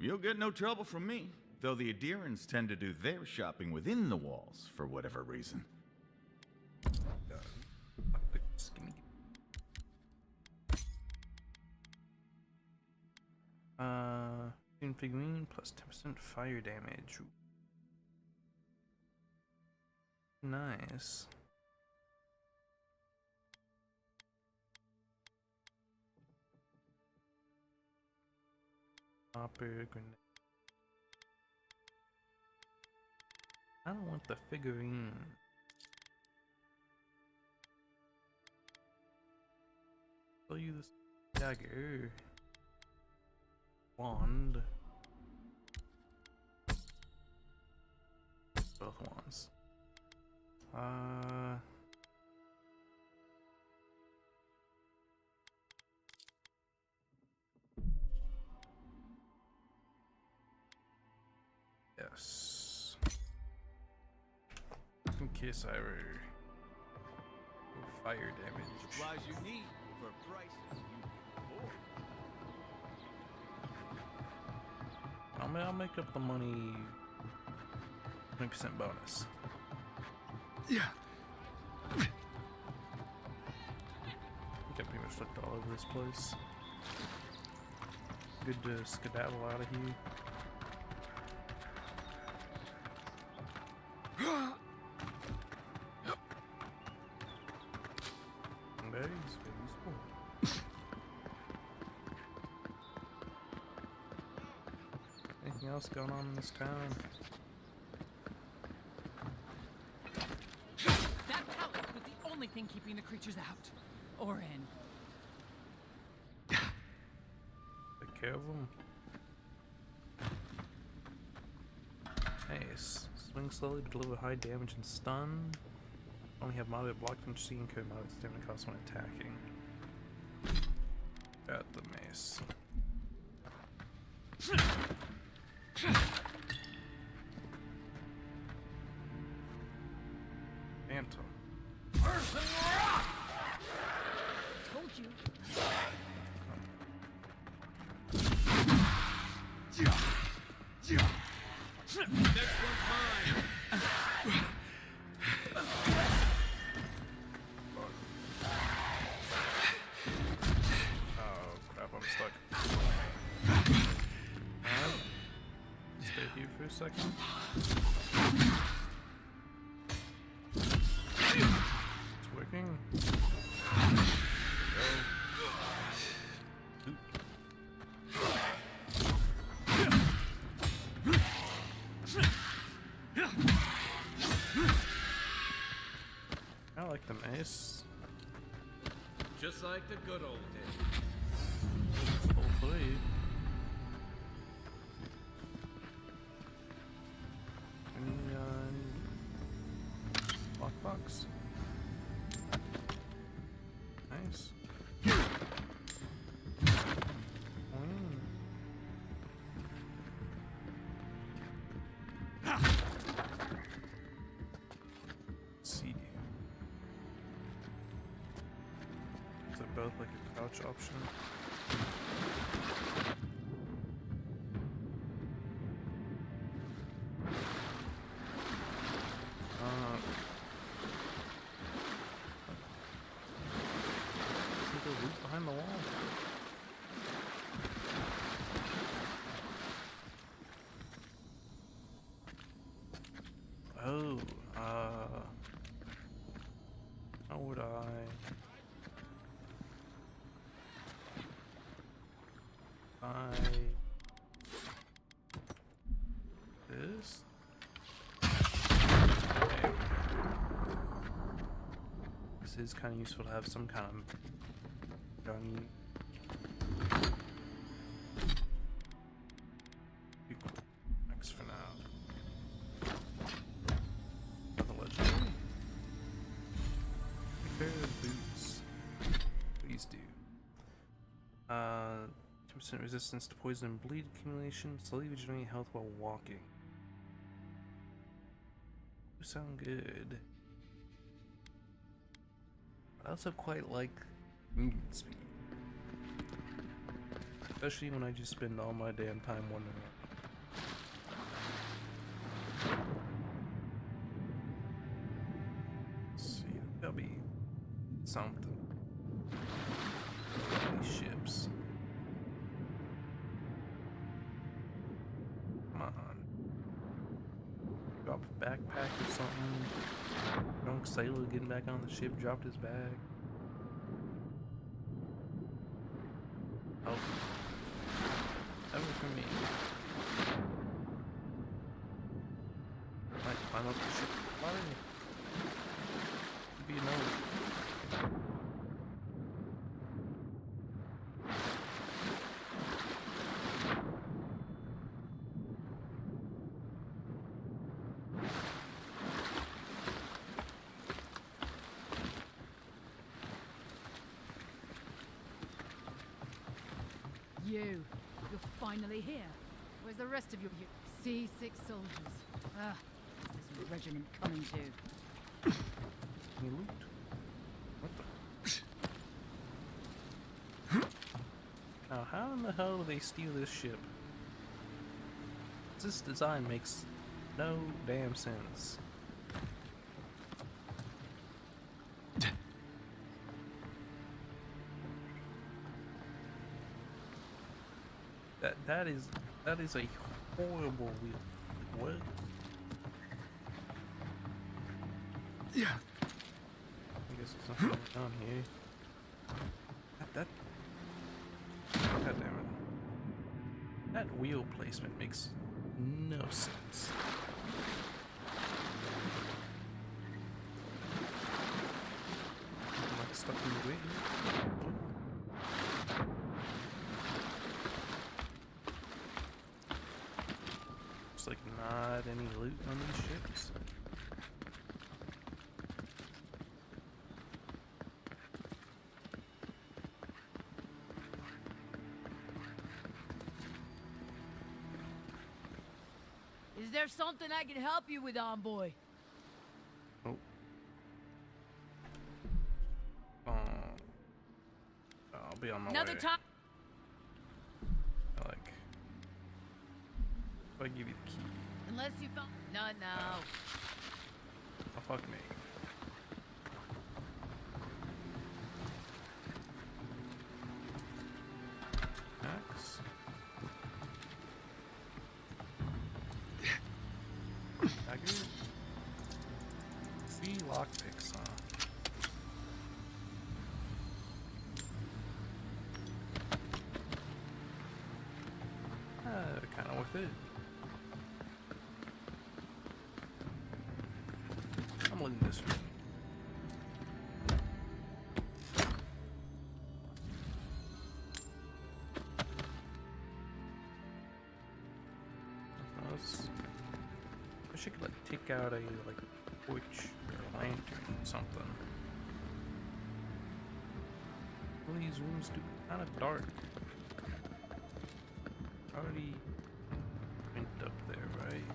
You'll get no trouble from me, though the Adirans tend to do their shopping within the walls for whatever reason. Figurine plus 10% fire damage. Nice. Hopper, grenade. I don't want the figurine. I'll use this dagger. Wand. Both wands. Yes. In case I were fire damage. Supplies you need for prices you can afford. I'll make up the money. 20% bonus. Yeah. I think I pretty much looked all over this place. Good to skedaddle out of here. Very useful. Anything else going on in this town? That pallet was the only thing keeping the creatures out. Or in. Take care of them. Nice. Swing slowly but deliver high damage and stun. Only have moderate block punch, and incur moderate stamina cost when attacking. Got the mace. Phantom. Told you. Next one's mine. Oh crap, I'm stuck. Stay here for a second. It's working. I like the mace. Just like the good old days. Hopefully. Lockbox. Nice. See health like a couch option. Isn't there loot behind the wall? Oh, how would I? This? Okay. This is kind of useful to have some kind of gun. Thanks for now. Another legendary. Pair of boots. Please do. 10% resistance to poison and bleed accumulation. Slowly regenerate health while walking. You sound good. I also quite like movement speed. Especially when I just spend all my damn time wandering around. Let's see, that'll be something. These ships. Come on. Drop a backpack or something. Drunk sailor getting back on the ship dropped his bag. Oh. Ever for me. Might climb up the ship. Why? Be annoying. You're finally here. Where's the rest of your C6 soldiers? Ah, this is regiment coming to. Any loot? What the? Now, how in the hell do they steal this ship? This design makes no damn sense. That is a horrible wheel. What? Yeah. I guess there's nothing down here. God damn it. That wheel placement makes no sense. I'm like stuck in the way. Oh. Like not any loot on these ships. Is there something I can help you with, Envoy? Oh. I'll be on my Another way. time. Like, if I give you the key. Unless you found. No. Oh, fuck me. Axe. Dagger. 3 lockpicks, huh? Kind of worth it. I'm letting this one. Wish I could like take out a torch or a lantern or something. All these rooms do kind of dark. Already went up there, right?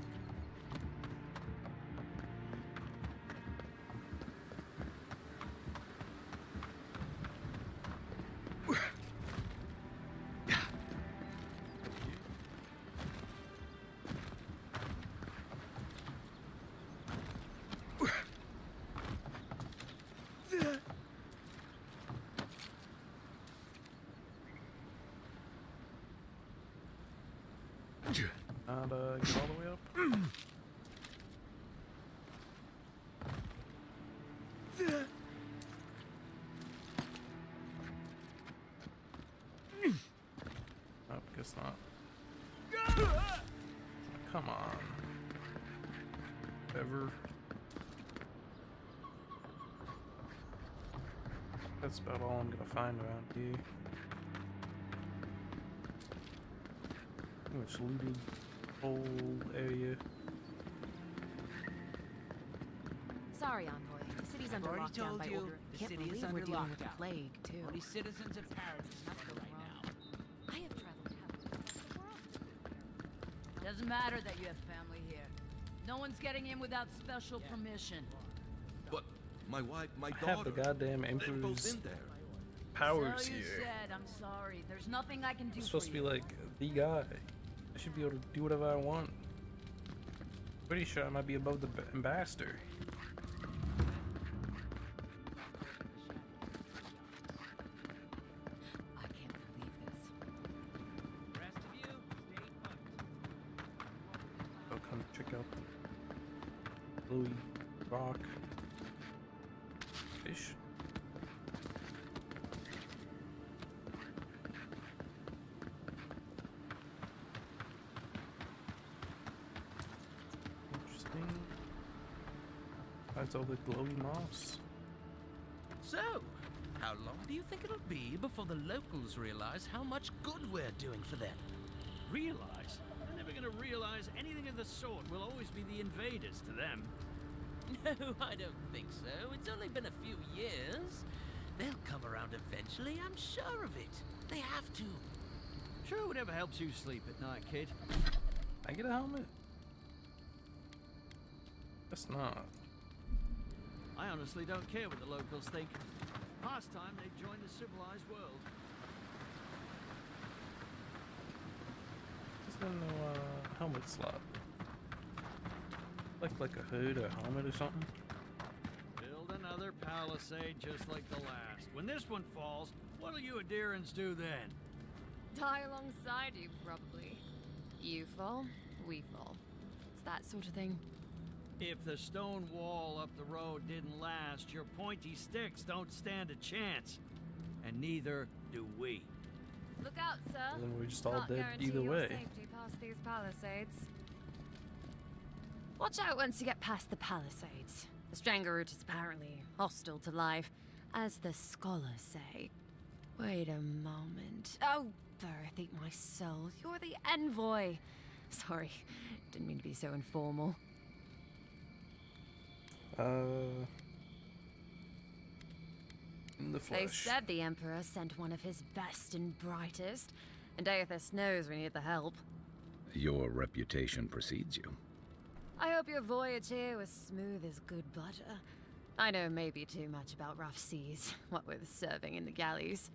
And get all the way up. Nope, guess not. Come on. Ever. That's about all I'm gonna find around here. Pretty much looted whole area. Sorry, Envoy. The city's under already lockdown told by you, order. the Can't city is believe under we're dealing with the lockdown. plague, too. Only citizens of Paradise not for right now. I have traveled Doesn't matter that you have family here. No one's getting in without special permission. But my wife, my I daughter. have the goddamn they're both Emperor's in there. powers So you here. said, I'm sorry. There's nothing I can do I'm for supposed to be you. like the guy. I should be able to do whatever I want. Pretty sure I might be above the ambassador. I can't believe this. Rest of you, stay put. I'll come check out the Louis rock fish. Interesting. That's all the glowy moss. So, how long do you think it'll be before the locals realize how much good we're doing for them? Realize? They're never gonna realize anything of the sort. We'll always be the invaders to them. No, I don't think so. It's only been a few years. They'll come around eventually, I'm sure of it. They have to. Sure, whatever helps you sleep at night, kid. I get a helmet? That's not. I honestly don't care what the locals think. Last time they joined the civilized world. Is there no helmet slot? Like a hood or helmet or something? Build another palisade just like the last. When this one falls, what'll you Adirans do then? Die alongside you, probably. You fall, we fall. It's that sort of thing. If the stone wall up the road didn't last, your pointy sticks don't stand a chance. And neither do we. Look out, sir. Well, then we're just all Can't dead guarantee either your way. safety past these palisades. Watch out once you get past the palisades. The Strangerroot is apparently hostile to life, as the scholars say. Wait a moment. Oh, Birth, eat my soul. You're the envoy. Sorry, didn't mean to be so informal. In the flesh. They said the Emperor sent one of his best and brightest, and Aethys knows we need the help. Your reputation precedes you. I hope your voyage here was smooth as good butter. I know maybe too much about rough seas, what with serving in the galleys.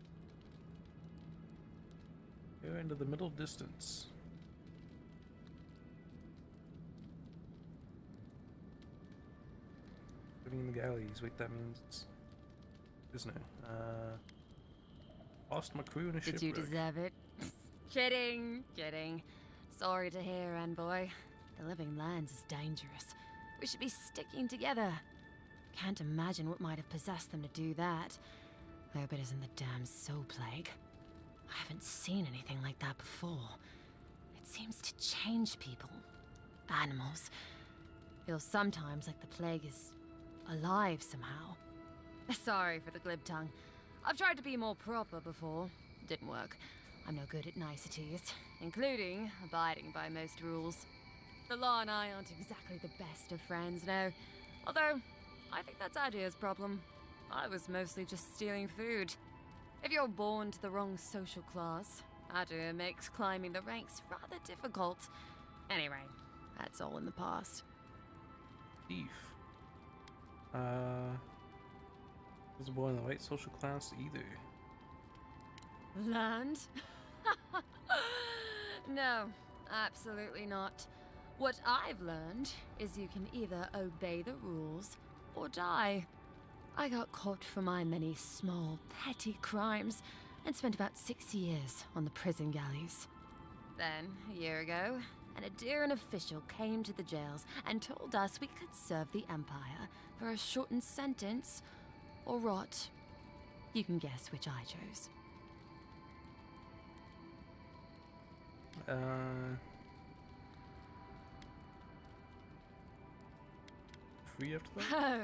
Go into the middle distance. Living in the galleys. Wait, that means there's no. Lost my crew in a shipwreck. Did you deserve it? Kidding, kidding. Sorry to hear, envoy. The living lands is dangerous. We should be sticking together. Can't imagine what might have possessed them to do that. I hope it isn't the damn soul plague. I haven't seen anything like that before. It seems to change people. Animals. Feels sometimes like the plague is alive somehow. Sorry for the glib tongue. I've tried to be more proper before. Didn't work. I'm no good at niceties, including abiding by most rules. The law and I aren't exactly the best of friends, no. Although, I think that's Adir's problem. I was mostly just stealing food. If you're born to the wrong social class, Adir makes climbing the ranks rather difficult. Anyway, that's all in the past. Thief. Was born in the right social class either. Land? No, absolutely not. What I've learned is you can either obey the rules or die. I got caught for my many small, petty crimes and spent about 6 years on the prison galleys. Then, a year ago, an Adiran official came to the jails and told us we could serve the Empire for a shortened sentence or rot. You can guess which I chose. Free after that? Oh,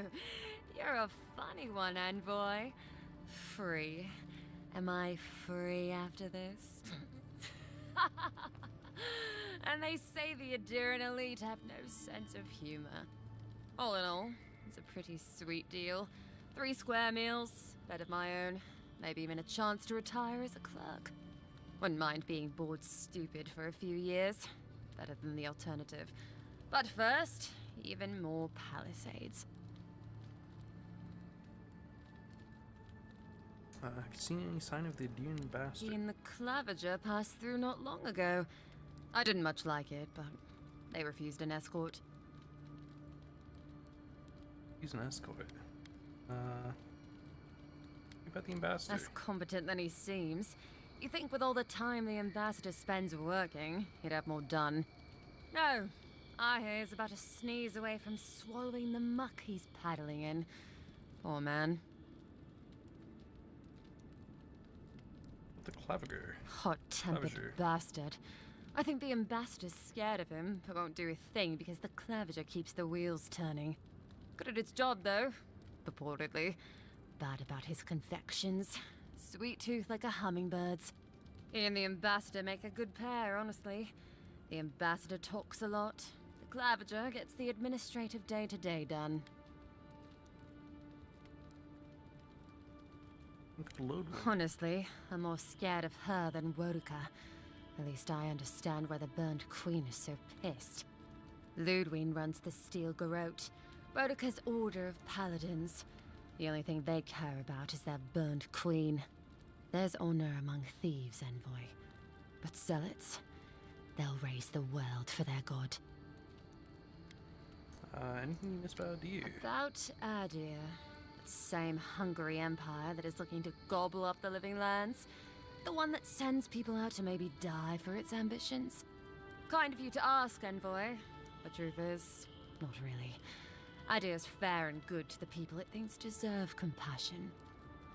you're a funny one, Envoy. Free. Am I free after this? And they say the Adiran elite have no sense of humor. All in all, it's a pretty sweet deal. 3 square meals, bed of my own, maybe even a chance to retire as a clerk. Wouldn't mind being bored stupid for a few years. Better than the alternative. But first, even more palisades. Have you seen any sign of the Adiran bastard? He and the Clavager passed through not long ago. I didn't much like it, but they refused an escort. He's an escort. What about the ambassador? Less competent than he seems. You think with all the time the ambassador spends working, he'd have more done. No, I hear he's about to sneeze away from swallowing the muck he's paddling in. Poor man. The Clavager. Hot-tempered bastard. I think the ambassador's scared of him, but won't do a thing because the Clavager keeps the wheels turning. Good at its job, though. Purportedly. Bad about his confections. Sweet tooth like a hummingbird's. He and the ambassador make a good pair, honestly. The ambassador talks a lot. The Clavager gets the administrative day-to-day done. Honestly, I'm more scared of her than Woduka. At least I understand why the Burned Queen is so pissed. Ludwig runs the Steel Garrote, Woduka's order of paladins. The only thing they care about is their Burned Queen. There's honor among thieves, Envoy. But zealots, they'll raise the world for their god. Anything you missed about Adir? About Adir. That same hungry empire that is looking to gobble up the living lands. The one that sends people out to maybe die for its ambitions. Kind of you to ask, Envoy. But truth is, not really. Adir's fair and good to the people it thinks deserve compassion.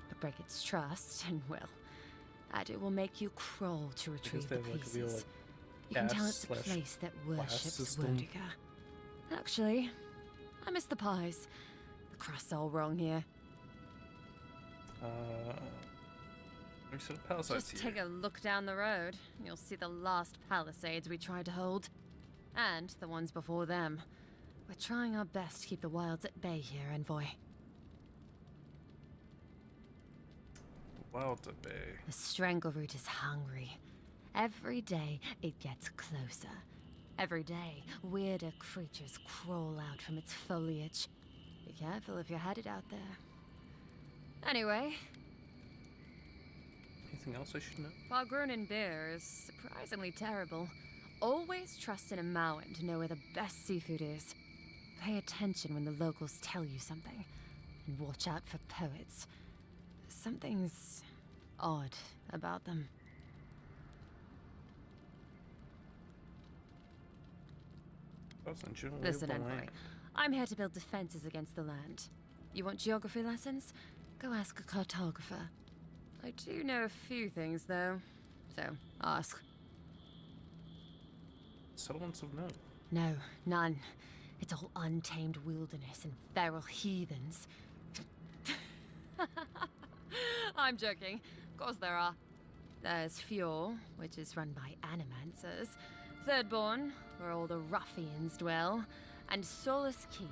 But break its trust, and well, Adir will make you crawl to retrieve the pieces. You can tell it's a place that worships Woduka. Actually, I miss the pies. The crust's all wrong here. There's some palisades Just here. take a look down the road. You'll see the last palisades we tried to hold. And the ones before them. We're trying our best to keep the wilds at bay here, Envoy. Wilds at bay. The Strangleroot is hungry. Every day, it gets closer. Every day, weirder creatures crawl out from its foliage. Be careful if you're headed out there. Anyway... Anything else I should know? Balgrunin beer is surprisingly terrible. Always trust in a Mauen to know where the best seafood is. Pay attention when the locals tell you something. And watch out for poets. Something's odd about them. Listen, Envoy. I'm here to build defenses against the land. You want geography lessons? Go ask a cartographer. I do know a few things, though. So, ask. Settlements of note? No, none. It's all untamed wilderness and feral heathens. I'm joking. Of course there are. There's Fjord, which is run by animancers. Thirdborn, where all the ruffians dwell. And Solace Keep,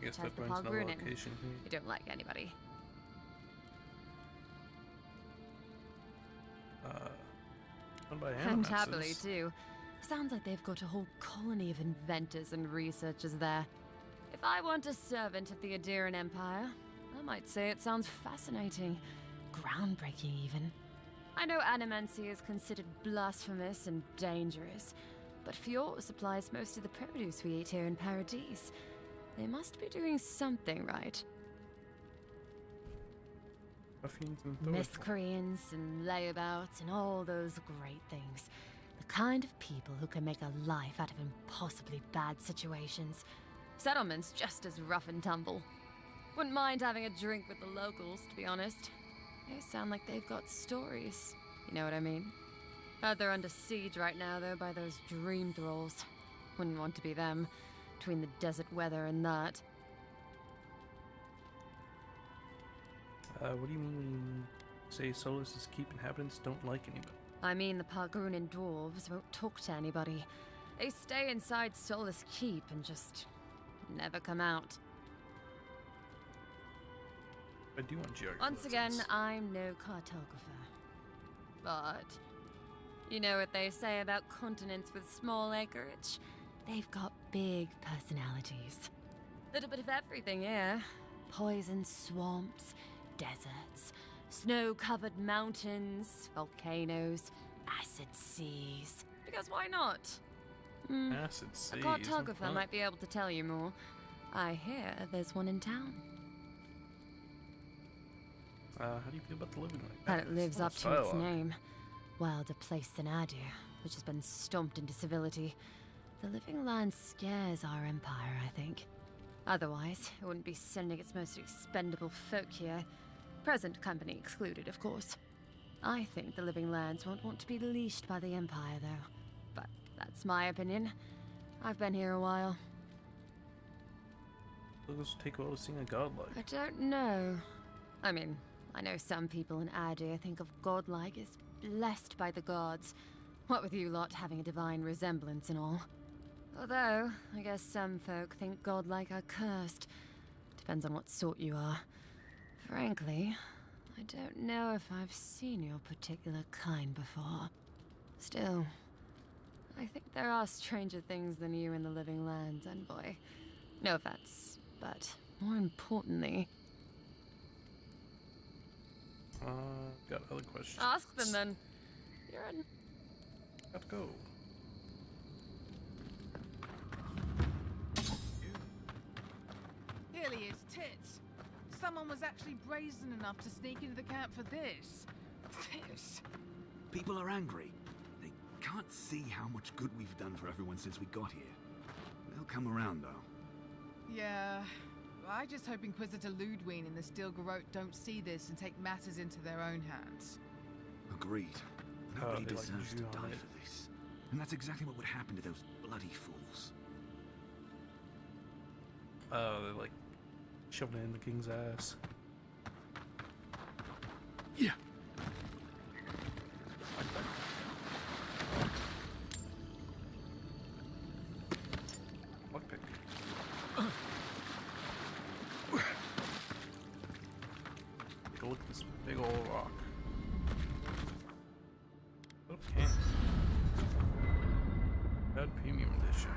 which has the Balgrunin, who don't like anybody. Run by And animancers. happily, too. Sounds like they've got a whole colony of inventors and researchers there. If I want a servant of the Adiran Empire, I might say it sounds fascinating. Groundbreaking, even. I know animancy is considered blasphemous and dangerous, but Fjord supplies most of the produce we eat here in Paradise. They must be doing something right. Ruffians and Miscreants and layabouts and all those great things. The kind of people who can make a life out of impossibly bad situations. Settlement's just as rough and tumble. Wouldn't mind having a drink with the locals, to be honest. They sound like they've got stories. You know what I mean? Heard they're under siege right now, though, by those dream thralls. Wouldn't want to be them, between the desert weather and that. What do you mean when you say Solus's keep inhabitants don't like anybody? I mean, the Pargrunan dwarves won't talk to anybody. They stay inside Solus Keep and just never come out. I do want geography Once again, lessons. I'm no cartographer. But you know what they say about continents with small acreage? They've got big personalities. Little bit of everything here. Poison swamps, deserts, snow-covered mountains, volcanoes, acid seas. Because why not? Acid sea. A cartographer might be able to tell you more. I hear there's one in town. How do you feel about the living like That it lives It's not up to its dialogue. name. Wilder place than Adu, which has been stomped into civility. The living land scares our empire, I think. Otherwise, it wouldn't be sending its most expendable folk here. Present company excluded, of course. I think the living lands won't want to be leashed by the empire, though. But that's my opinion. I've been here a while. Those take a while to see a godlike. I don't know. I mean, I know some people in Adu think of godlike as blessed by the gods. What with you lot having a divine resemblance and all. Although, I guess some folk think godlike are cursed. Depends on what sort you are. Frankly, I don't know if I've seen your particular kind before. Still, I think there are stranger things than you in the living lands, envoy. No offense, but more importantly... Got other questions. Ask them then. You're in... Gotta go. Hilly is tits. Someone was actually brazen enough to sneak into the camp for this. This. People are angry. They can't see how much good we've done for everyone since we got here. They'll come around, though. Yeah. I just hope Inquisitor Ludwine and the Steel Garrote don't see this and take matters into their own hands. Agreed. Nobody they like deserves to you on die it. for this. And that's exactly what would happen to those bloody fools. They're like shoving it in the king's ass. Yeah. Lockpick. Take a look at this big old rock. Okay. Bad premium edition.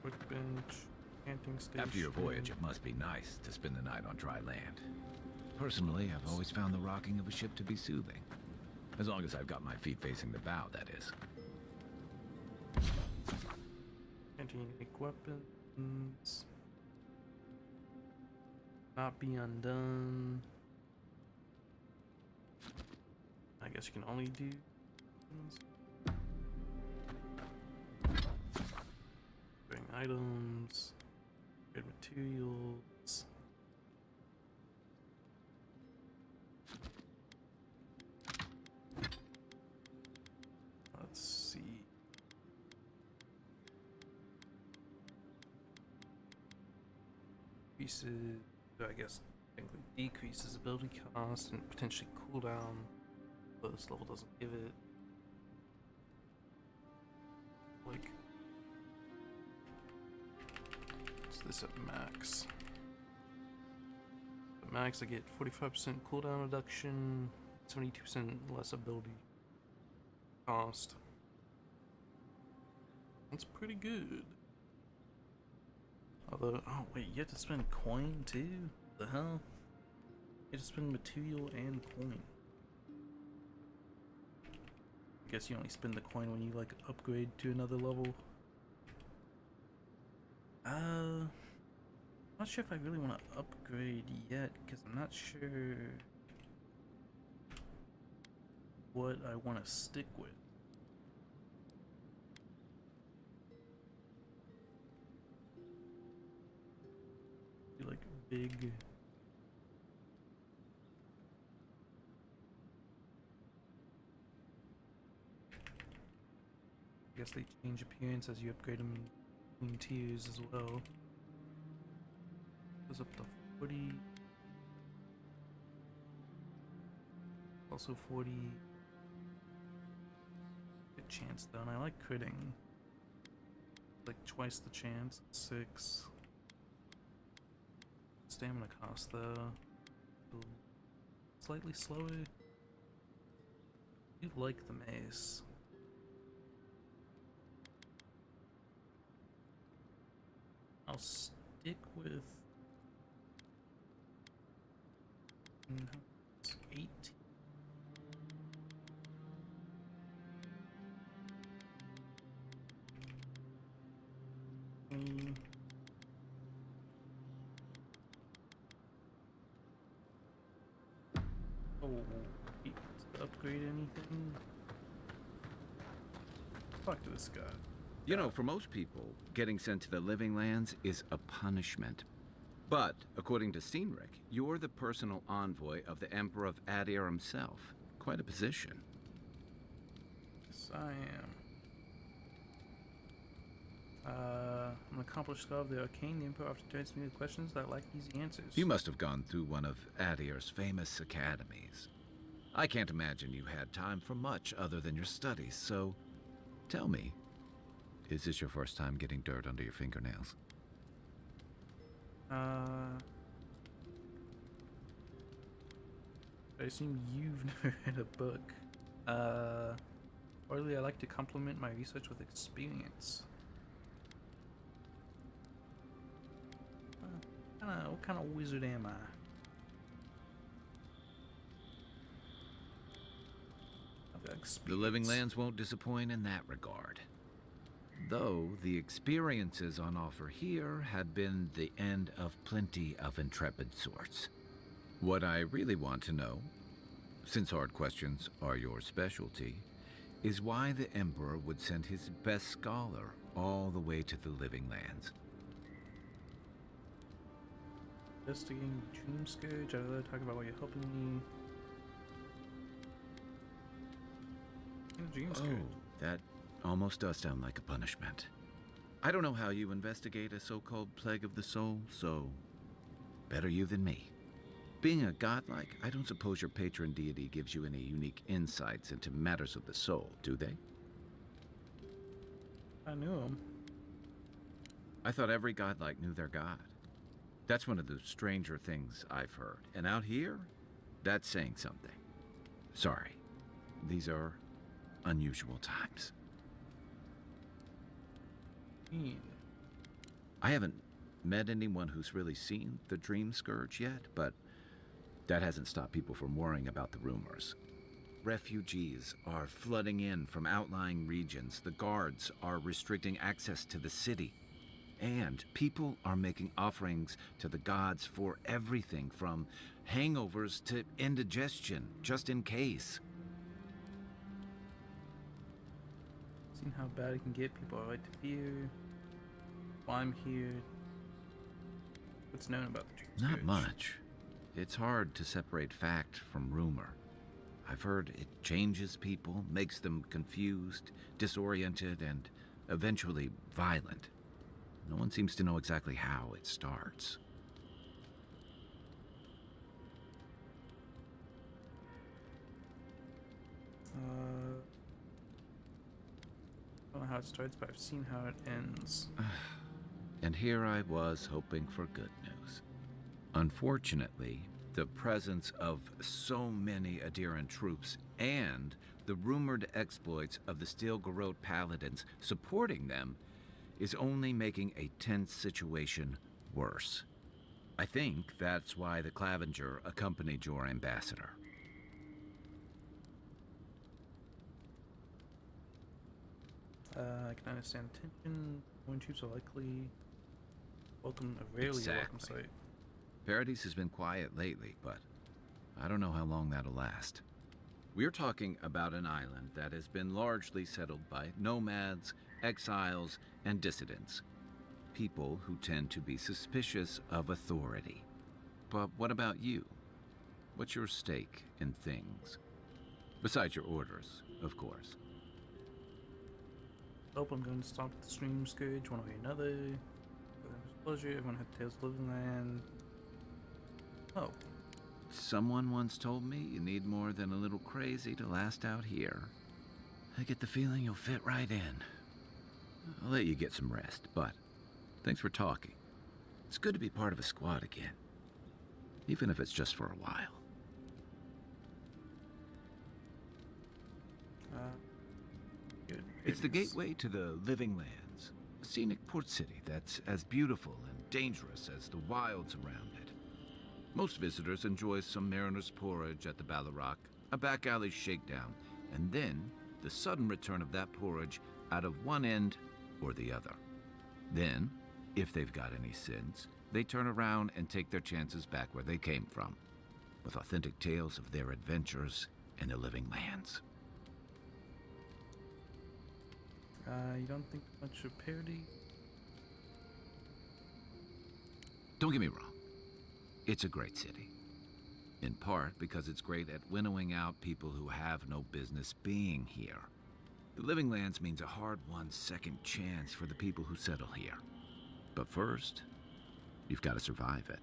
Workbench, camping station. After your voyage, it must be nice to spend the night on dry land. Personally, I've always found the rocking of a ship to be soothing. As long as I've got my feet facing the bow, that is. Anti-unique weapons. Not be undone. I guess you can only do... Bring items. Good materials. Let's see. Increases, I guess, technically decreases ability cost and potentially cooldown. But this level doesn't give it. Like, what's this at max? At max, I get 45% cooldown reduction, 72% less ability cost. That's pretty good. Although, oh wait, you have to spend coin too? The hell? You have to spend material and coin. I guess you only spend the coin when you like upgrade to another level. not sure if I really want to upgrade yet, because I'm not sure what I want to stick with. Do like big. I guess they change appearance as you upgrade them in tiers as well. Goes up to 40. Also 40. Good chance though, and I like critting. Like twice the chance. 6. Stamina cost though. Slightly slower. You like the mace. I'll stick with 18. Oh, to upgrade anything? Talk to this guy. You know, for most people, getting sent to the Living Lands is a punishment. But, according to Cynric, you're the personal envoy of the Emperor of Adir himself. Quite a position. Yes, I am. I'm an accomplished scholar of the arcane. The Emperor often turns me with questions that lack easy answers. You must have gone through one of Adir's famous academies. I can't imagine you had time for much other than your studies, so tell me, is this your first time getting dirt under your fingernails? I assume you've never read a book. Partly I like to complement my research with experience. What kind of wizard am I? I've got experience. The Living Lands won't disappoint in that regard. Though the experiences on offer here had been the end of plenty of intrepid sorts. What I really want to know, since hard questions are your specialty, is why the Emperor would send his best scholar all the way to the Living Lands. Investigating Dream Scourge. I'd rather talk about why you're helping me. Dream Scourge. Oh, that almost does sound like a punishment. I don't know how you investigate a so-called plague of the soul, so better you than me. Being a godlike, I don't suppose your patron deity gives you any unique insights into matters of the soul, do they? I knew him. I thought every godlike knew their god. That's one of the stranger things I've heard. And out here, that's saying something. Sorry, these are unusual times. I haven't met anyone who's really seen the Dream Scourge yet, but that hasn't stopped people from worrying about the rumors. Refugees are flooding in from outlying regions. The guards are restricting access to the city. And people are making offerings to the gods for everything from hangovers to indigestion, just in case. Seen how bad it can get. People are right to fear. While I'm here, what's known about the Dream Scourge? Not much. It's hard to separate fact from rumor. I've heard it changes people, makes them confused, disoriented, and eventually violent. No one seems to know exactly how it starts. I don't know how it starts, but I've seen how it ends. And here I was hoping for good news. Unfortunately, the presence of so many Adiran troops and the rumored exploits of the Steel-Garrote paladins supporting them is only making a tense situation worse. I think that's why the Clavenger accompanied your ambassador. I can understand tension. Foreign troops are likely. Welcome, a rarely welcome sight. Paradise has been quiet lately, but I don't know how long that'll last. We're talking about an island that has been largely settled by nomads, exiles, and dissidents. People who tend to be suspicious of authority. But what about you? What's your stake in things? Besides your orders, of course. Hope I'm going to stop the stream scourge one way or another. Pleasure, everyone had Tales of Living Land. Oh. Someone once told me you need more than a little crazy to last out here. I get the feeling you'll fit right in. I'll let you get some rest, but thanks for talking. It's good to be part of a squad again. Even if it's just for a while. Good. It's the gateway to the Living Lands, a scenic port city that's as beautiful and dangerous as the wilds around it. Most visitors enjoy some mariner's porridge at the Ballarrock, a back alley shakedown, and then the sudden return of that porridge out of one end or the other. Then, if they've got any sense, they turn around and take their chances back where they came from, with authentic tales of their adventures in the Living Lands. You don't think much of Parody? Don't get me wrong. It's a great city. In part because it's great at winnowing out people who have no business being here. The Living Lands means a hard-won second chance for the people who settle here. But first, you've got to survive it.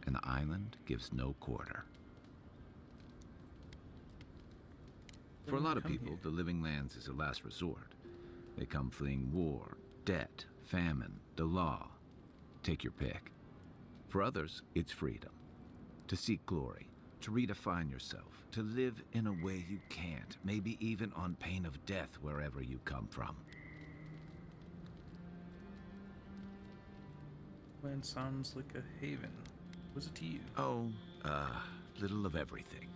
And the island gives no quarter. For a lot of people, the Living Lands is a last resort. They come fleeing war, debt, famine, the law. Take your pick. For others, it's freedom. To seek glory, to redefine yourself, to live in a way you can't, maybe even on pain of death wherever you come from. Land sounds like a haven. Was it to you? Oh, little of everything.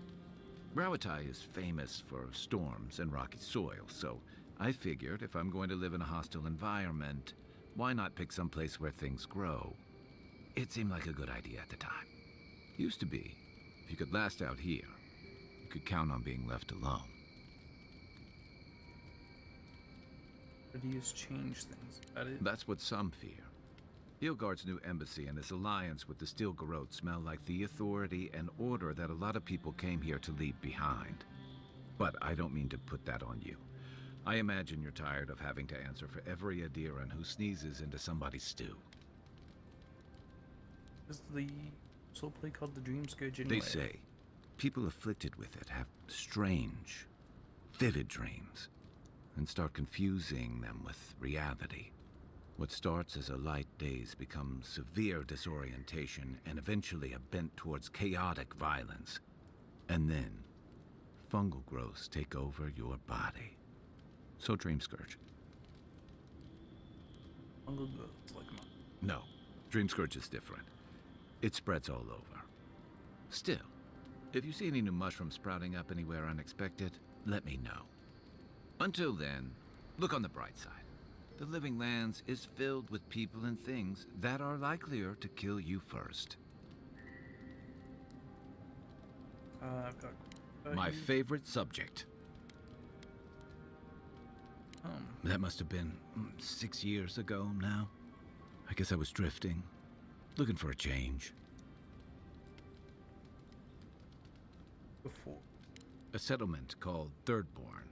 Rawatai is famous for storms and rocky soil, so I figured if I'm going to live in a hostile environment, why not pick some place where things grow? It seemed like a good idea at the time. Used to be, if you could last out here, you could count on being left alone. Ideas change things. That's what some fear. Ilgard's new embassy and his alliance with the Steel Garrote smell like the authority and order that a lot of people came here to leave behind. But I don't mean to put that on you. I imagine you're tired of having to answer for every Adiran who sneezes into somebody's stew. Is the soul play called the Dream Scourge anyway? They say people afflicted with it have strange, vivid dreams and start confusing them with reality. What starts as a light daze becomes severe disorientation and eventually a bent towards chaotic violence. And then, fungal growths take over your body. So Dream Scourge. Fungal growths like mine. No, Dream Scourge is different. It spreads all over. Still, if you see any new mushrooms sprouting up anywhere unexpected, let me know. Until then, look on the bright side. The Living Lands is filled with people and things that are likelier to kill you first. I've got my favorite subject. That must have been 6 years ago now. I guess I was drifting, looking for a change. Before. A settlement called Thirdborn.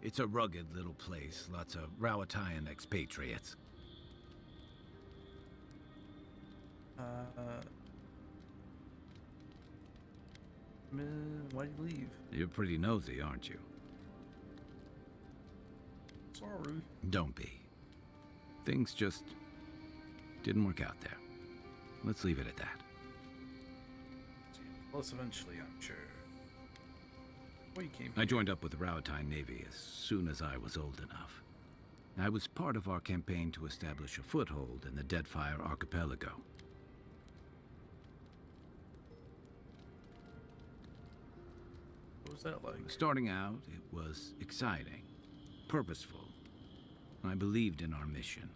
It's a rugged little place, lots of Rawatayan expatriates. Why'd you leave? You're pretty nosy, aren't you? Sorry. Don't be. Things just didn't work out there. Let's leave it at that. Plus, eventually, I'm sure. Well, you came I joined up with the Rawatayan Navy as soon as I was old enough. I was part of our campaign to establish a foothold in the Deadfire Archipelago. What was that like? Starting out, it was exciting, purposeful. I believed in our mission.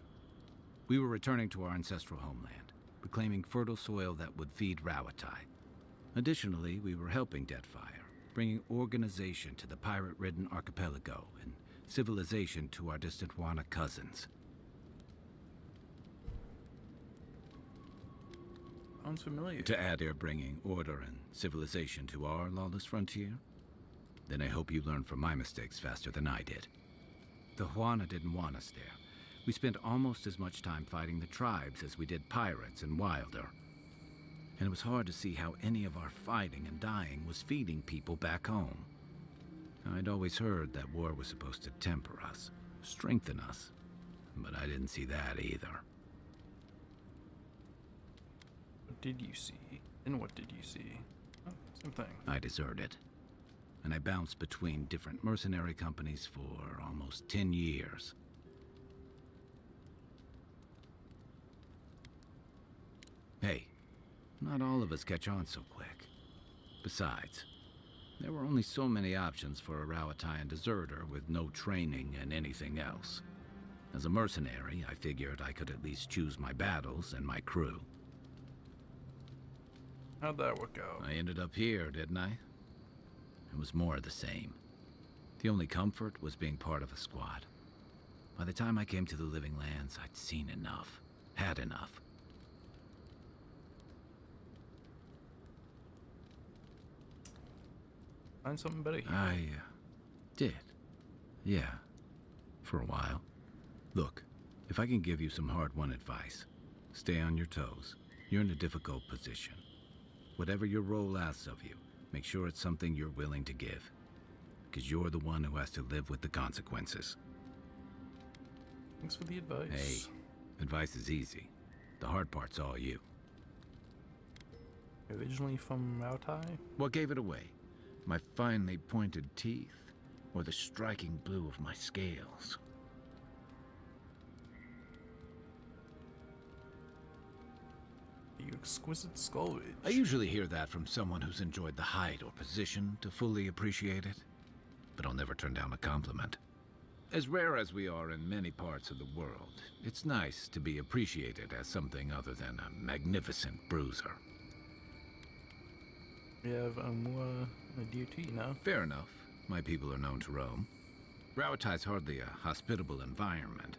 We were returning to our ancestral homeland, reclaiming fertile soil that would feed Rawatai. Additionally, we were helping Deadfire, bringing organization to the pirate-ridden archipelago and civilization to our distant Wana cousins. Sounds familiar. To add, you're bringing order and civilization to our lawless frontier? Then I hope you learn from my mistakes faster than I did. The Huana didn't want us there. We spent almost as much time fighting the tribes as we did pirates and Wilder. And it was hard to see how any of our fighting and dying was feeding people back home. I'd always heard that war was supposed to temper us, strengthen us, but I didn't see that either. What did you see? And what did you see? Oh, same thing. I deserted. And I bounced between different mercenary companies for almost 10 years. Hey, not all of us catch on so quick. Besides, there were only so many options for a Rawatayan deserter with no training and anything else. As a mercenary, I figured I could at least choose my battles and my crew. How'd that work out? I ended up here, didn't I? It was more of the same. The only comfort was being part of a squad. By the time I came to the Living Lands, I'd seen enough. Had enough. Find something better here. I did. Yeah. For a while. Look, if I can give you some hard-won advice, stay on your toes. You're in a difficult position. Whatever your role asks of you, make sure it's something you're willing to give. Because you're the one who has to live with the consequences. Thanks for the advice. Hey, advice is easy. The hard part's all you. Originally from Rautai? What gave it away? My finely pointed teeth? Or the striking blue of my scales? You exquisite skull ridge. I usually hear that from someone who's enjoyed the height or position to fully appreciate it. But I'll never turn down a compliment. As rare as we are in many parts of the world, it's nice to be appreciated as something other than a magnificent bruiser. We have more duty now. Fair enough. My people are known to roam. Rawatai's hardly a hospitable environment.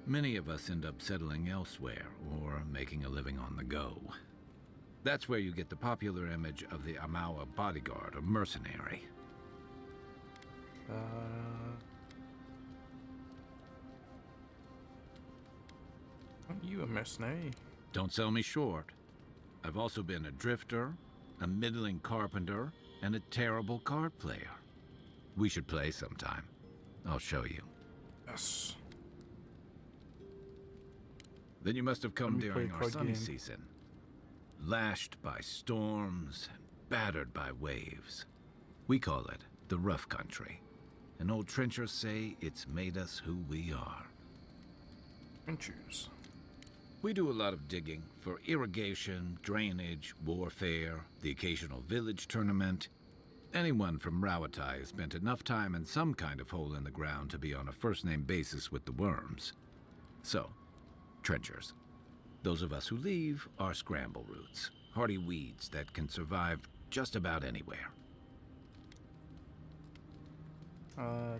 Many of us end up settling elsewhere or making a living on the go. That's where you get the popular image of the Amawa bodyguard or mercenary. Aren't you a mercenary? Don't sell me short. I've also been a drifter, a middling carpenter, and a terrible card player. We should play sometime. I'll show you. Yes. Then you must have come during our sunny game. season. Lashed by storms and battered by waves. We call it the rough country. And old trenchers say it's made us who we are. Trenchers. We do a lot of digging for irrigation, drainage, warfare, the occasional village tournament. Anyone from Rawatai has spent enough time in some kind of hole in the ground to be on a first-name basis with the worms. So, trenchers. Those of us who leave are scramble roots, hardy weeds that can survive just about anywhere.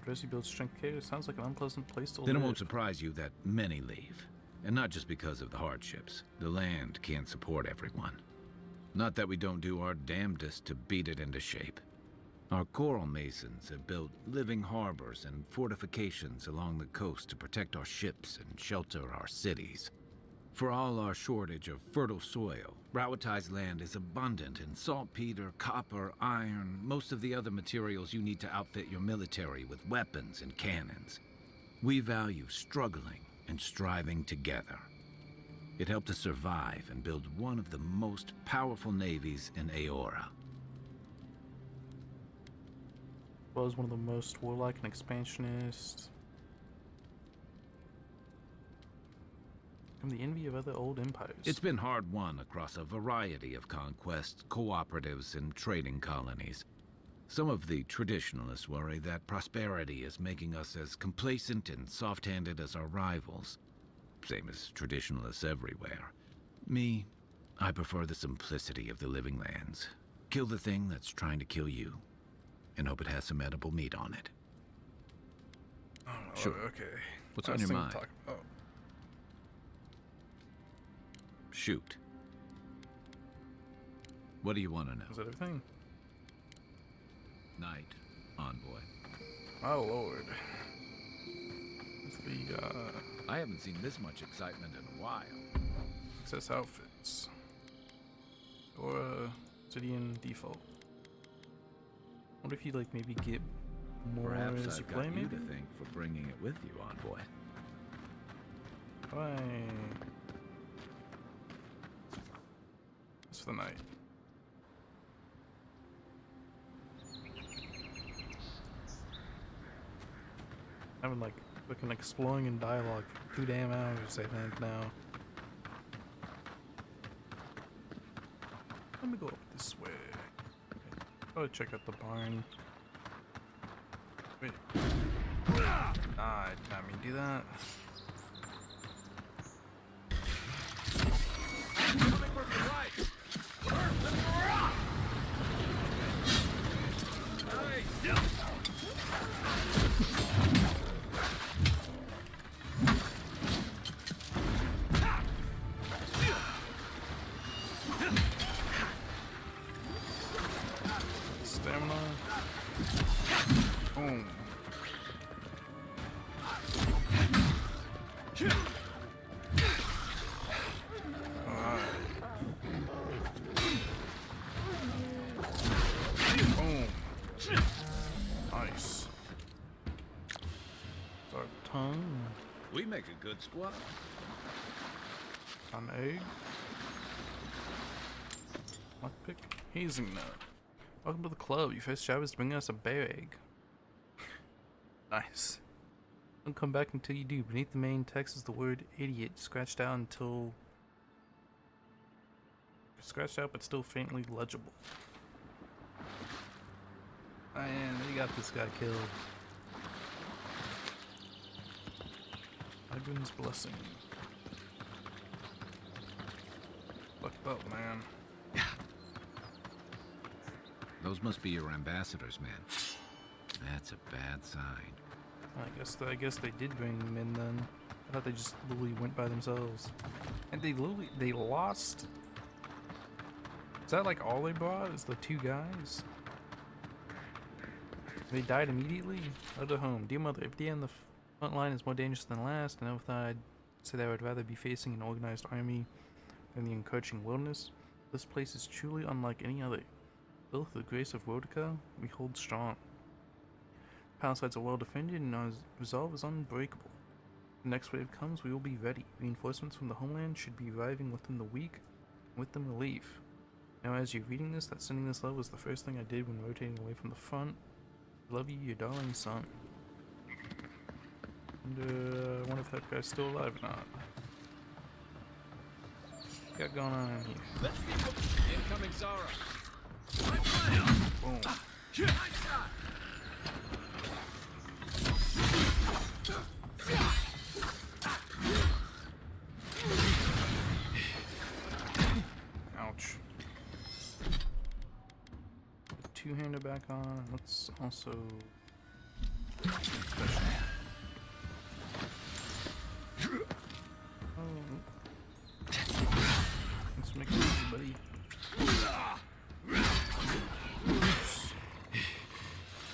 Dresy builds strength care. It sounds like an unpleasant place to live. Then it won't surprise you that many leave. And not just because of the hardships. The land can't support everyone. Not that we don't do our damnedest to beat it into shape. Our coral masons have built living harbors and fortifications along the coast to protect our ships and shelter our cities. For all our shortage of fertile soil, Rawatai's land is abundant in saltpeter, copper, iron, most of the other materials you need to outfit your military with weapons and cannons. We value struggling and striving together. It helped us survive and build one of the most powerful navies in Aora. Was one of the most warlike and expansionist. From the envy of other old empires. It's been hard won across a variety of conquests, cooperatives, and trading colonies. Some of the traditionalists worry that prosperity is making us as complacent and soft-handed as our rivals. same as traditionalists everywhere. Me, I prefer the simplicity of the living lands. Kill the thing that's trying to kill you, and hope it has some edible meat on it. Oh, Sure. okay. What's on your Last thing to mind? talk about. Shoot. What do you want to know? Is that everything? Night, envoy. My lord. It's the, I haven't seen this much excitement in a while. Success outfits. Or, Obsidian default. What if you, like, maybe get more Perhaps as you I've play, got you maybe? to thank for bringing it with you, envoy. Why? It's for the night. I've been like fucking exploring in dialogue for 2 damn hours, I think now. Let me go up this way. Okay. Probably check out the barn. Wait. Ah, I did not mean to do that. Coming from your right. Hey, Stamina. Boom. Alright. Boom. Nice. Dark tongue. We make a good squad. An egg. Lockpick. Hazing nut. Welcome to the club. Your first job is to bring us a bear egg. Nice. Don't come back until you do. Beneath the main text is the word idiot scratched out but still faintly legible. And they got this guy killed. Ivan's blessing. Fucked up, man. Those must be your ambassadors, man. That's a bad sign. I guess they did bring them in then. I thought they just literally went by themselves. And they lost. Is that like all they brought? Is the 2 guys? They died immediately? Other home. Dear mother, if being on the front line is more dangerous than last, I never thought I'd say that I would rather be facing an organized army than the encroaching wilderness. This place is truly unlike any other. Built with the grace of Rodica, we hold strong. Palisades are well defended and our resolve is unbreakable. The next wave comes, we will be ready. Reinforcements from the homeland should be arriving within the week, and with them relief. Now as you're reading this, that sending this love was the first thing I did when rotating away from the front. I love you, your darling son. And I wonder if that guy's still alive or not. What's got going on in here? let's see what... Incoming Zara. Boom. Nice shot. Ouch. Two-hander back on. Let's also... Special. Oh. Let's make it easy, buddy.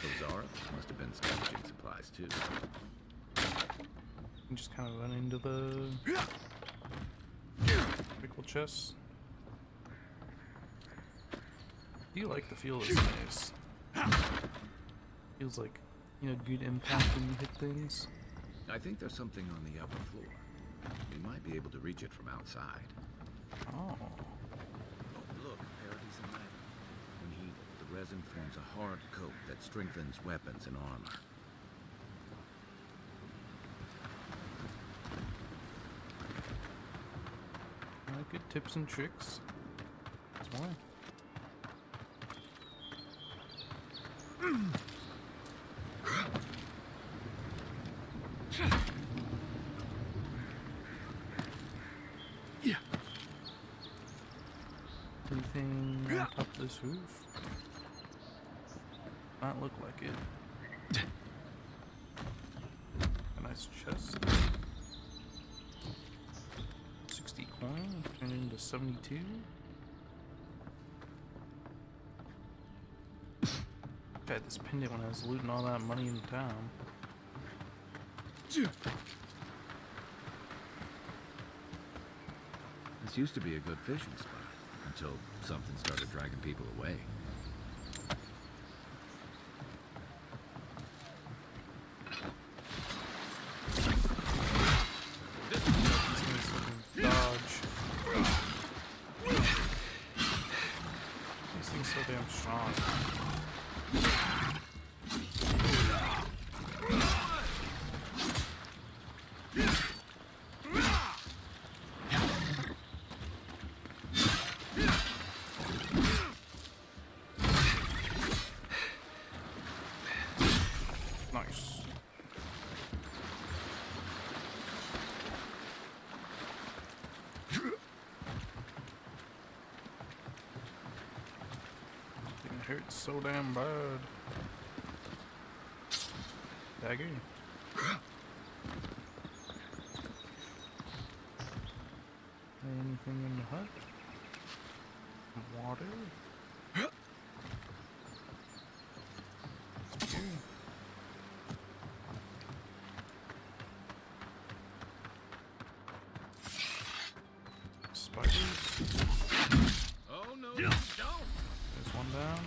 Those Zara must have been scavenging supplies too. You just kind of run into the pickle chest. I do like the feel of this place. Feels like, you know, good impact when you hit things. I think there's something on the upper floor. We might be able to reach it from outside. Oh. Look, Paradise and Night. When heated, the resin forms a hard coat that strengthens weapons and armor. Good tips and tricks. That's why. anything on top of this roof? Not look like it. A nice chest. 60 coin turned into 72. Bet this pendant when I was looting all that money in the town. This used to be a good fishing spot until something started dragging people away. Dodge. These things so damn strong. Nice. It hurts so damn bad. Dagger. Anything in the hut? Water? Spear. Spiders. Oh no, you don't. There's one down.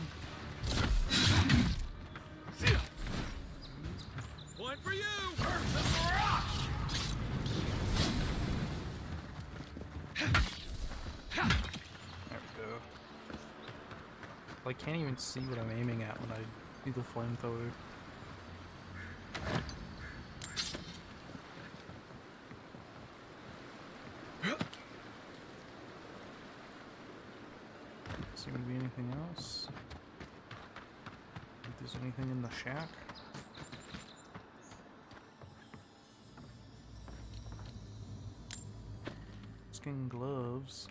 Point for you. There we go. I can't even see what I'm aiming at when I do the flamethrower. Seem to be anything else? If there's anything in the shack. Skin gloves.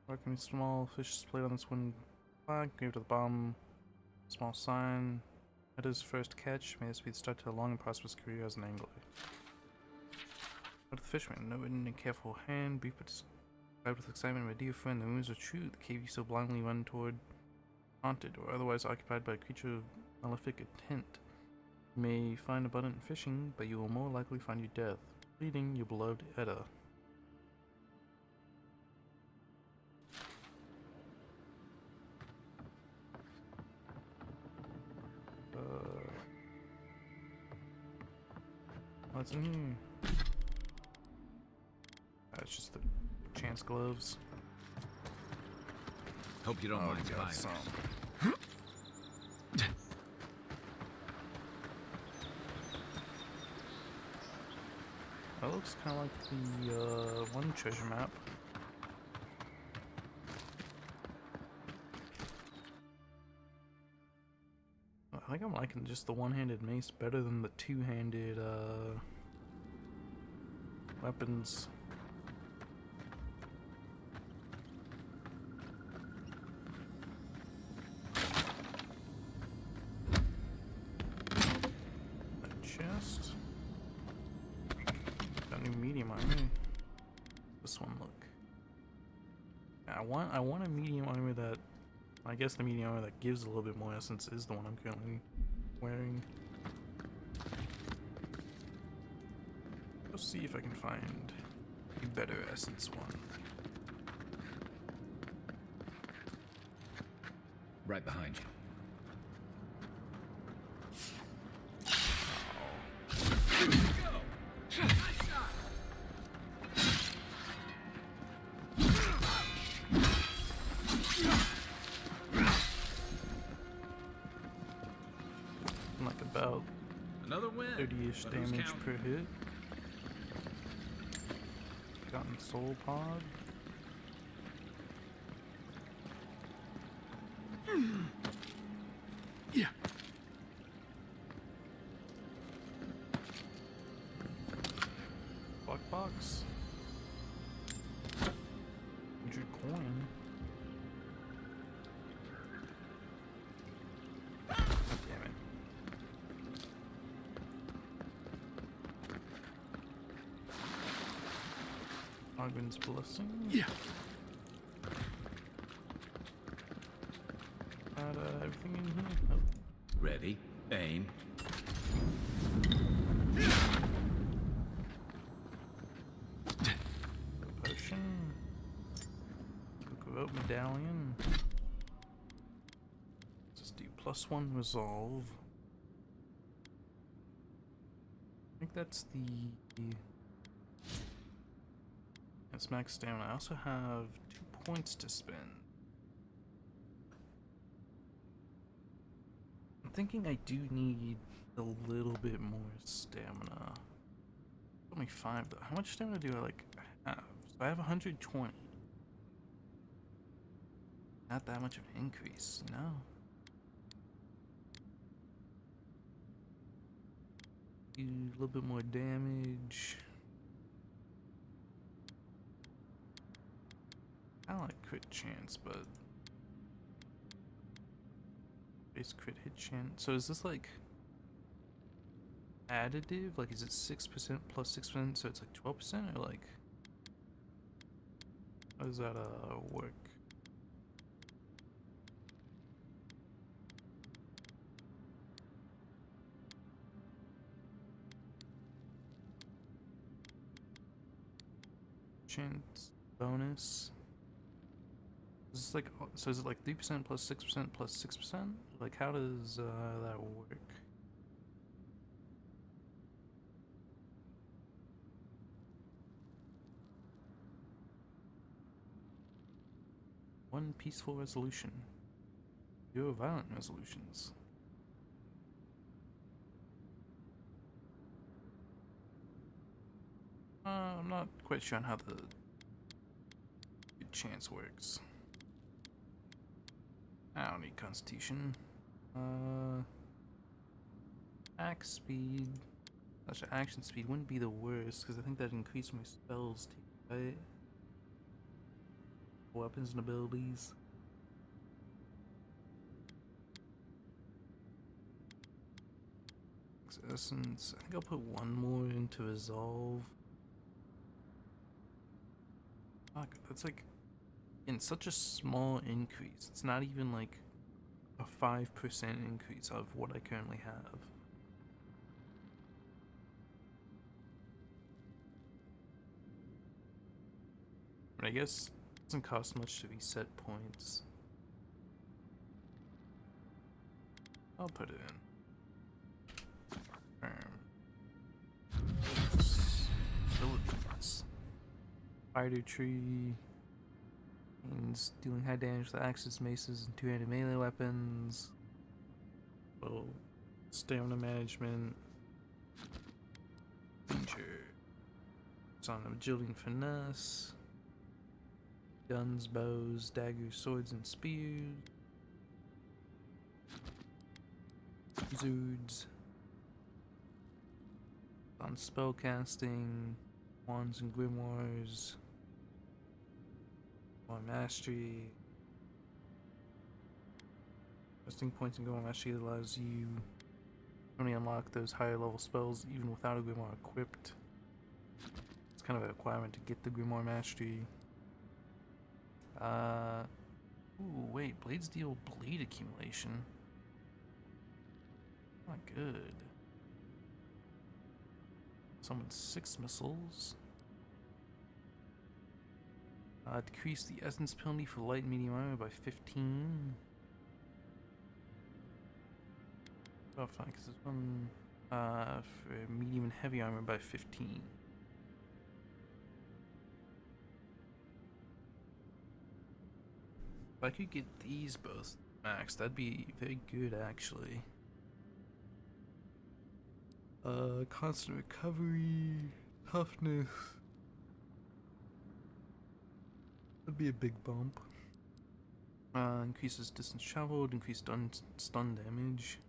Working small fish displayed on this wooden flag. Give to the bottom. Small sign. At his first catch, may this be the start to a long and prosperous career as an angler. But the fisherman, noted in a careful hand, brief but described with excitement, my dear friend, the rumors are true. The cave you so blindly run toward, haunted or otherwise occupied by a creature of malefic intent. You may find abundant fishing, but you will more likely find your death. Pleading, your beloved Edda. What's in here? That's just the chance gloves. Hope you don't mind got spying. some. That looks kind of like the one treasure map. I think I'm liking just the one-handed mace better than the two-handed weapons. A chest. Got new medium armor. This one look. I want a medium armor that, I guess the medium armor that gives a little bit more essence is the one I'm currently wearing. Let's see if I can find a better essence one. Right behind you. Like about Another win. 30-ish But who's damage counting? per hit. Gotten soul pod. Yeah. Black box. 100 coin. Ogren's Blessing. Yeah. Got everything in here. Oh. Ready, aim. Potion. Book of Oak Medallion. Let's do +1 resolve. I think that's the... It's max stamina. I also have 2 points to spend. I'm thinking I do need a little bit more stamina. Only 5 though. How much stamina do I have? So I have 120. Not that much of an increase, you know? Do a little bit more damage. I don't like crit chance, but base crit hit chance. So is this like additive? Like, is it 6% plus 6%? So it's like 12%, or like, how does that work? Chance bonus. Is this like, so is it like 3% plus 6% plus 6%? Like, how does that work? One peaceful resolution. 0 violent resolutions. I'm not quite sure on how the good chance works. I don't need Constitution. Axe speed. Actually, action speed wouldn't be the worst, because I think that increased my spells too, right? Weapons and abilities. Essence. I think I'll put 1 more into Resolve. Fuck, that's like in such a small increase. It's not even like a 5% increase of what I currently have. But I guess it doesn't cost much to reset points. I'll put it in. Abilities. Spider Tree means dealing high damage with axes, maces, and two-handed melee weapons. Little stamina management. Danger. It's on agility and finesse. Guns, bows, daggers, swords, and spears. Wizards. On spellcasting, wands and grimoires. On mastery. Resting points and grimoire mastery allows you to only unlock those higher level spells even without a grimoire equipped. It's kind of a requirement to get the grimoire mastery. Ooh, wait, blades deal bleed accumulation. Not good. Summon 6 missiles. Decrease the essence penalty for light and medium armor by 15. Oh, fine, because this one for medium and heavy armor by 15. If I could get these both max, that'd be very good, actually. Constant recovery, toughness. That'd be a big bump. Increases distance traveled, increased stun damage.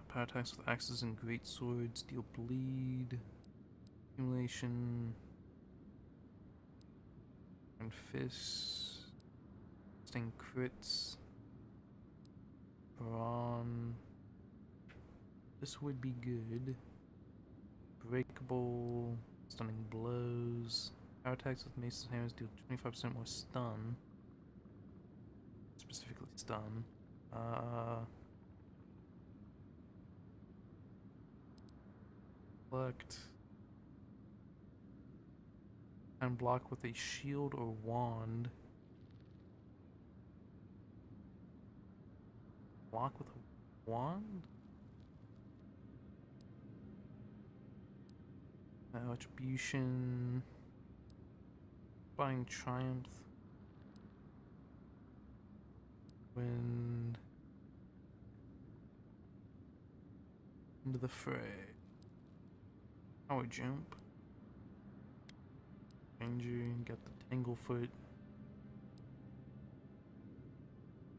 Power attacks with axes and great swords deal bleed. Accumulation. And fists. Sting crits. Brawn. This would be good. unbreakable, stunning blows. Power attacks with maces and hammers deal 25% more stun. Specifically stun. Select. And block with a shield or wand. Block with a wand? Attribution. Buying Triumph. Wind. Into the fray. Power jump. Ranger, got the Tanglefoot.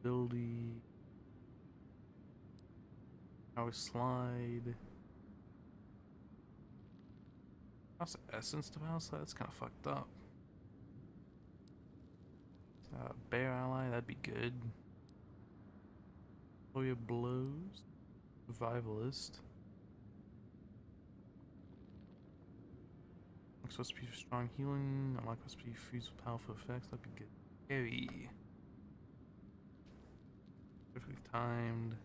Ability. Power slide. How's essence to power slide? That's kind of fucked up. Bear ally, that'd be good. Warrior blows. Survivalist. Unlock recipe for strong healing. Unlock recipe fused with powerful effects. That'd be good. Scary. Perfectly timed.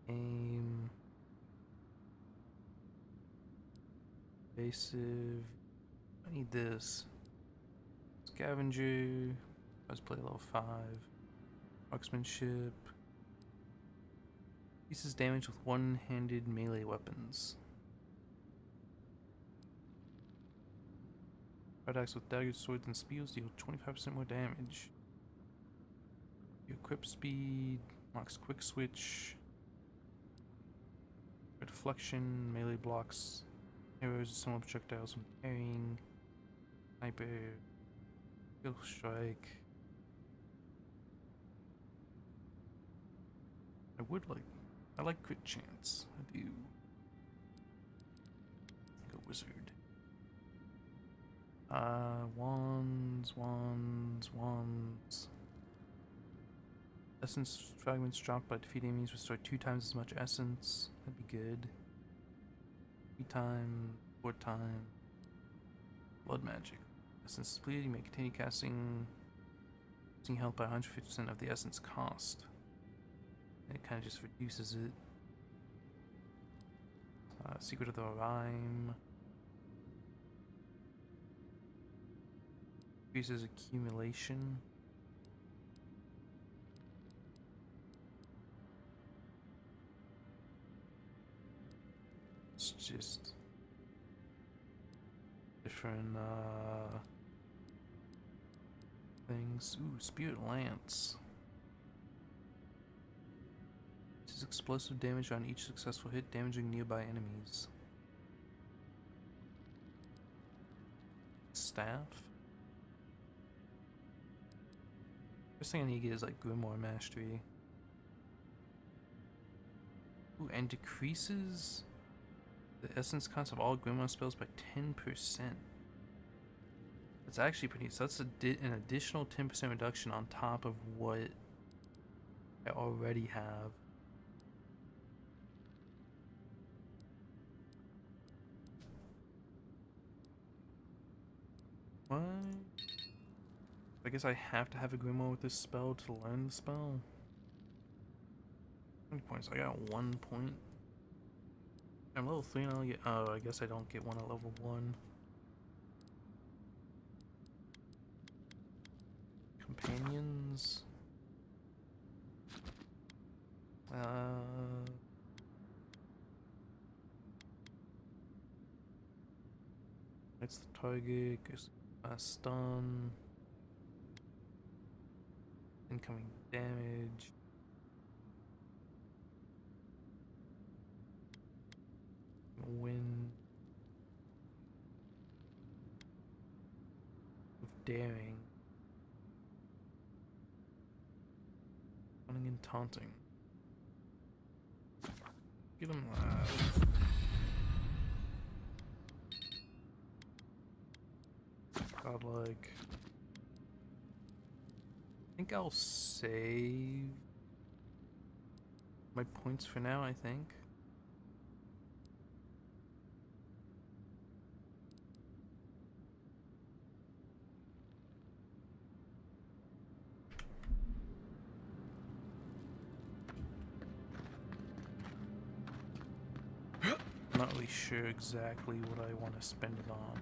Aim. Evasive. I need this. Scavenger. Let's play level 5. Marksmanship. Increases damage with one-handed melee weapons. Attacks with daggers, swords, and spears deal 25% more damage. Your equip speed. Unlocks quick switch. Deflection. Melee blocks. Arrows, similar projectiles when parrying. Sniper. Kill strike. I like crit chance. I do. Like a wizard. Wands. Essence fragments dropped by defeating enemies restore 2 times as much essence. That'd be good. 3 times, 4 times. Blood magic. Essence depleted, you may continue casting health by 150% of the essence cost. It kind of just reduces it. Secret of the Rhyme. Increases accumulation. It's just different things. Ooh, Spirit Lance. This is explosive damage on each successful hit, damaging nearby enemies. Staff. First thing I need to get is like Grimoire Mastery. Ooh, and decreases the essence cost of all Grimoire spells by 10%. That's actually pretty. So that's an additional 10% reduction on top of what I already have. What? I guess I have to have a Grimoire with this spell to learn the spell. How many points? I got 1 point. I'm level 3 and I'll get. Oh, I guess I don't get one at level 1. Companions. That's the target. Goes stun. Incoming damage. Win. With daring. Running and taunting. Get him live. Godlike. I think I'll save my points for now, I think. I'm not really sure exactly what I want to spend it on.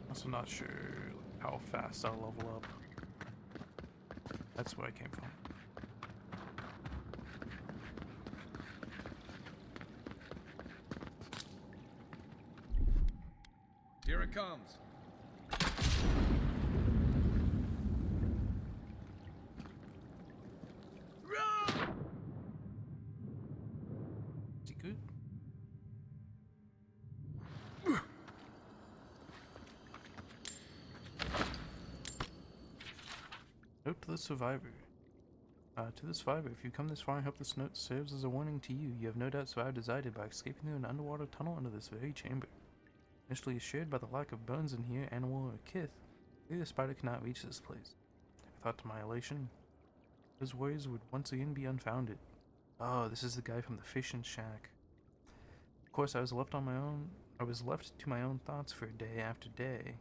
Also not sure how fast I'll level up. That's where I came from. Here it comes. Is he good? Note to the survivor. To the survivor, if you come this far, I hope this note serves as a warning to you. You have no doubt survived as I did by escaping through an underwater tunnel into this very chamber. Initially assured by the lack of bones in here, animal or kith, clearly the spider cannot reach this place. I thought to my elation, those worries would once again be unfounded. Oh, this is the guy from the fishing shack. Of course, I was left to my own thoughts for day after day.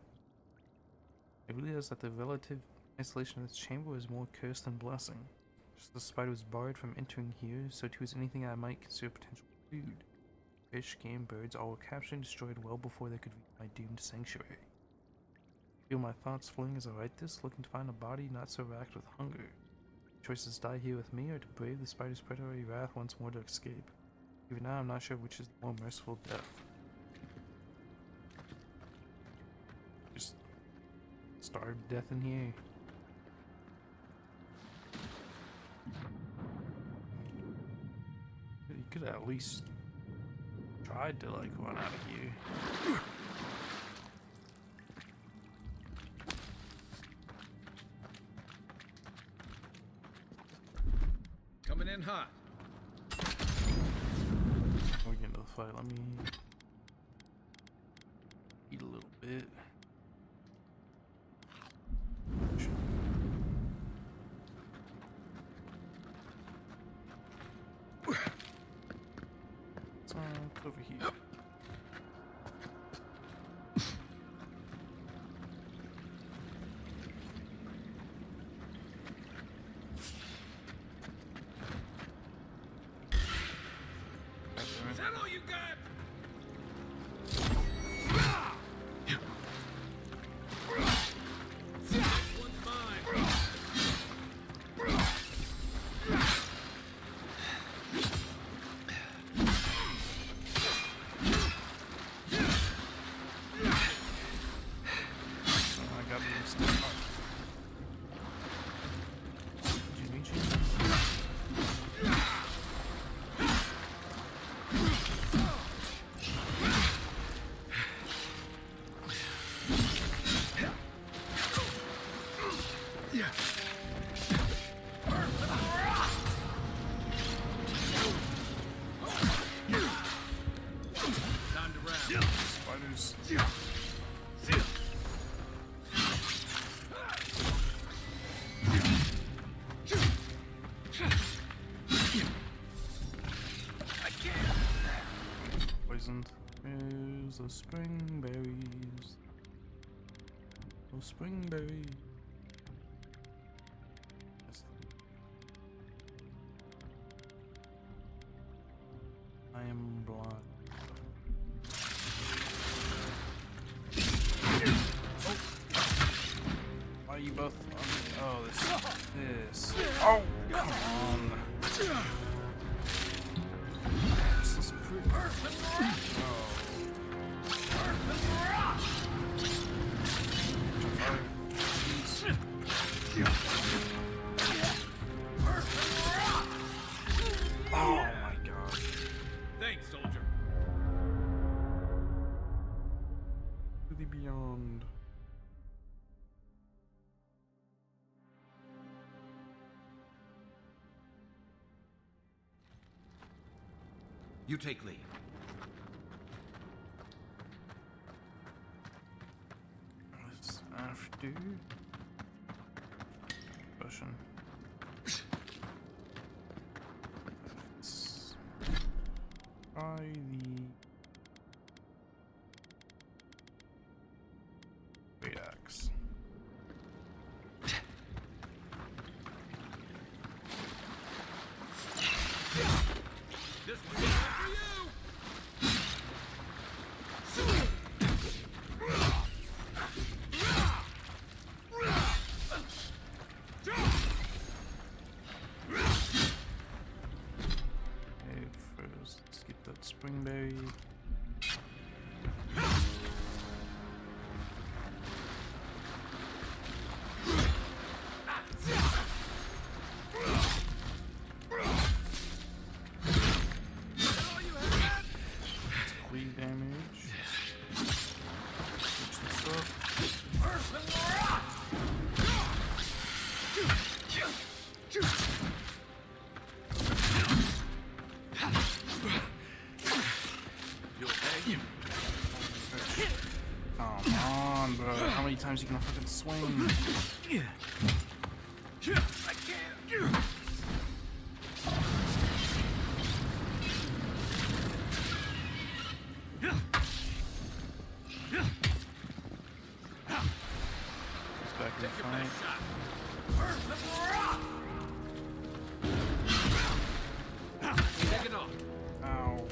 I realized that the relative isolation of this chamber was more curse than blessing. Just as the spider was barred from entering here, so too is anything I might consider potential food. Fish, game, birds, all were captured and destroyed well before they could reach my doomed sanctuary. I feel my thoughts flowing as I write this, looking to find a body not so racked with hunger. Choices die here with me, or to brave the spider's predatory wrath once more to escape. Even now, I'm not sure which is the more merciful death. Just starve to death in here. You could at least tried to like run out of here. Coming in hot. We get into the fight. Let me eat a little bit. It's over here. Is that all you got? Poisoned. Here's the spring berries. Those spring berries. I am blind. Why are you both on me? Oh, this. Oh, come on. This is pretty. Oh. Oh my god. Thanks, soldier. To the beyond. You take lead. After question. Try the great axe. This one's for you! Okay, first let's get that springberry. Cleave damage. Switch this up. You okay? Come on, bro. How many times you gonna fucking swing? I can't! It's back in the fight. Take it off. Ow.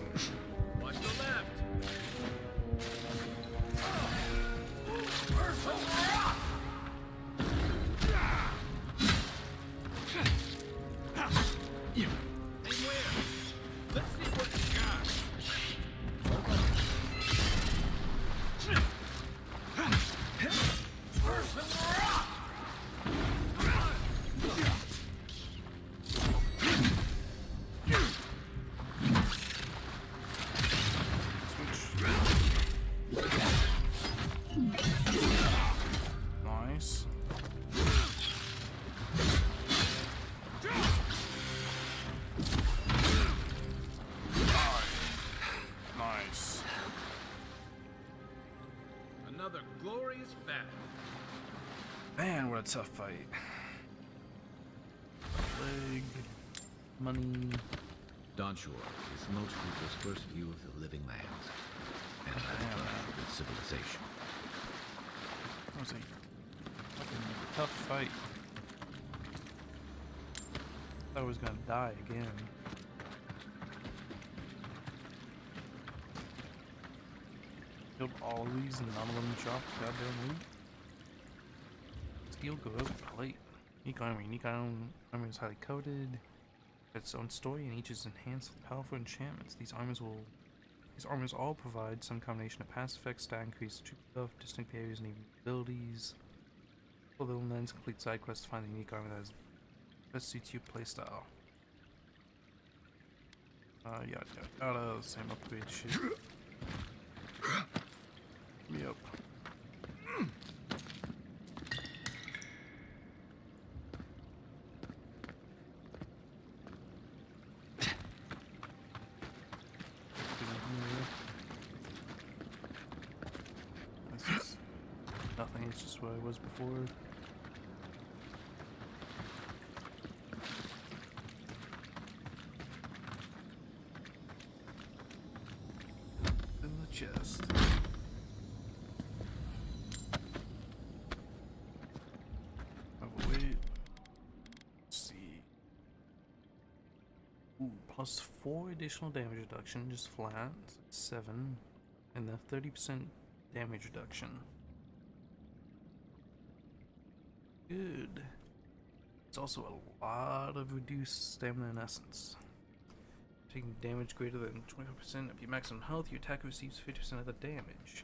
Watch the left. Hey, where? Let's see what you got. Nice. Nice. Another glorious battle. Man, what a tough fight. Leg, money. Dawnshore is most people's first view of the living lands, and that's with civilization. That was a fucking tough fight. I was gonna die again. Killed all of these and none of them dropped goddamn loot. Steel good, plate. Unique armor. Unique armor is highly coded. Its own story and each is enhanced with powerful enchantments. These armors all provide some combination of passive effects, stat increase, troop buff, distinct areas, and even abilities. Full little lens, complete side quests to find the unique armor that best suits your playstyle. Yada, same upgrade shit. Yep. That's just nothing, it's just where I was before. In the chest. Overweight. Let's see. Ooh, plus 4 additional damage reduction, just flat. 7. And the 30% damage reduction. Good. It's also a lot of reduced stamina and essence. Taking damage greater than 25% of your maximum health, your attacker receives 50% of the damage.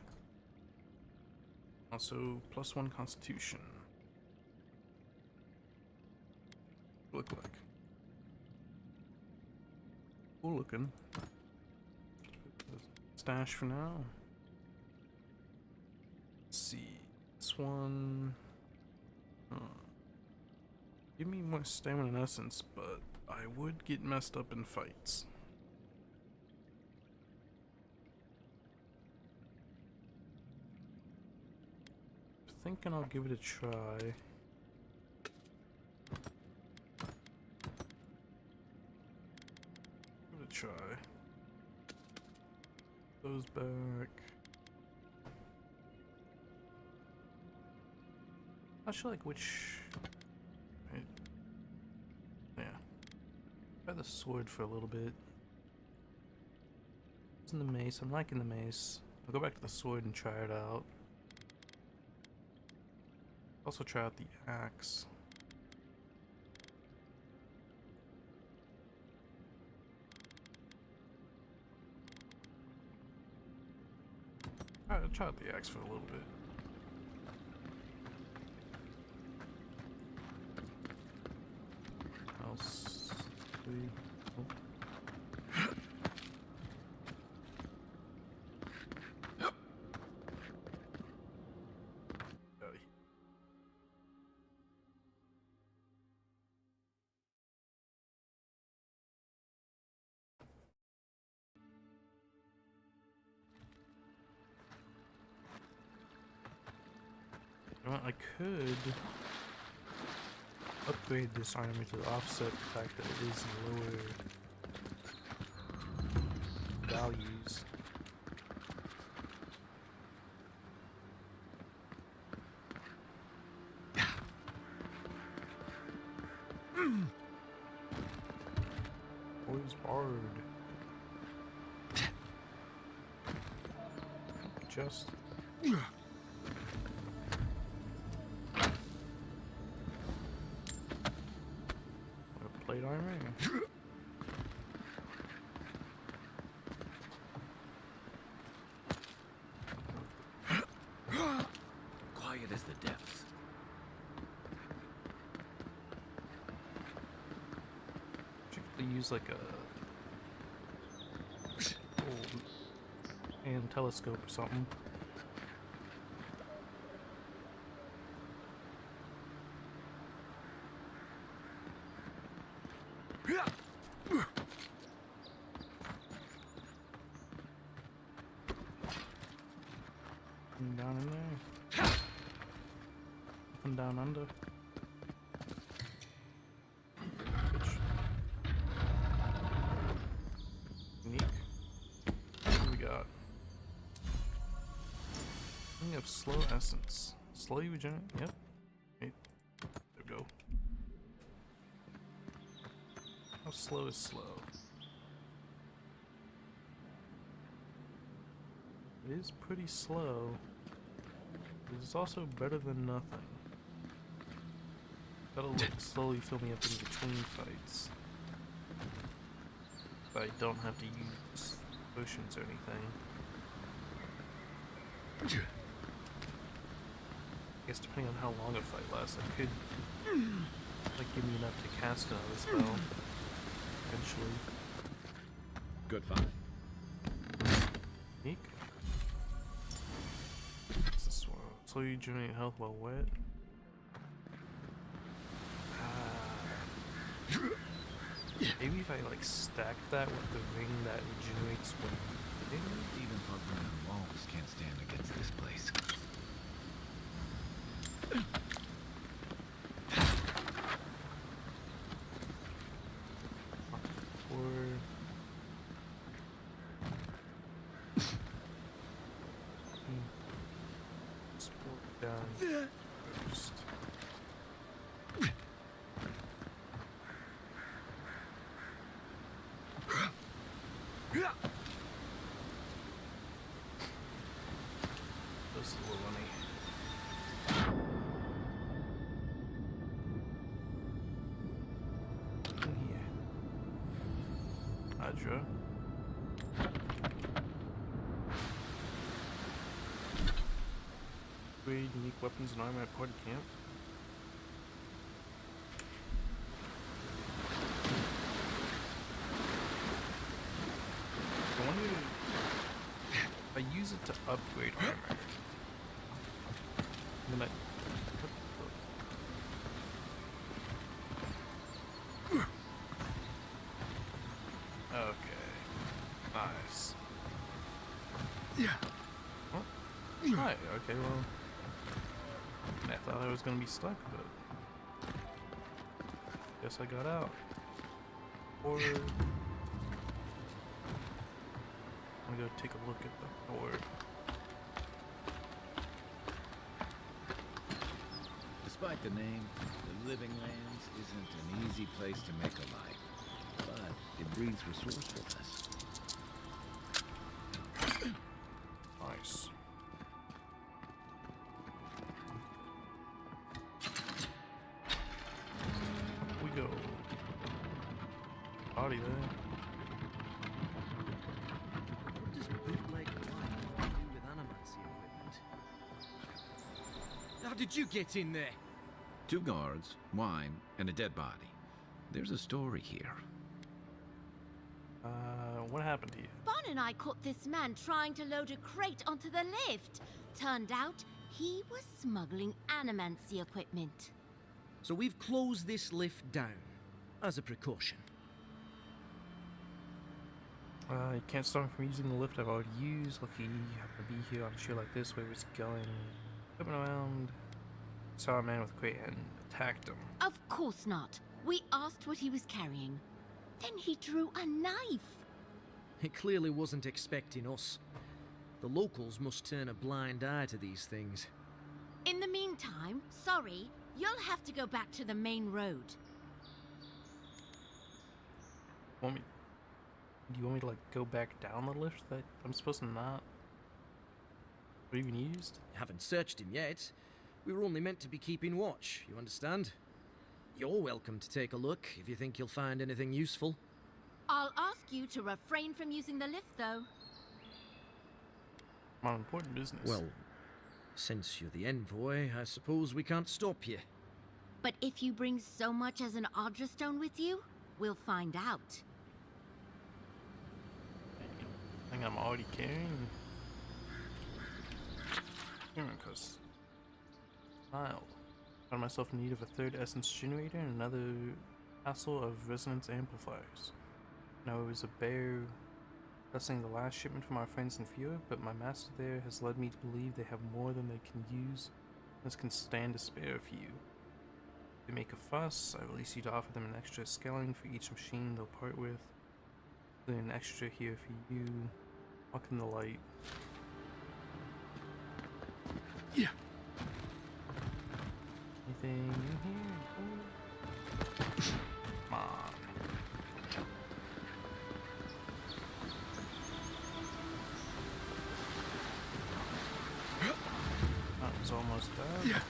Also, plus 1 constitution. Look like. Cool looking. Stash for now. Let's see. This one. Give me more stamina and essence, but I would get messed up in fights. Thinking I'll give it a try. Give it a try. Goes back. Not sure like which. Right. Yeah. Try the sword for a little bit. Using the mace. I'm liking the mace. I'll go back to the sword and try it out. Also try out the axe. Alright, I'll try out the axe for a little bit. I'll see. Oh. Well, I could upgrade this armor to offset the fact that it is lower values. Boys Bard. Just. Plate armor? Quiet as the depths. Particularly use like a hand telescope or something. Down in there. Up and down under. Bitch. Unique. What do we got? We have slow essence. Slowly regenerate. Yep. Wait. There we go. How slow is slow? It is pretty slow. It's also better than nothing. That'll like slowly fill me up in between fights. But I don't have to use potions or anything. I guess depending on how long a fight lasts, I could like give me enough to cast another spell. Eventually. Good find. Unique. What's this one? Slowly regenerate health while wet. Maybe if I like stack that with the ring that regenerates when even Bugman walls can't stand against this place. down first. Those are a little money. In here. Hydra. Upgrade unique weapons and armor at party camp. I wonder if I use it to upgrade armor. Then I okay. Nice. Yeah. Oh. Right, okay, well. I thought I was gonna be stuck, but guess I got out. Or I'm gonna go take a look at the door. Despite the name, the Living Lands isn't an easy place to make a life, but it breeds resourcefulness. Nice. We go. Body there. What does bootleg wine have to do with animancy equipment? How did you get in there? 2 guards, wine, and a dead body. There's a story here. What happened to you? Bon and I caught this man trying to load a crate onto the lift. Turned out he was smuggling animancy equipment. So we've closed this lift down, as a precaution. You can't stop him from using the lift I've already used. Lucky you happen to be here on a show like this where he was going, flipping around. Saw a man with a crate and attacked him. Of course not. We asked what he was carrying. Then he drew a knife. It clearly wasn't expecting us. The locals must turn a blind eye to these things. In the meantime, sorry, you'll have to go back to the main road. Do you want me to, like, go back down the lift that I'm supposed to not have even used? Haven't searched him yet. We were only meant to be keeping watch, you understand? You're welcome to take a look if you think you'll find anything useful. I'll ask you to refrain from using the lift, though. I'm on important business. Well, since you're the envoy, I suppose we can't stop you. But if you bring so much as an Audra stone with you, we'll find out. I think I'm already carrying. Because I'll found myself in need of a 3rd essence generator and another castle of resonance amplifiers. Now it was a bear blessing the last shipment from our friends in Fiora, but my master there has led me to believe they have more than they can use. This can stand to spare a few. If they make a fuss, I release you to offer them an extra scaling for each machine they'll part with. Then an extra here for you. Walk in the light. Yeah. Anything in here? Come on. That was almost dead. Yeah.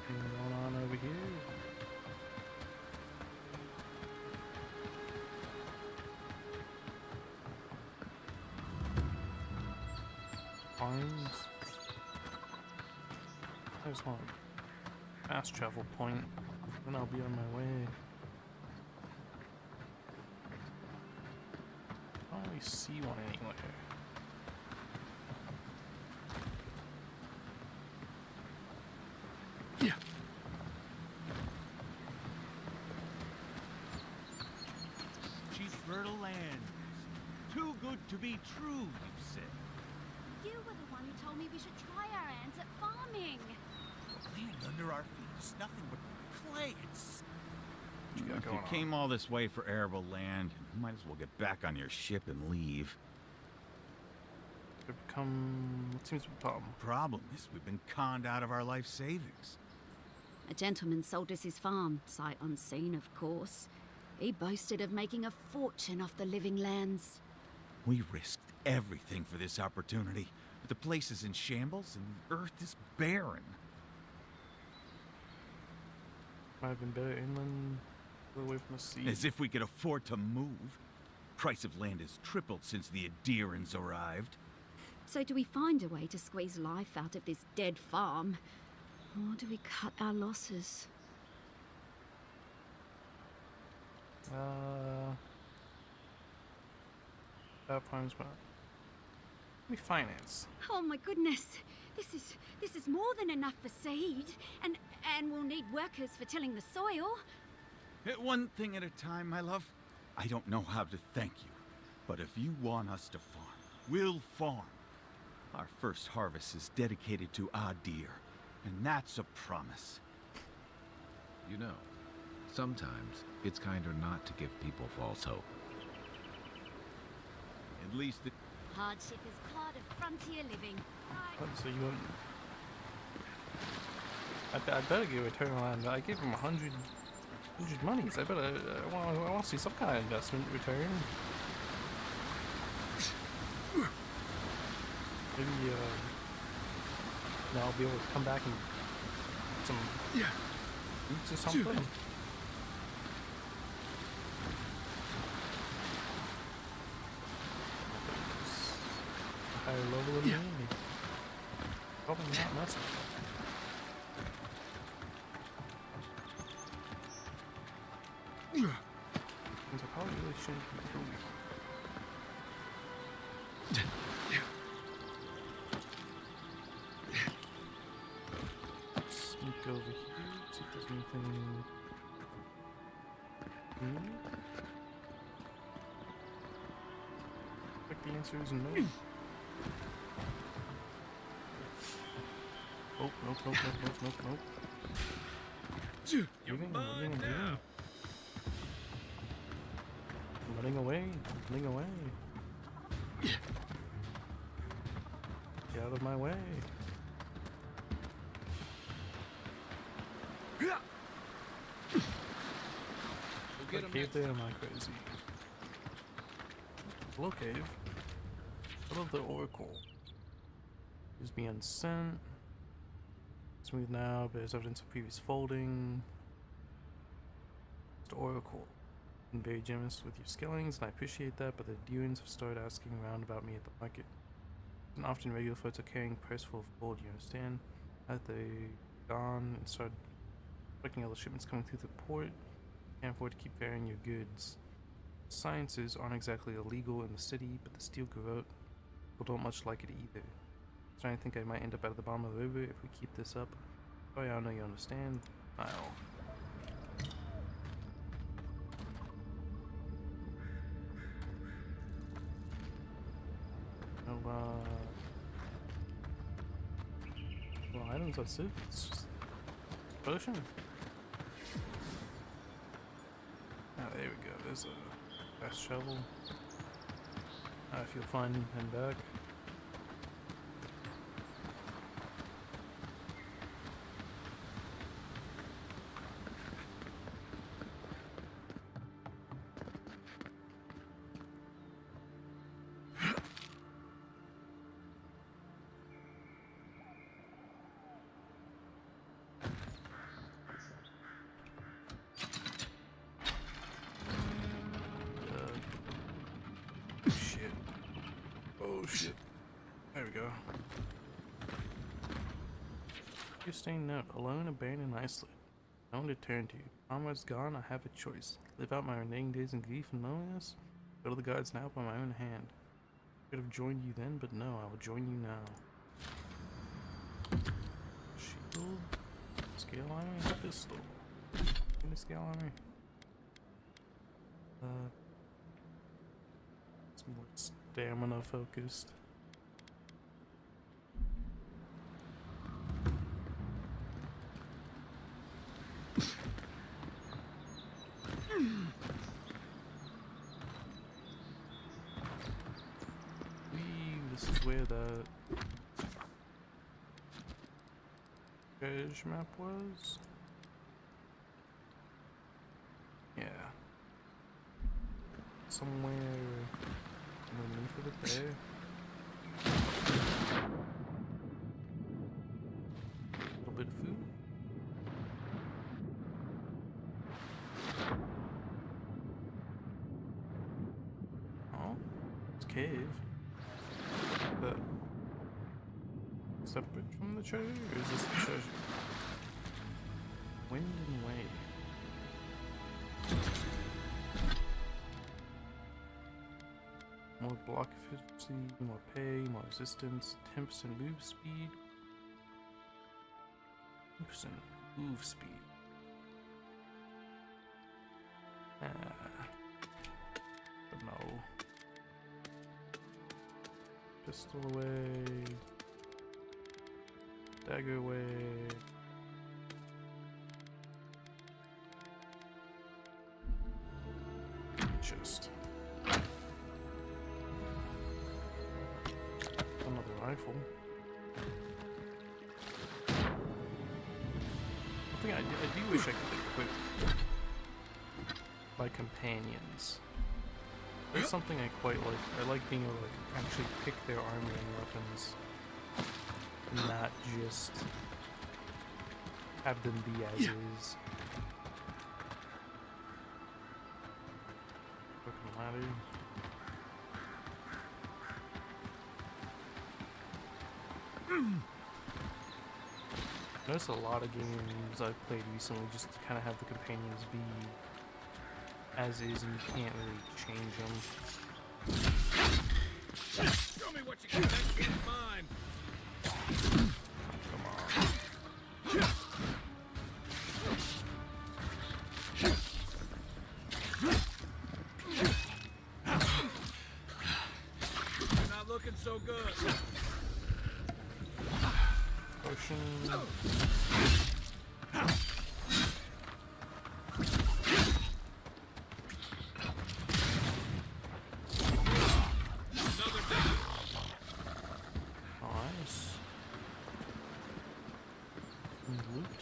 Anything going on over here? Pines. There's one fast travel point. Then I'll be on my way. I don't really see one anywhere. Yeah. She's fertile land. Too good to be true, you said. You were the one who told me we should try our hands at farming. Land under our feet is nothing but clay. It's... If you came all this way for arable land, you might as well get back on your ship and leave. What seems to be a problem? Problem is, we've been conned out of our life savings. A gentleman sold us his farm, sight unseen, of course. He boasted of making a fortune off the living lands. We risked everything for this opportunity, but the place is in shambles and the earth is barren. Might have been better inland, away from the sea. As if we could afford to move. Price of land has tripled since the Adirans arrived. So do we find a way to squeeze life out of this dead farm? Or do we cut our losses? That farm's about. We finance. Oh my goodness. This is more than enough for seed. And we'll need workers for tilling the soil. One thing at a time, my love. I don't know how to thank you, but if you want us to farm, we'll farm. Our first harvest is dedicated to Adir, and that's a promise. You know, sometimes it's kinder not to give people false hope. At least it... Hardship is part of frontier living. So you want... I better give Eternal Land. I gave him 100 monies. I want to see some kind of investment return. Maybe I'll be able to come back and get some boots or something. Higher level than me. Probably not messing. I probably really shouldn't be doing sneak over here, see if there's anything. I think the answer is no. Oh, nope. Moving. Running away. Get out of my way. What cave there am I crazy? Hello cave. What of the oracle? Is being sent. Smooth now, bears evidence of previous folding. It's the oracle. Been very generous with your skillings, and I appreciate that, but the Durans have started asking around about me at the market. It's not often regular folks are carrying a purse full of gold, you understand? Had they gone and started expecting other shipments coming through the port, can't afford to keep carrying your goods. Sciences aren't exactly illegal in the city, but the steel garrote people don't much like it either. I'm starting to think I might end up at the bottom of the river if we keep this up. Sorry, I don't know you understand. I'll... well, items, that's it. It's just potion. Ah, there we go. There's a fast shovel. I feel fine and back. Shit. There we go. You're staying out, alone, abandoned, isolated. No one to turn to. Comrade's gone, I have a choice. Live out my remaining days in grief and loneliness? Go to the gods now by my own hand. I could have joined you then, but no, I will join you now. Shield? Scale armor? Pistol. Give me scale armor. Some more stamina focused. This is where the treasure map was. Yeah. Somewhere underneath of it there. A little bit of food. Oh, it's a cave. But separate from the treasure, or is this the treasure? Wind and wave. More block efficiency, more pay, more resistance, 10% move speed, 10% move speed. But no. Pistol away. Dagger away. chest. Another rifle. I do wish I could equip my companions. That's something I quite like. I like being able to like, actually pick their armor and weapons, and not just have them be as is. Fucking ladder. Notice a lot of games I've played recently just kind of have the companions be as is, and you can't really change them. Show me what you got next to mine. Come on. You're not looking so good. Potion. Nice. Loot.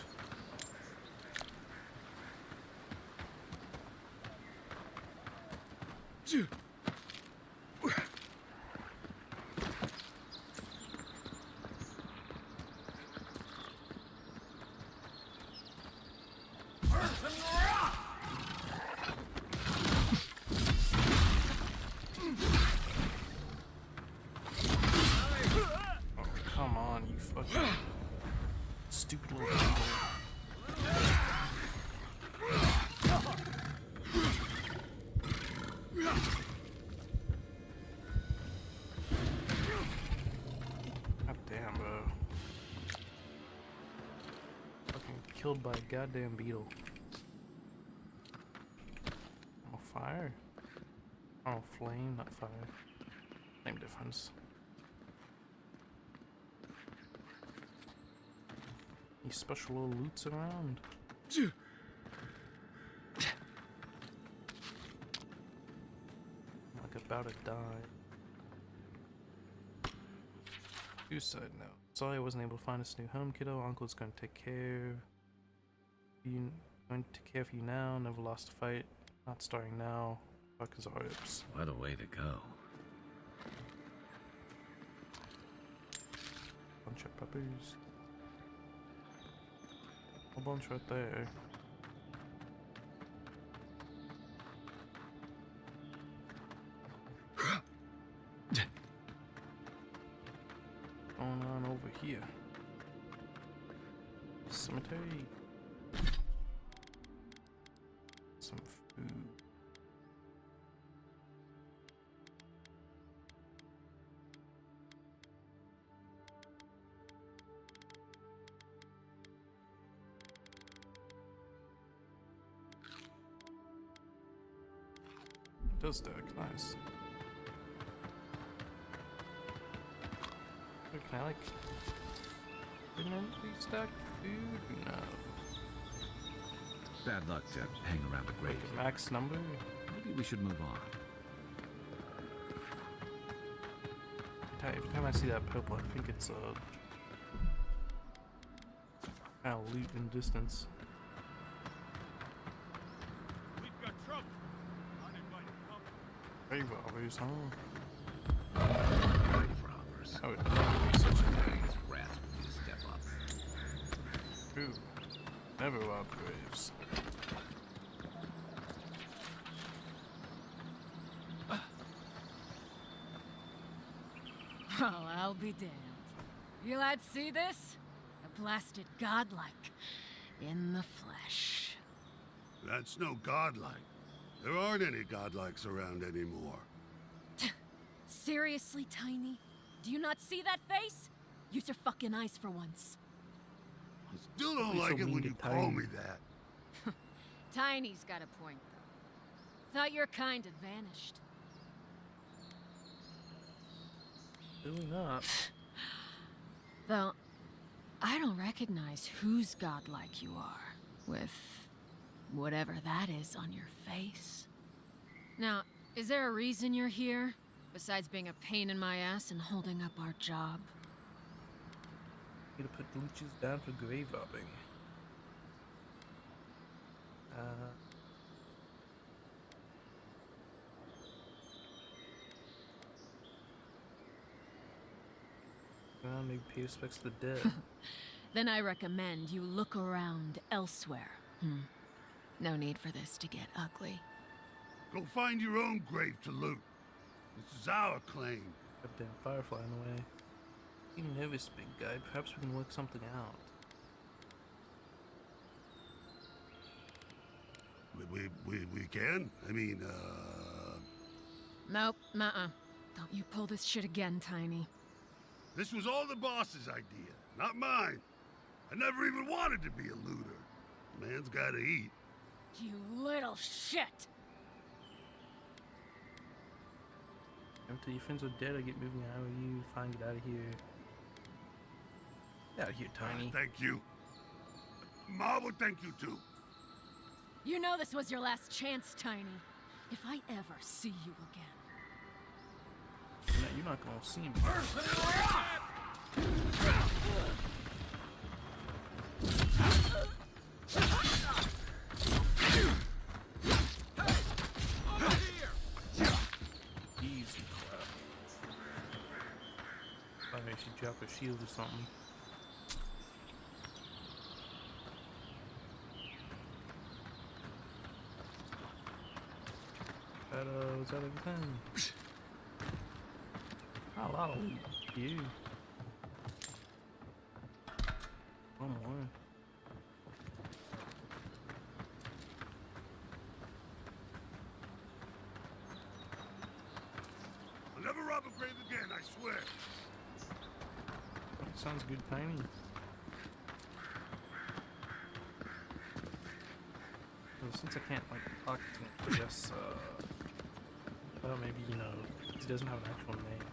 Come on, you fucking stupid little people. God damn, bro. Fucking killed by a goddamn beetle. Oh, fire? Oh, flame, not fire. Same difference. These special little loots around. Like about to die. Suicide note. Sorry I wasn't able to find us a new home, kiddo. Uncle's gonna take care of you. Going to take care of you now. Never lost a fight. Not starting now. Fuck his ribs. What a way to go. Bunch of puppies. A bunch right there. Going on over here. Cemetery. Some food. Does stack, nice. Wait, can I like permanently stack food? No. Bad luck to hang around the grave. Like max number? Maybe we should move on. Every time I see that purple, I think it's a kind of loot in distance. Grave robbers, huh? Grave robbers. I would never do such a thing. These rats would need to step up. True. Never rob graves. Well, I'll be damned. You lads see this? A blasted godlike. In the flesh. That's no godlike. There aren't any godlikes around anymore. Seriously, Tiny? Do you not see that face? Use your fucking eyes for once. I still don't like it when you call me that. Tiny's got a point, though. Thought your kind had vanished. Really not. Though, I don't recognize whose godlike you are, with whatever that is on your face. Now, is there a reason you're here? Besides being a pain in my ass and holding up our job? Need to put leeches down for grave robbing. Well, maybe Peter respects the dead. Then I recommend you look around elsewhere. No need for this to get ugly. Go find your own grave to loot. This is our claim. Goddamn firefly in the way. You nervous, big guy. Perhaps we can work something out. We can? I mean, Nope, nuh-uh. Don't you pull this shit again, Tiny. This was all the boss's idea, not mine. I never even wanted to be a looter. Man's gotta eat. You little shit! Until your friends are dead, I get moving out of you. Fine, get out of here. Get out of here, Tiny. Thank you. Ma would thank you too. You know this was your last chance, Tiny. If I ever see you again. You're not gonna see me. Easy crap. I think she dropped her shield or something. Is that everything? Hello, you. One more. I'll never rob a grave again, I swear. Sounds good, Tiny. Well, since I can't, like, talk to him, I guess, well, maybe, you know, he doesn't have an actual name.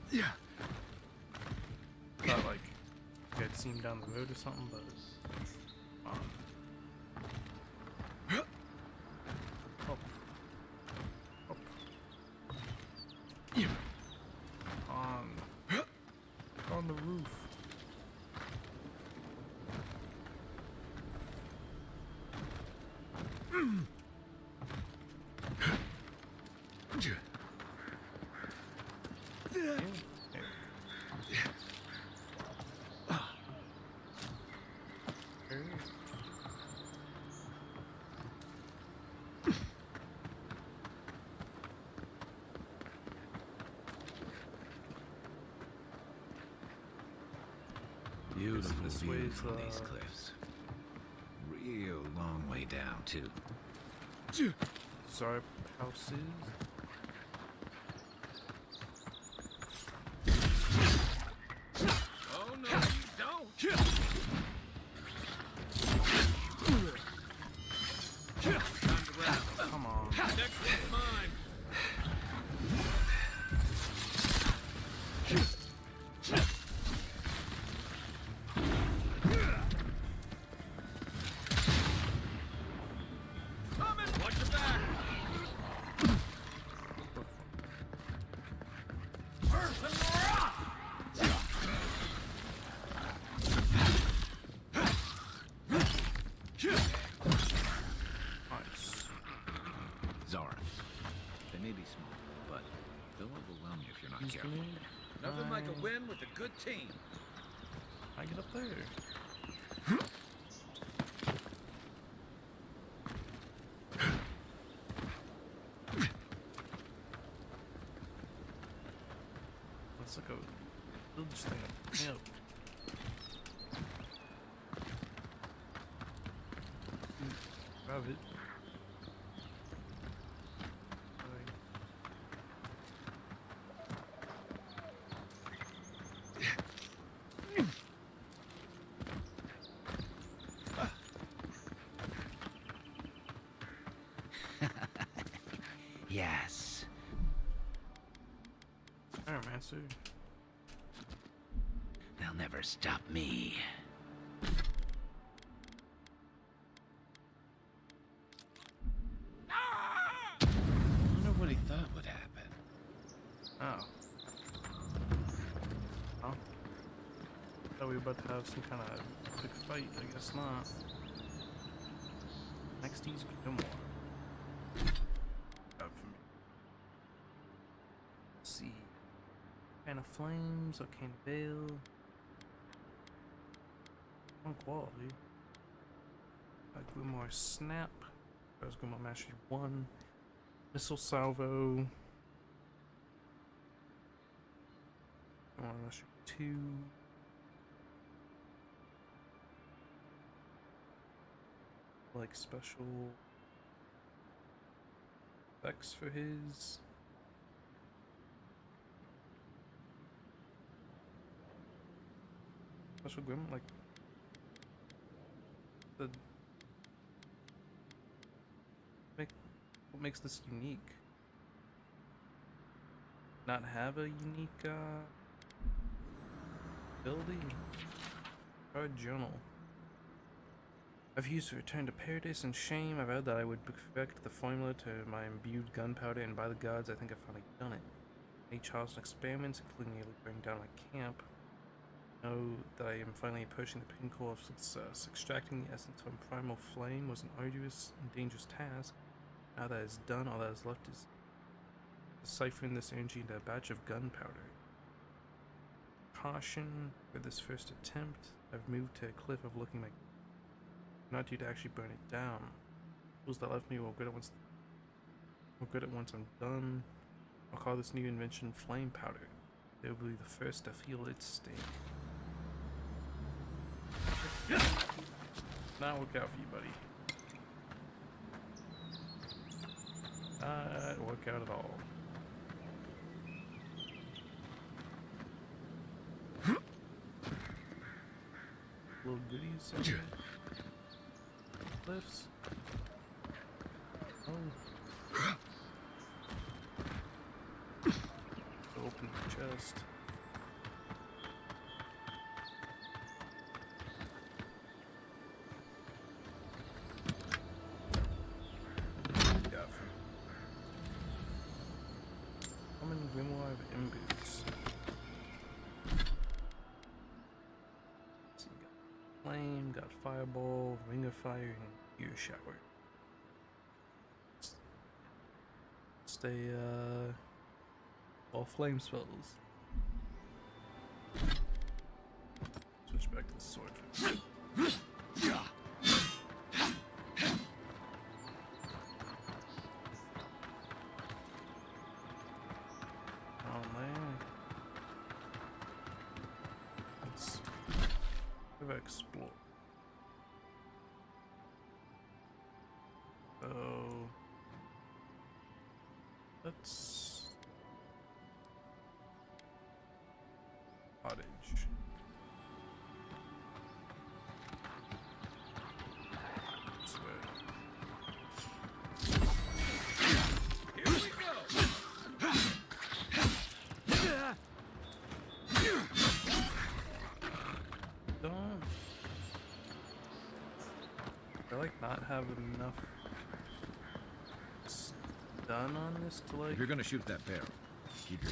Yeah. Thought, like, you had seen him down the road or something, but, on the roof. Beautiful This view way's, from these cliffs. Real long way down, too. Sorry, houses. Oh, no, you don't! Come on. Next one's mine! Watch your back! Nice. Zorans. They may be small, but they'll overwhelm you if you're not He's careful. gonna Nothing like a win with a good team. I get up there. Let's look over. Build this thing up. Yep. Grab it. Yes. Pyromancer. They'll never stop me. You know what thought we were about to have some kind of quick fight. I guess not. Next he's Grimoire. Let's see. Kind of flames, arcane veil. On quality. Grimoire snap. There's Grimoire mastery 1. Missile salvo. Grimoire mastery 2. Like special effects for his. Special Grim, like the what makes this unique? Not have a unique ability? Card journal. I've used to return to paradise and shame. I vowed that I would perfect the formula to my imbued gunpowder, and by the gods, I think I've finally done it. Many trials and experiments, including nearly burning down my camp, know that I am finally approaching the pinnacle of success. Extracting the essence from primal flame was an arduous and dangerous task. Now that is done, all that is left is deciphering this energy into a batch of gunpowder. Caution for this first attempt. I've moved to a cliff of looking like not due to actually burn it down. Fools that left me will regret it once I'm done. I'll call this new invention flame powder. It will be the first to feel its sting. Not work out for you, buddy. Not work out at all. Little goodies. Cliffs. Oh. Open the chest. Common Grimoire of Imbues. So got flame, got fireball, ring of fire, and ear shower. Stay all flame spells. Switch back to the sword. Oh man. Let's have an explore. So let's cottage. Here we go. Don't I like not have enough done on this to like. If you're gonna shoot that barrel, keep your.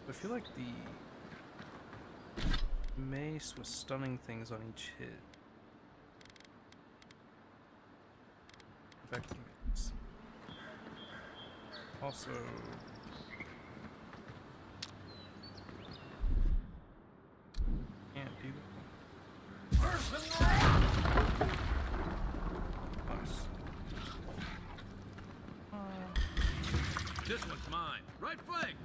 I feel like the mace was stunning things on each hit. Vacuum mace. Also, can't do that. Nice. This one's mine. Right flank.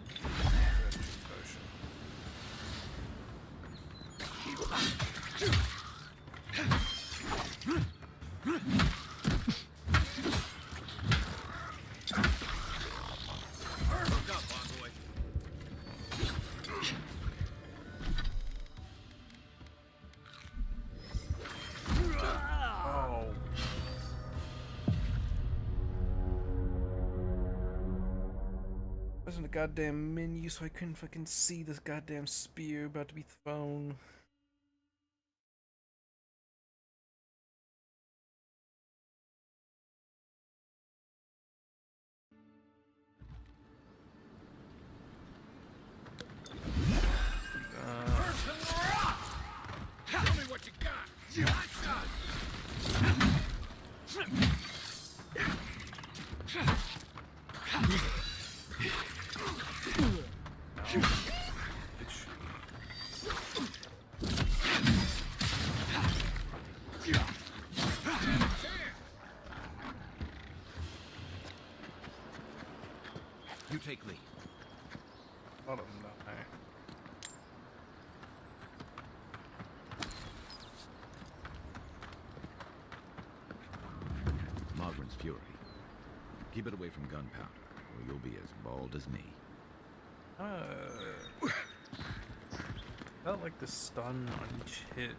goddamn menu so I couldn't fucking see this goddamn spear about to be thrown. Tell me what you got. You take lead. Hold on, no. Mogren's fury. Keep it away from gunpowder, or you'll be as bald as me. Felt like the stun on each hit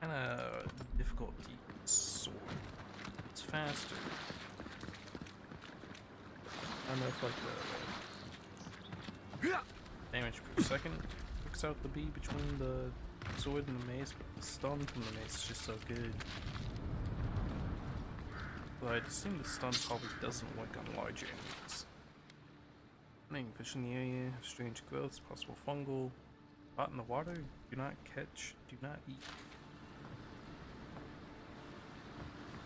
kinda difficult to use sword. It's faster. I don't know if like the damage per second works out the beat between the sword and the mace, but the stun from the mace is just so good. But I'd assume the stun probably doesn't work on larger enemies. Fish in the area, strange growths, possible fungal. Caught in the water, do not catch, do not eat.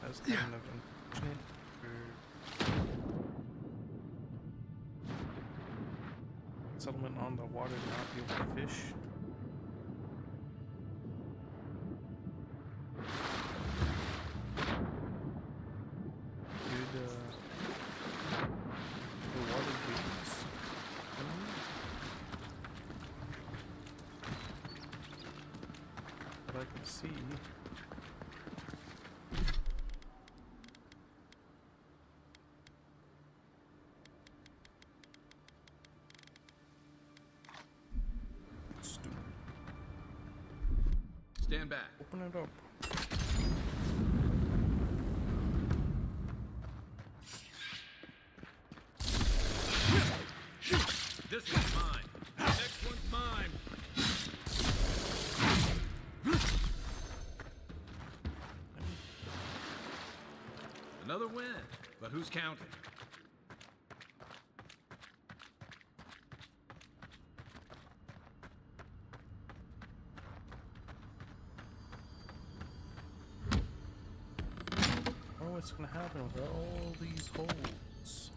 That's kind of unfortunate for settlement on the water to not be able to fish. See. Stupid. Stand back. Open it up. This one's mine. Next one's mine. Another win, but who's counting? Oh, what's gonna happen with all these holes?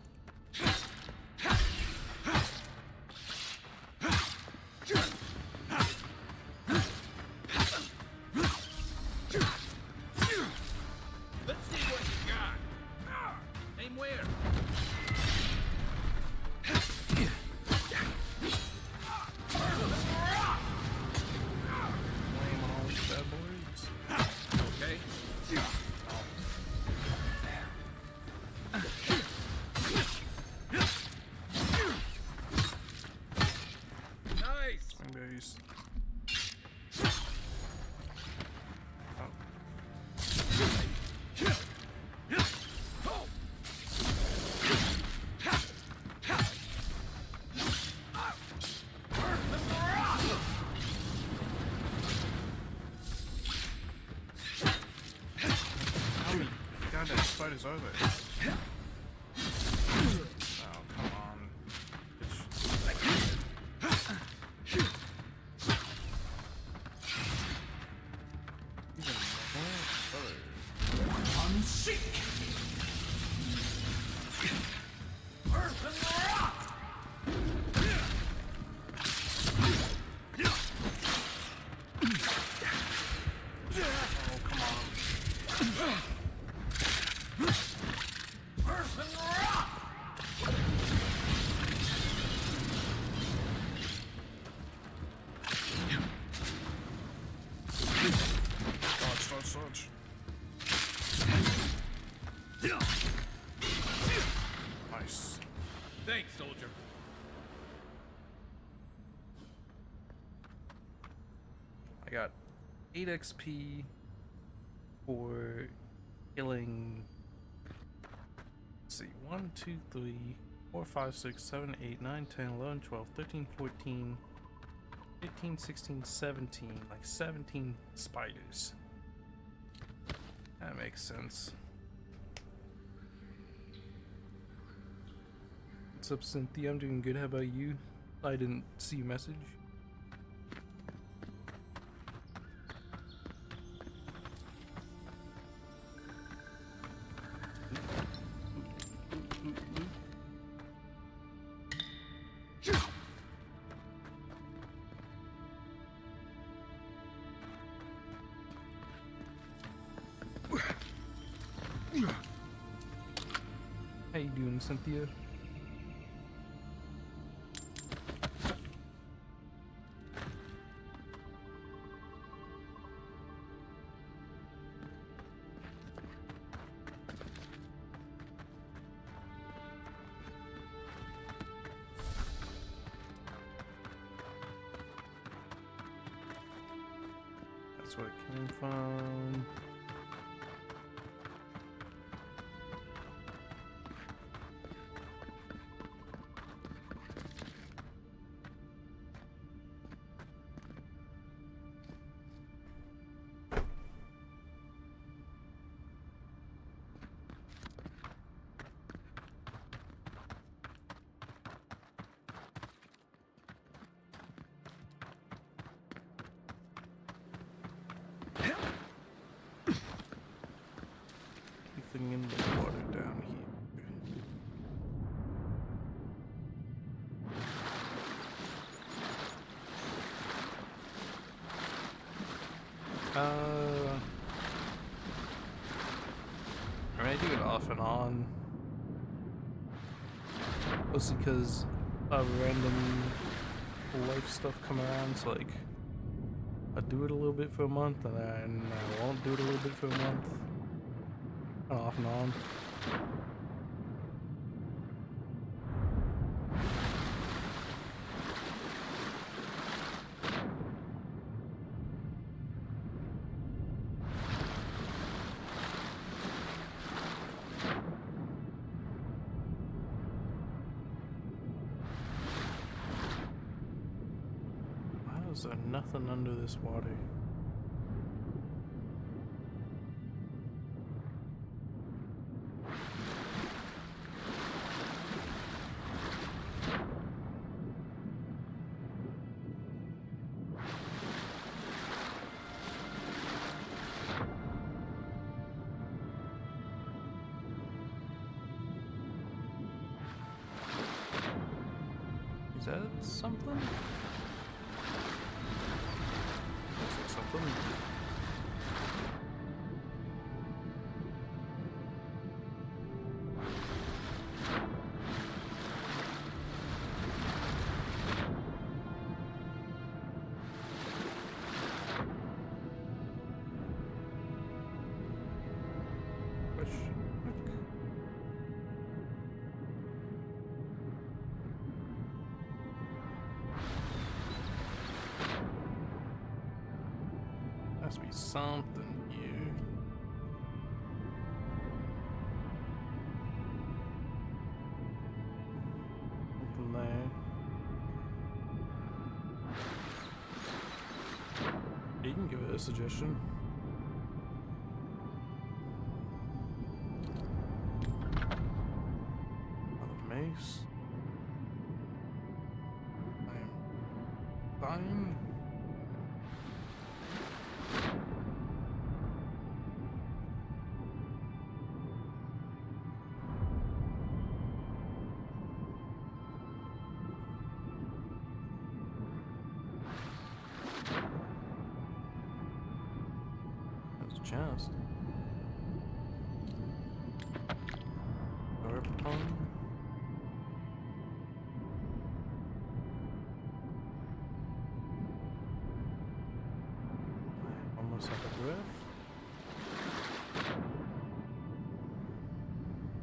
Fight is over. Oh, come on. Unseek! Nice. Thanks, soldier. I got 8 XP for killing. Let's see, 1, 2, 3, 4, 5, 6, 7, 8, 9, 10, 11, 12, 13, 14, 15, 16, 17. Like 17 spiders. That makes sense. What's up, Cynthia? I'm doing good. How about you? I didn't see your message. How you doing, Cynthia? That's where it came from. Anything in the water down here? I mean, I do it off and on. Mostly because of random life stuff come around, so like, I do it a little bit for a month, and then I won't do it a little bit for a month. Off and on. Why is there nothing under this water? Is that something? Looks like something. Question mark. Must be something here. Something there. You can give it a suggestion. Another mace. I am fine. Chest. Door plum. Almost out of breath.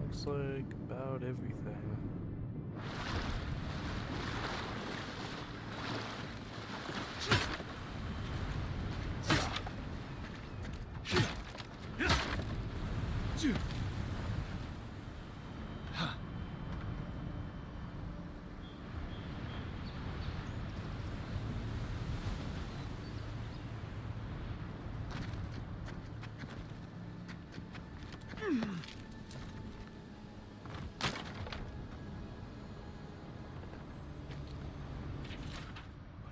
Looks like about everything.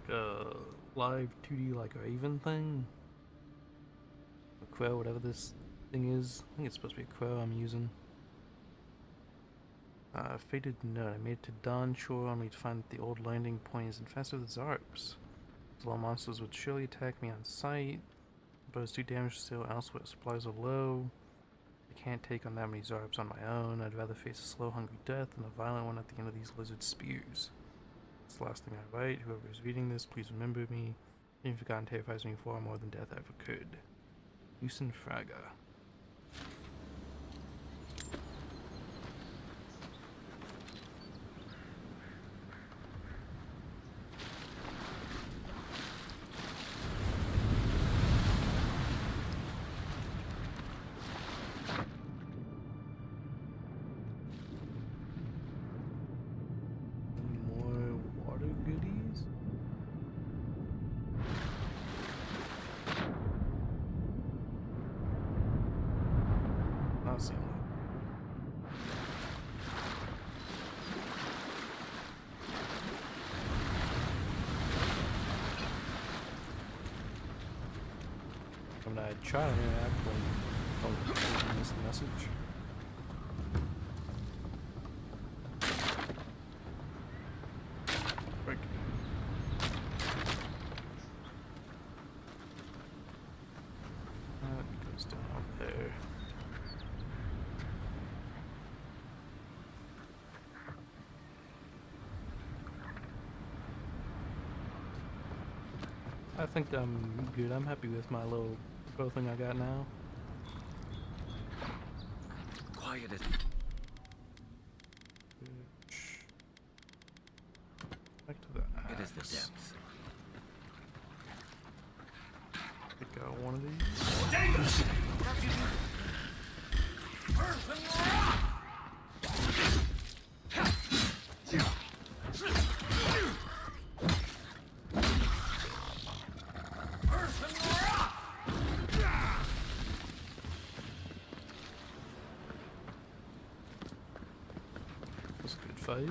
like a live 2D like Raven thing. A crow, whatever this thing is. I think it's supposed to be a crow I'm using. Fated note. I made it to Dawn Shore only to find that the old landing point is infested with Zarps. The little monsters would surely attack me on sight, but it's too damaged to sail elsewhere. Supplies are low. I can't take on that many Zarps on my own. I'd rather face a slow, hungry death than a violent one at the end of these lizard spears. It's the last thing I write. Whoever is reading this, please remember me. Being forgotten terrifies me far more than death ever could. Lucen Fraga. When I try to interact when I miss the message. Break. That goes down there. I think I'm good. I'm happy with my little bow thing I got now. Quiet as... Back to the axe. It is the depths. Pick out one of these. That's a good fight.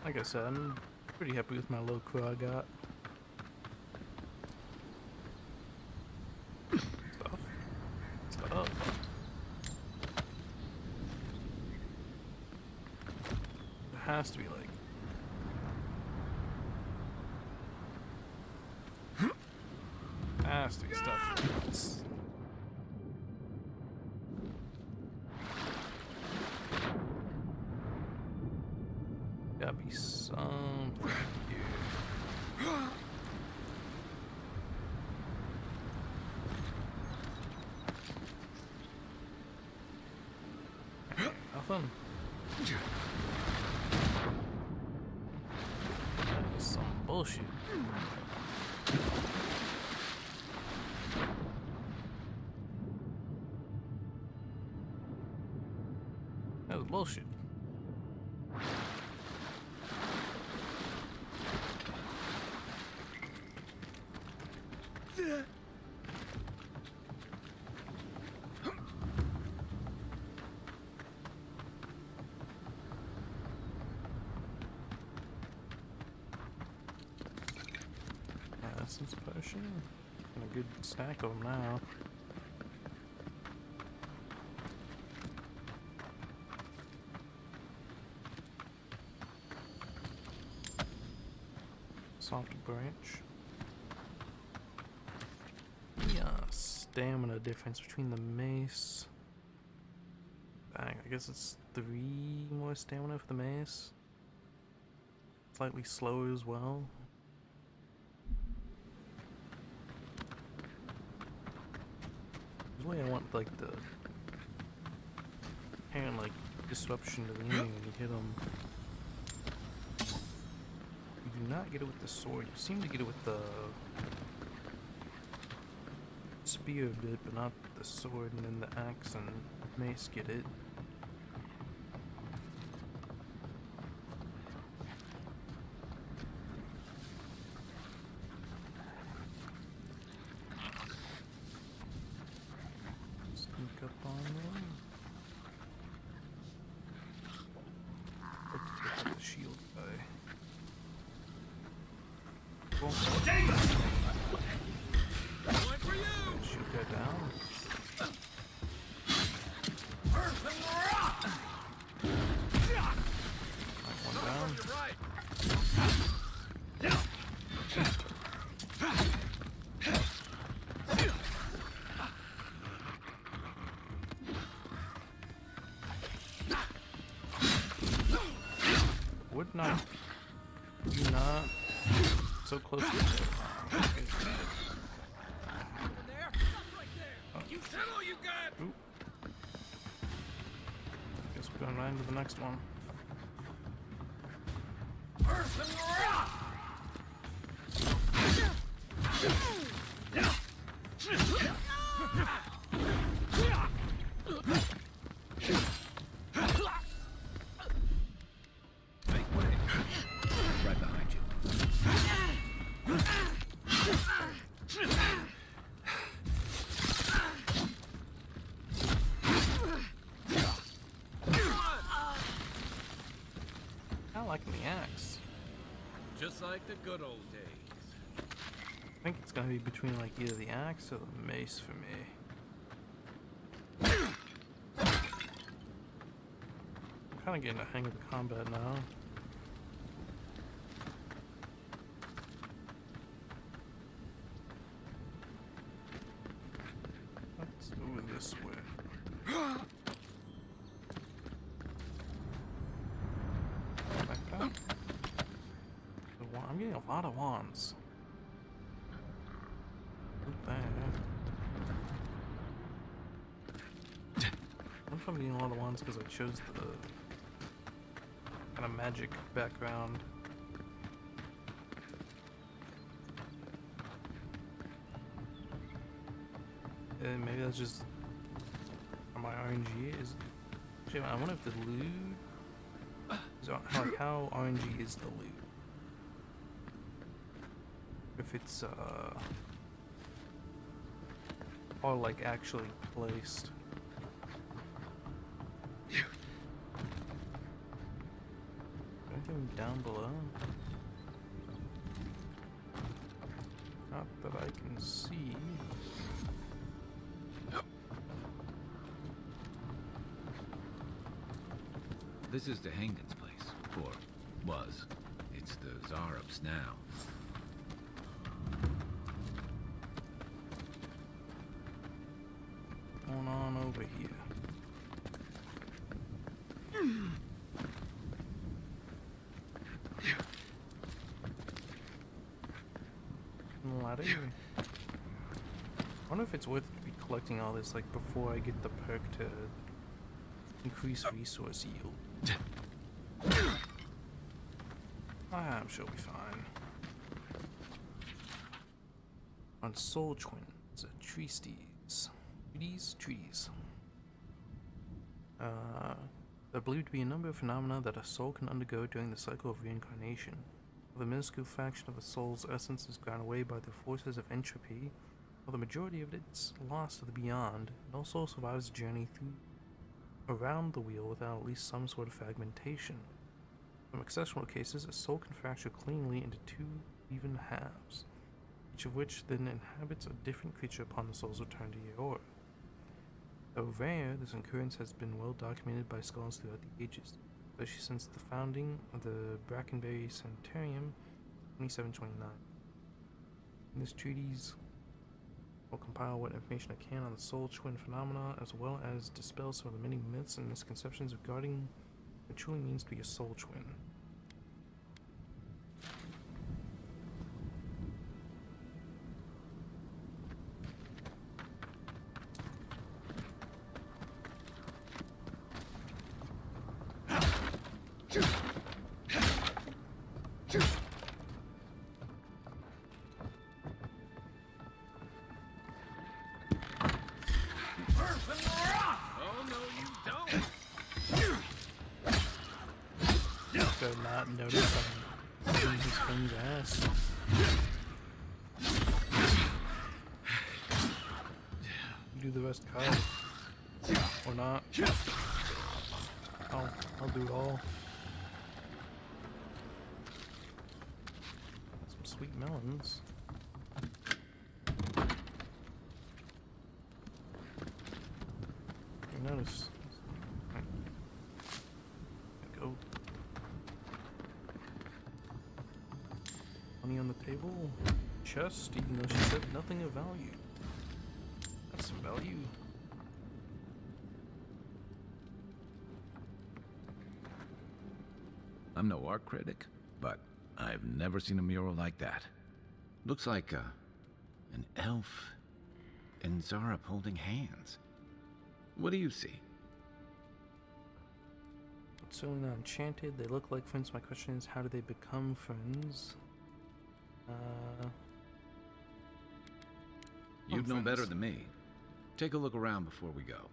Like I said, I'm pretty happy with my little crew I got. Stuff. There has to be like... has to be stuff. Gotta be something here. Nothing. That is some bullshit. That was bullshit. Essence potion. And a good stack of them now. Soft branch. Yeah, stamina difference between the mace. Bang, I guess it's 3 more stamina for the mace. Slightly slower as well. Usually I want like the apparent like disruption to the enemy when you hit them. You do not get it with the sword. You seem to get it with the spear bit, but not the sword, and then the axe and mace get it. Sneak up on them. Cool. Shoot that down. One down. Would not. You not. So close to it. You said all you got. Oop. Guess we're going right into the next one. Right behind you. I like the axe. Just like the good old days. I think it's gonna be between like either the axe or the mace for me. I'm kind of getting the hang of the combat now. Let's do it this way. Back up. I'm getting a lot of wands. What if I'm getting a lot of wands because I chose the kind of magic background. And maybe that's just how my RNG is. Actually, I wonder if the loot is how RNG is the loot. If it's or like actually placed. Anything down below? Not that I can see. This is the Hangen's place, or was. It's the Zarup's now. Going on over here. Ladder. I wonder if it's worth to be collecting all this like before I get the perk to increase resource yield. I'm sure we'll be fine. On Soul Twins, trees. There are believed to be a number of phenomena that a soul can undergo during the cycle of reincarnation. While the minuscule fraction of a soul's essence is ground away by the forces of entropy, while the majority of it is lost to the beyond, no soul survives the journey through around the wheel without at least some sort of fragmentation. In exceptional cases, a soul can fracture cleanly into two even halves, each of which then inhabits a different creature upon the soul's return to Eora. Though rare, this occurrence has been well documented by scholars throughout the ages, especially since the founding of the Brackenberry Sanitarium in 2729. In this treatise, will compile what information I can on the soul twin phenomena, as well as dispel some of the many myths and misconceptions regarding what it truly means to be a soul twin. Not notice I'm hitting his friend's ass. Do the rest, Kyle. Or not. I'll do it all. Some sweet melons. You notice. Right. Go. Money on the table. Chest, even though she said nothing of value. That's some value. I'm no art critic, but I've never seen a mural like that. Looks like an elf and Zara holding hands. What do you see? It's certainly not enchanted. They look like friends. My question is, how do they become friends? You'd know better than me. Take a look around before we go.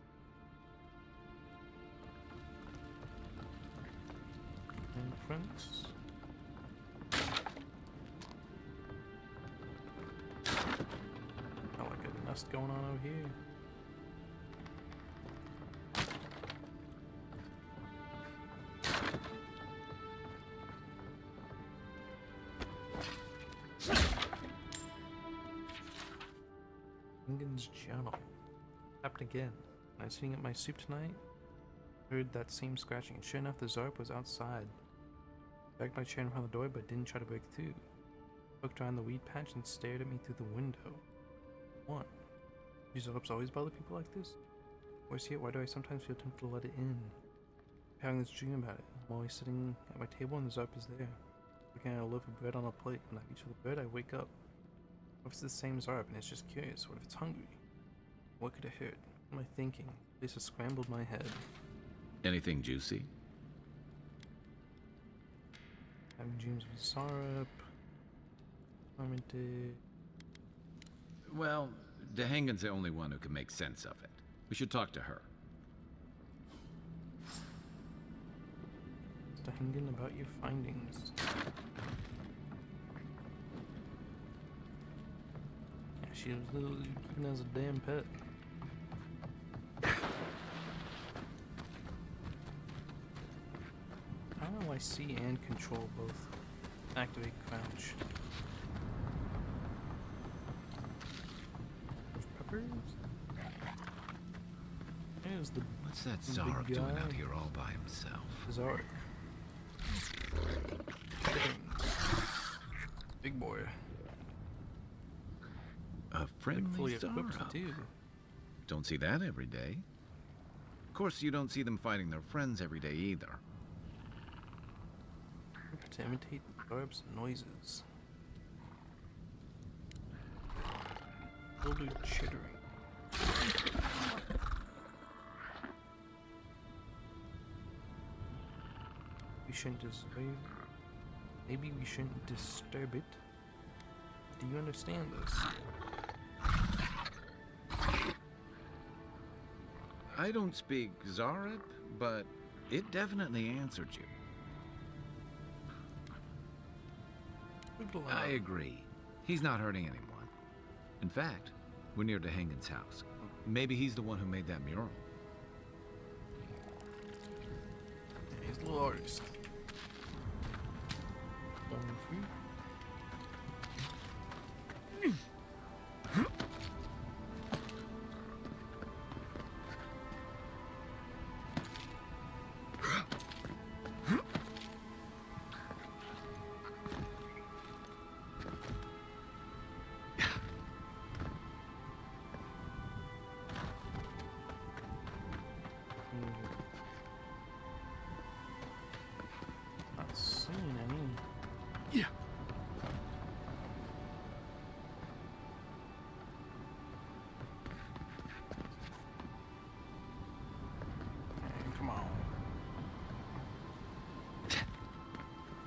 Prince. I like a nest going on over here. Lincoln's journal. Happened again. When I was sitting at my soup tonight, heard that same scratching, and sure enough, the Zarp was outside. Backed my chair in front of the door, but didn't try to break through. Looked around the weed patch and stared at me through the window. What? Do Zarps always bother people like this? Worse yet, why do I sometimes feel tempted to let it in? I'm having this dream about it. I'm always sitting at my table and the Zarp is there. Looking at a loaf of bread on a plate. When I reach for the bread, I wake up. What if it's the same Zarp and it's just curious? What if it's hungry? What could it hurt? What am I thinking? This has scrambled my head. Anything juicy? Having dreams of Zarp. Tormented. Well, Dehangan's the only one who can make sense of it. We should talk to her. Dehangan, about your findings. Yeah, she was literally keeping as a damn pet. I don't know why C and Control both activate crouch. Peppers? There's the What's that Zark doing out here all by himself? Zark. Big boy. A friendly fully equipped Zark. too. Don't see that every day. Of course, you don't see them fighting their friends every day either. To imitate the Zarp's noises. Builder chittering. We shouldn't maybe we shouldn't disturb it. Do you understand this? I don't speak Zarab, but it definitely answered you. I agree. He's not hurting anyone. In fact, we're near Dehangan's house. Maybe he's the one who made that mural. Yeah, he's a little artist. Free. Not seeing any. Yeah. Okay, come on.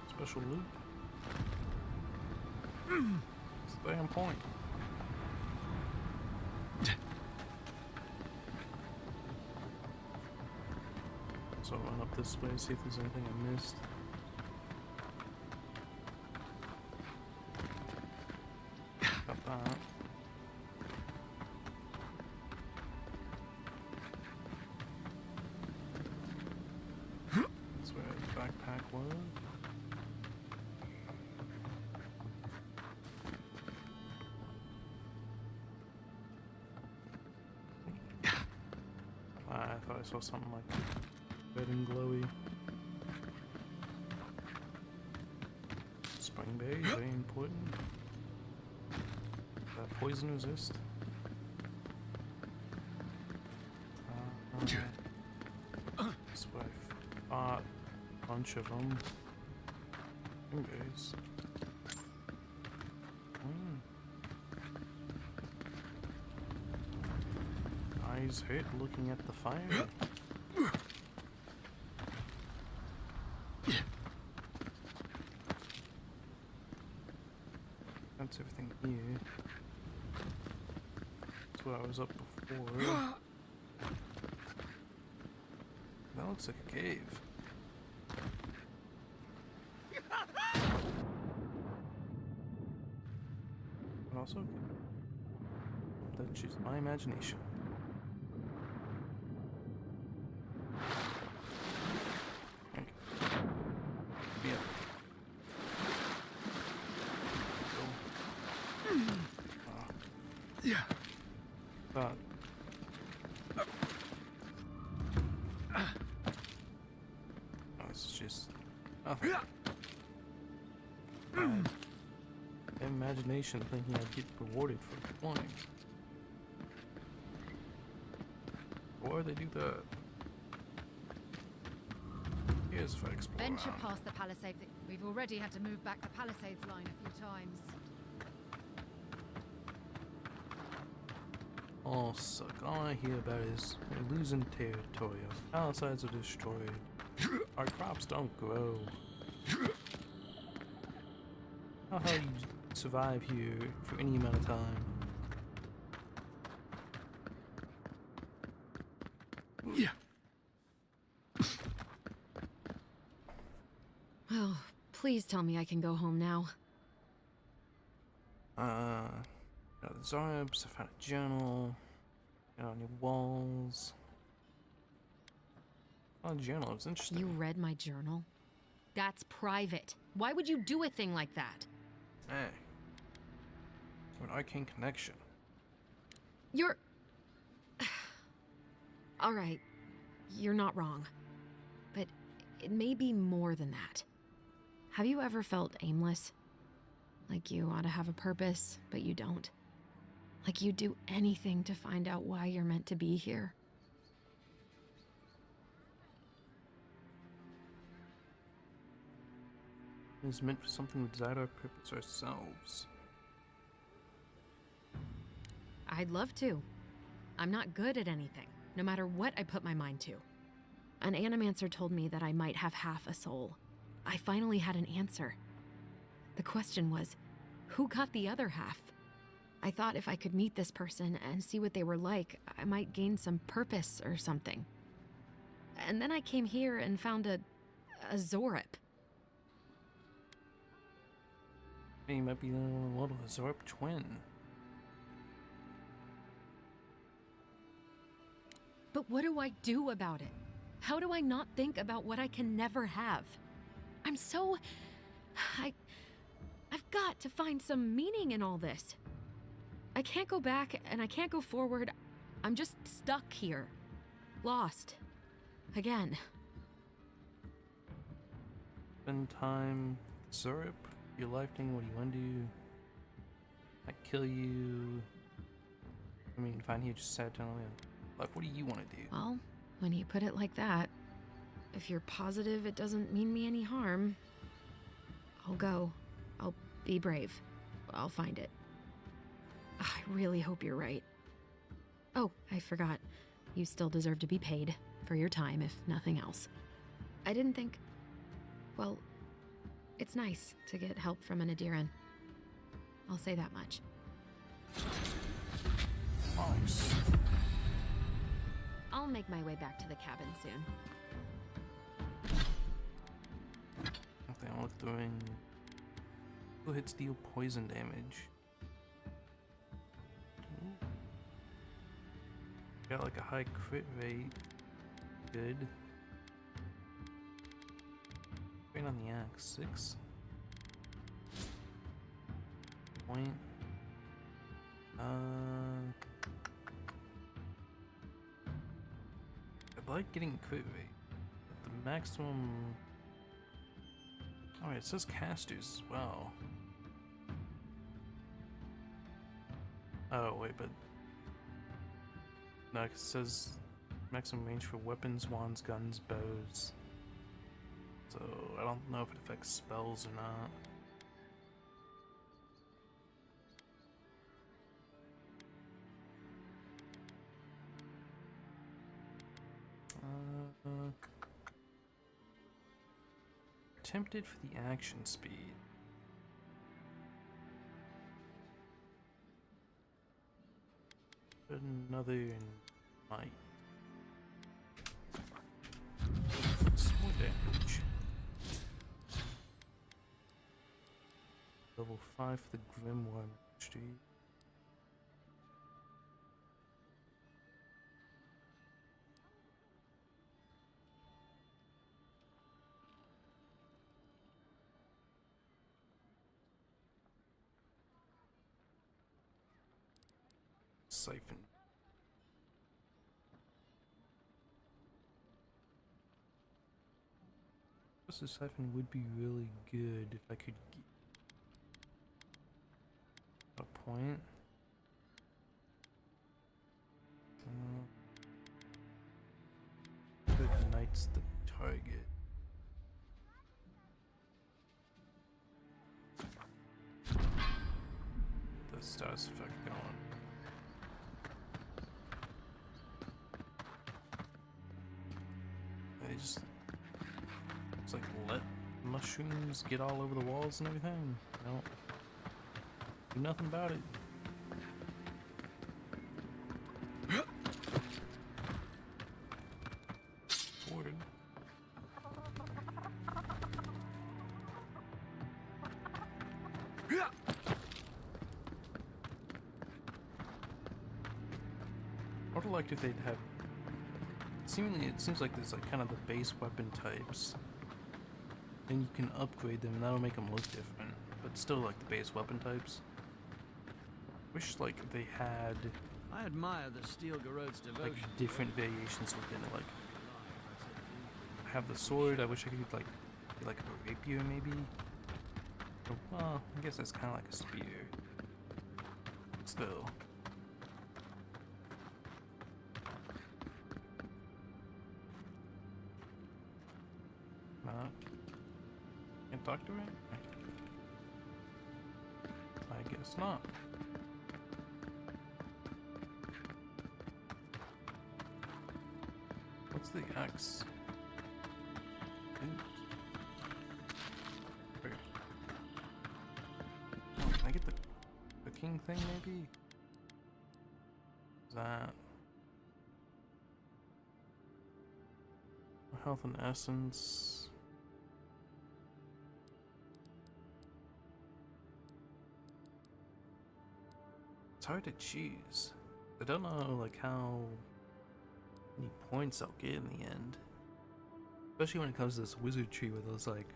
Special loot. Stay on point. So run up this way, see if there's anything I missed. Got that. That's where the backpack was. I saw something like red and glowy. Spring berries, very important. Poison resist. That's what I thought. Bunch of them. Spring berries. Eyes hurt looking at the fire. That's everything here. That's where I was up before. That looks like a cave. But also, that's just my imagination. Imagination thinking I'd get rewarded for exploring. Why would they do that? Here's for exploring. Venture past the palisades. We've already had to move back the palisades line a few times. Oh, suck. All I hear about is we're losing territory. Our palisades are destroyed. Our crops don't grow. How do you survive here for any amount of time? Yeah. Oh, please tell me I can go home now. Got the Zarbs, I found a journal. Got on your walls. Oh, journal, it's interesting. You read my journal? That's private. Why would you do a thing like that? Hey. An arcane connection. You're... Alright. You're not wrong. But it may be more than that. Have you ever felt aimless? Like you ought to have a purpose, but you don't? Like you'd do anything to find out why you're meant to be here? It is meant for something beside our purpose ourselves. I'd love to. I'm not good at anything, no matter what I put my mind to. An animancer told me that I might have half a soul. I finally had an answer. The question was, who got the other half? I thought if I could meet this person and see what they were like, I might gain some purpose or something. And then I came here and found a Zorip. Hey, you might be the one of a Zorip twin. But what do I do about it? How do I not think about what I can never have? I'm so... I've got to find some meaning in all this. I can't go back and I can't go forward. I'm just stuck here. Lost. Again. Spend time with Zorip. Your life thing, what do you want to do? I kill you. I mean, fine, he just sat down. Like, what do you want to do? Well, when you put it like that, if you're positive it doesn't mean me any harm, I'll go. I'll be brave. I'll find it. I really hope you're right. Oh, I forgot. You still deserve to be paid for your time, if nothing else. I didn't think... Well, it's nice to get help from an Adiran. I'll say that much. Nice. I'll make my way back to the cabin soon. Okay, I'm doing... Who hits deal poison damage? Got like a high crit rate. Good. Right on the axe. 6 point. I like getting crit rate. But the maximum. Oh, it says casters as well. Oh, wait, but. No, it says maximum range for weapons, wands, guns, bows. So, I don't know if it affects spells or not. Tempted for the action speed. Another in might. Some more damage. Level 5 for the Grimoire Ministry. Siphon. The siphon would be really good if I could get a point. Good ignites the target. The status effect going. They just. It's like let mushrooms get all over the walls and everything. No. Do nothing about it. Forward. I would have liked if they'd have. Seemingly, it seems like there's like kind of the base weapon types. And you can upgrade them, and that'll make them look different. But still, like the base weapon types. Wish like they had. I admire the Steel Garrote's devotion. Like different variations within it. Like, I have the sword. I wish I could like get like a rapier maybe. Or, well, I guess that's kind of like a spear. Still. Can't talk to her? I guess not. What's the X? Wait. Oh, can I get the cooking thing maybe? Is that health and essence? It's hard to choose. I don't know like how many points I'll get in the end. Especially when it comes to this wizard tree with those like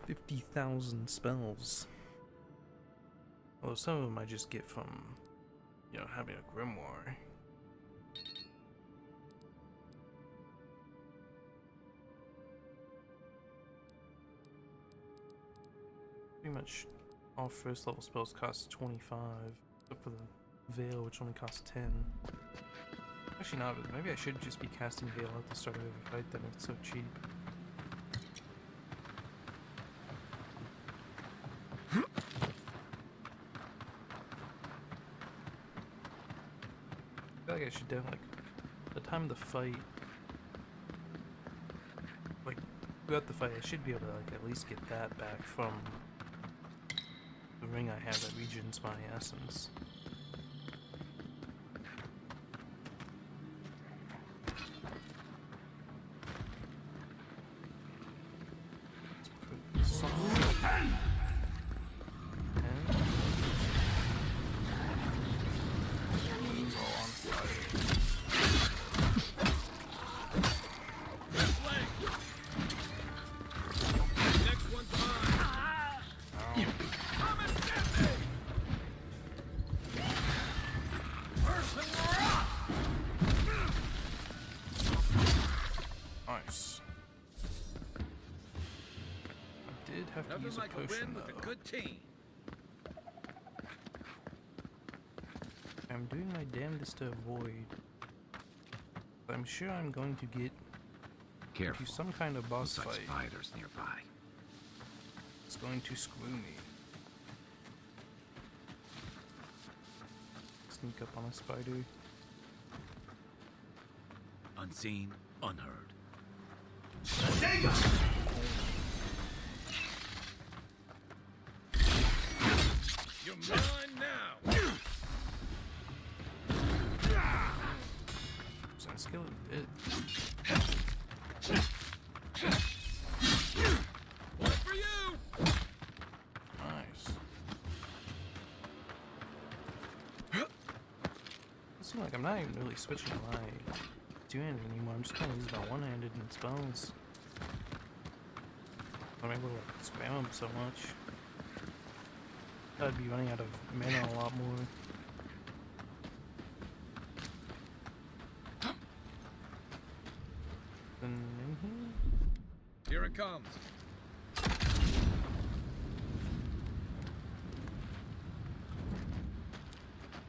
50,000 spells. Although some of them I just get from, you know, having a grimoire. Pretty much all first level spells cost 25, except for the Veil, which only costs 10. Actually not, but maybe I should just be casting Veil at the start of every fight then if it's so cheap. I feel like I should do like the time of the fight. Like throughout the fight I should be able to like at least get that back from the ring I have that regens my essence. did have to Nothing use a like a potion win with a though. good team. I'm doing my damnedest to avoid. I'm sure I'm going to get Careful. into some kind of boss Looks like fight. spiders nearby. It's going to screw me. Sneak up on a spider. Unseen, unheard. You're mine now. That skeleton did. One for you. Nice. It seems like I'm not even really switching my two-handed anymore. I'm just kind of using my one-handed and spells. I'm able to like spam them so much. I'd be running out of mana a lot more. Than in here? Here it comes.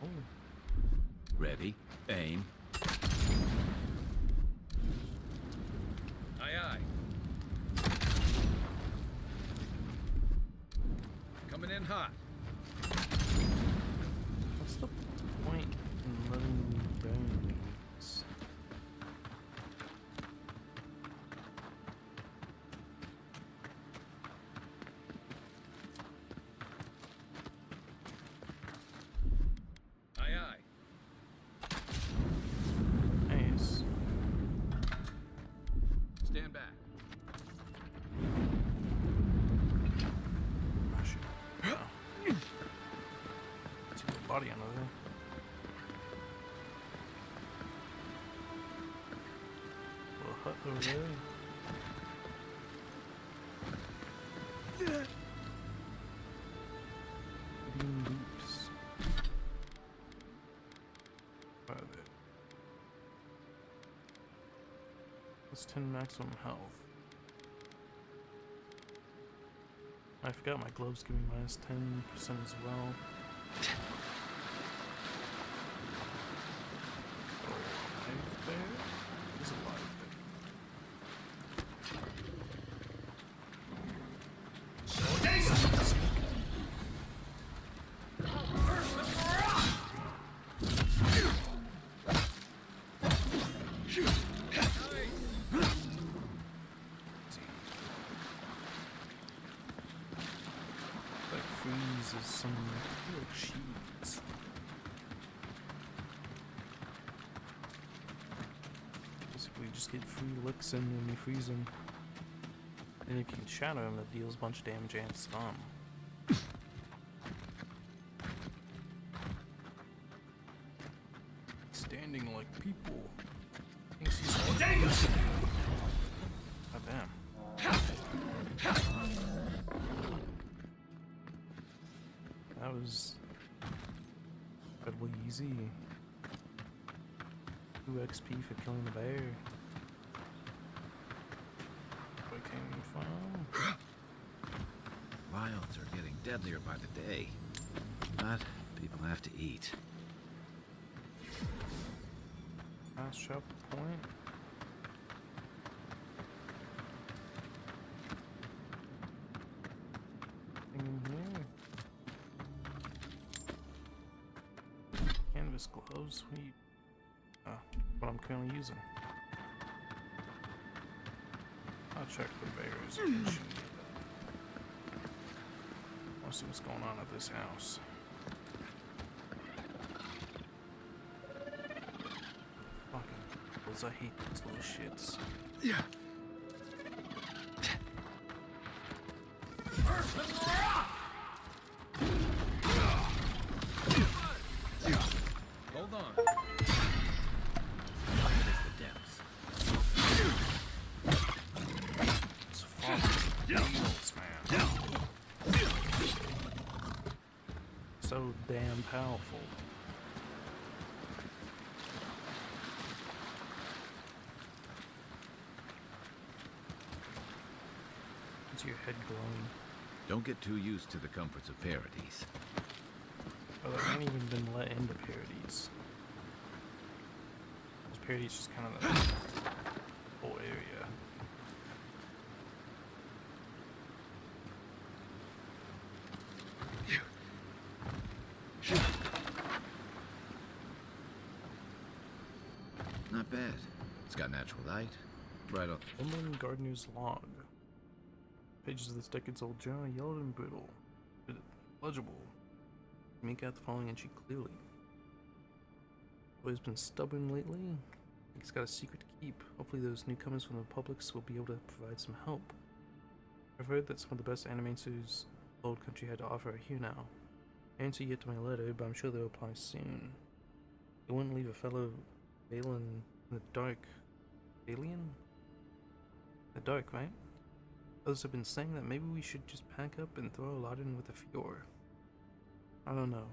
Oh. Ready, aim. Aye, aye. Coming in hot. What's the point in letting me burn these? Aye, aye. Nice. Stand back. Oh shit. Oh. Let's get the body under there. Little hut over there. Bean boots. What are they? Plus 10 maximum health. I forgot my gloves give me minus 10% as well. Life there? There's a life Like freezes some little sheets. Basically, just get free licks in when you freeze them. And if you can shatter them, that deals a bunch of damage and stun. Standing like people. Thinks he's God damn. That was incredibly easy. 2 XP for killing the bear. Where came you from? Wilds are getting deadlier by the day. But people have to eat. Last chapter point. Nothing in here. Canvas gloves. Sweet. What I'm currently using. I'll check the bears. I'll see what's going on at this house. Fucking bulls, I hate these little shits. Yeah. Hold on. It's fucking needles, man. So damn powerful. Is your head glowing? Don't get too used to the comforts of Paradise. Oh, they haven't even been let into Paradise. Because Paradise is just kind of the whole area. Not bad. It's got natural light. Right on. Woodland Gardener's Log. Pages of this decades-old journal, yellowed and brittle. Legible. Make out the following entry clearly. Boy's been stubborn lately. He's got a secret to keep. Hopefully those newcomers from the Republics will be able to provide some help. I've heard that some of the best animators the old country had to offer are here now. I answer yet to my letter, but I'm sure they'll reply soon. They wouldn't leave a fellow alien in the dark. Alien? The dark, right? Others have been saying that maybe we should just pack up and throw a lot in with the Fior. I don't know.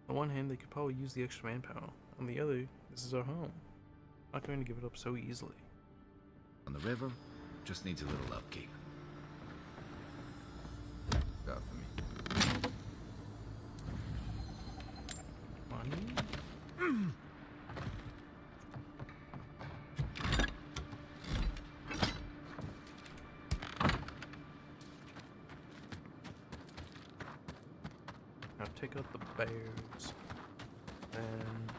On one hand, they could probably use the extra manpower. On the other, this is our home. I'm not going to give it up so easily. On the river, just needs a little upkeep. Got for me. Money? Now take out the bears. And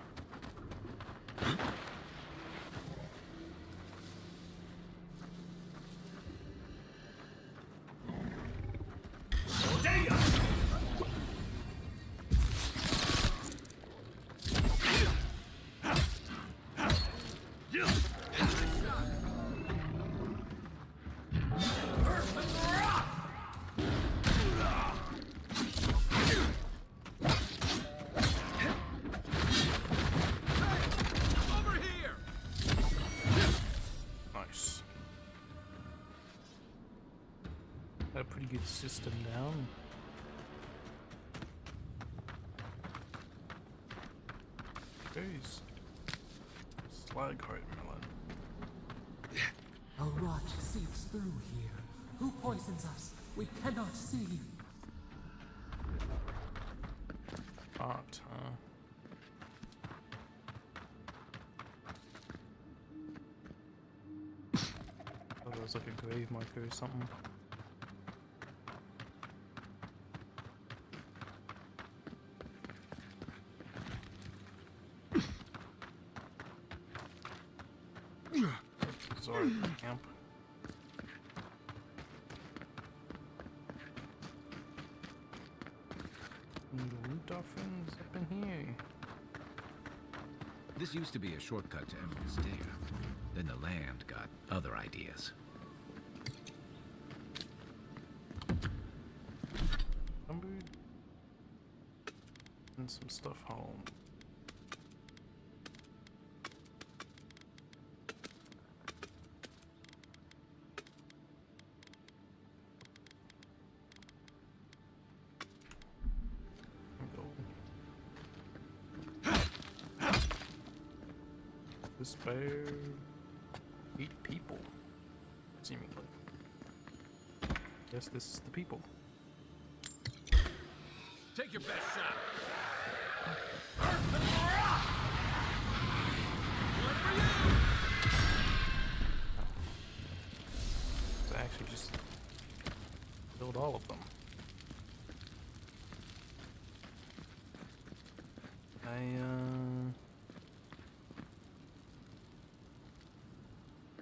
nice. Got a pretty good system down. There's slag heart melon. A rot seeps through here. Who poisons us? We cannot see. Hot, huh? Thought it was like a grave marker or something. Sorry, camp. Need loot offerings up in here. This used to be a shortcut to Emerald's Dare. Then the land got other ideas. Numbered. And some stuff home. Despair. 8 people, seemingly. Guess this is the people. Take your best shot. I actually just killed all of them.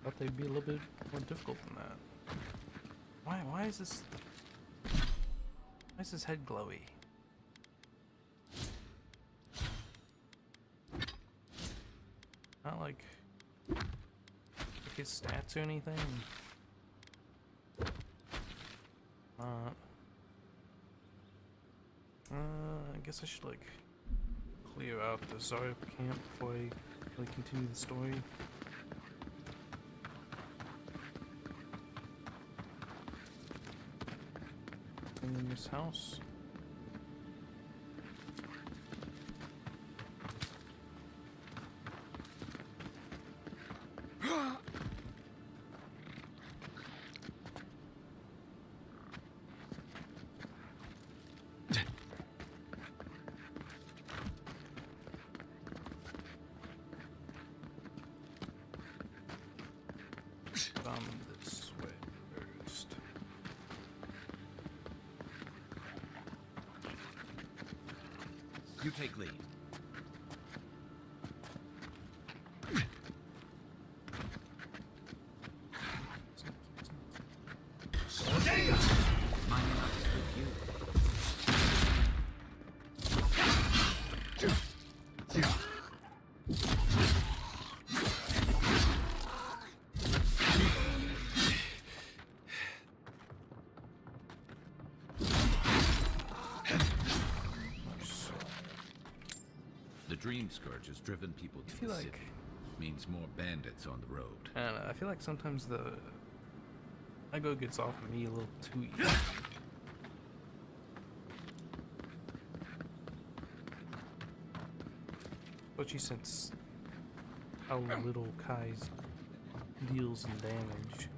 Thought they'd be a little bit more difficult than that. Why is this? Why is his head glowy? Not like his stats or anything. I guess I should like clear out the Zarp camp before I really continue the story. In this house. You take lead. Mind me not to spook you. The Dream Scourge has driven people to the city. Means more bandits on the road. And I feel like sometimes the Ego gets off of me a little too easy. Especially since how little Kai's deals in damage.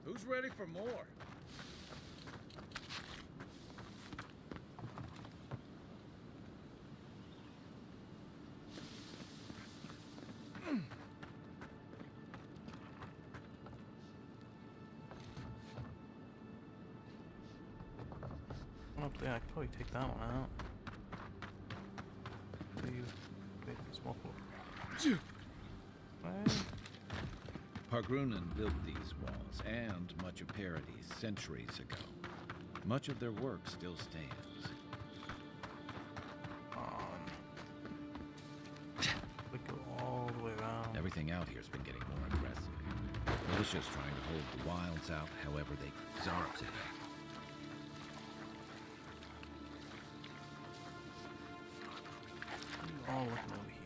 Who's ready for more? Up there, I could probably take that one out. Pargrunen built these walls and much of Paradis centuries ago. Much of their work still stands. We go all the way around. Everything out here's been getting more aggressive. Militia's trying to hold the wilds out however they Zarps it. All looking over here.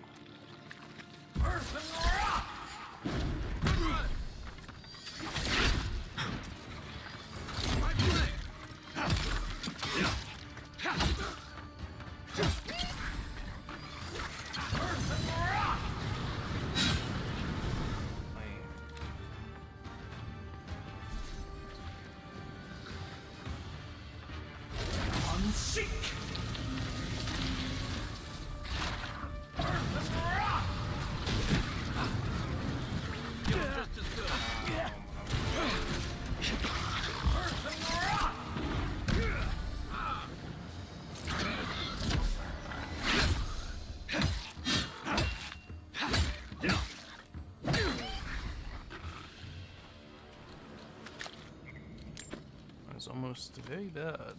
Almost very bad.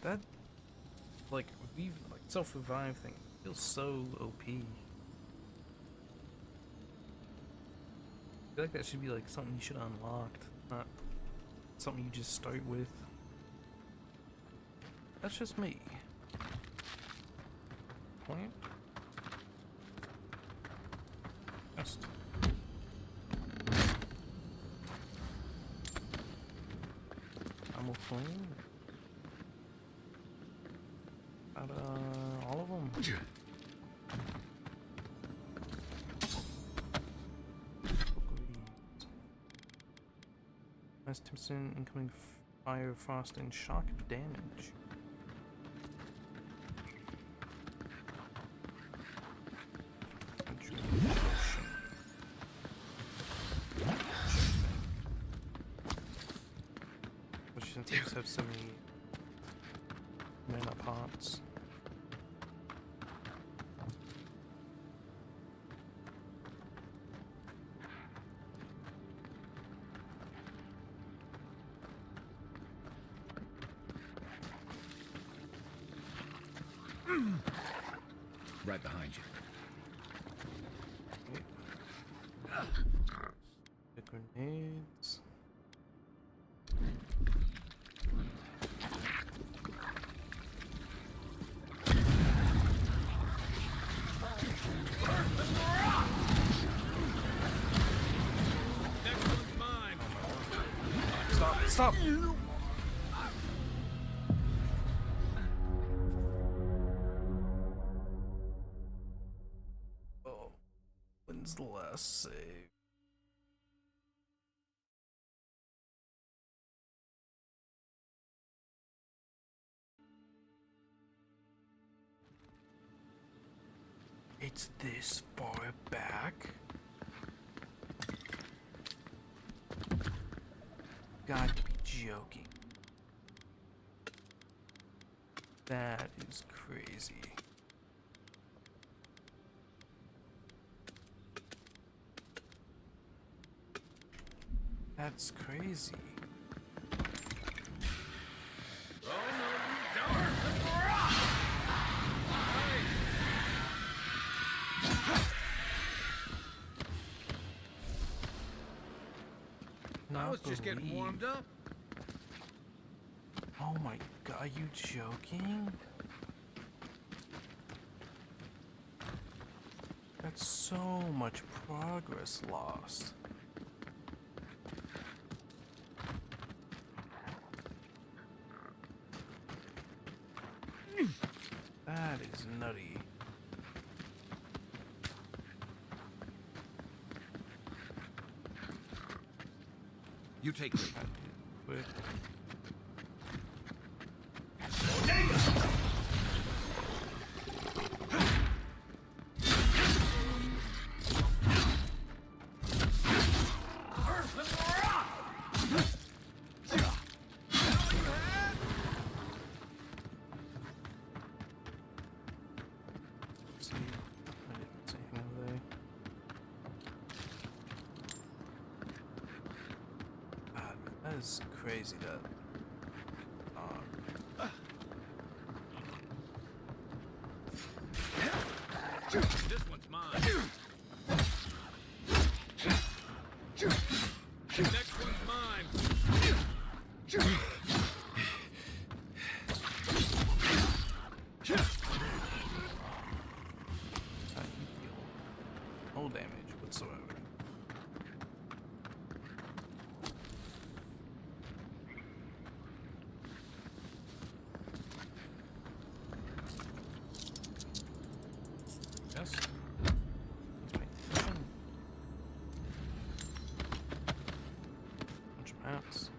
That, like, self-revive thing feels so OP. I feel like that should be like something you should unlock, not something you just start with. That's just me. Plant. Just. Flame? Out all of them. As Timson, incoming fire, frost, and shock damage. Have so many mana pots. Right behind you. The grenades. Stop! Oh. When's the last save? It's this far back? Got to be joking. That is crazy. That's crazy. I was just getting warmed up. Oh my god, are you joking? That's so much progress lost. That is nutty. You take me. Quick. That is crazy that This one's mine. Next one's mine. no damage whatsoever. Yes. Bunch of maps.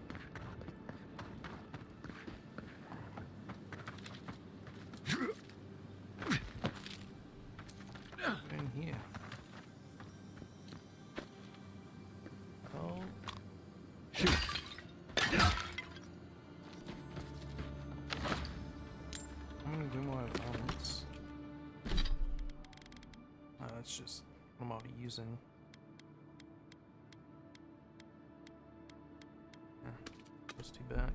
In here. Oh. I'm gonna do more elements. That's just what I'm already using. Yeah, those two back.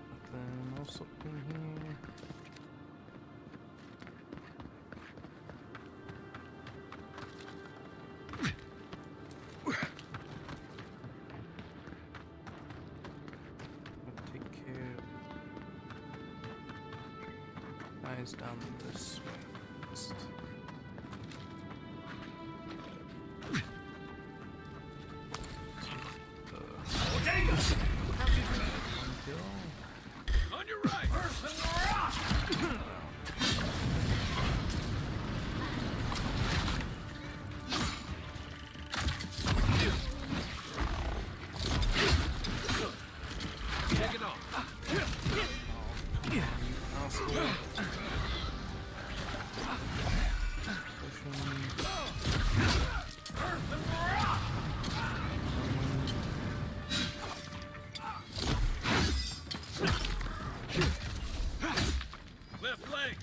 But then also in here. Take care of guys down this way. Just one kill. On your right. Take it off. Left leg.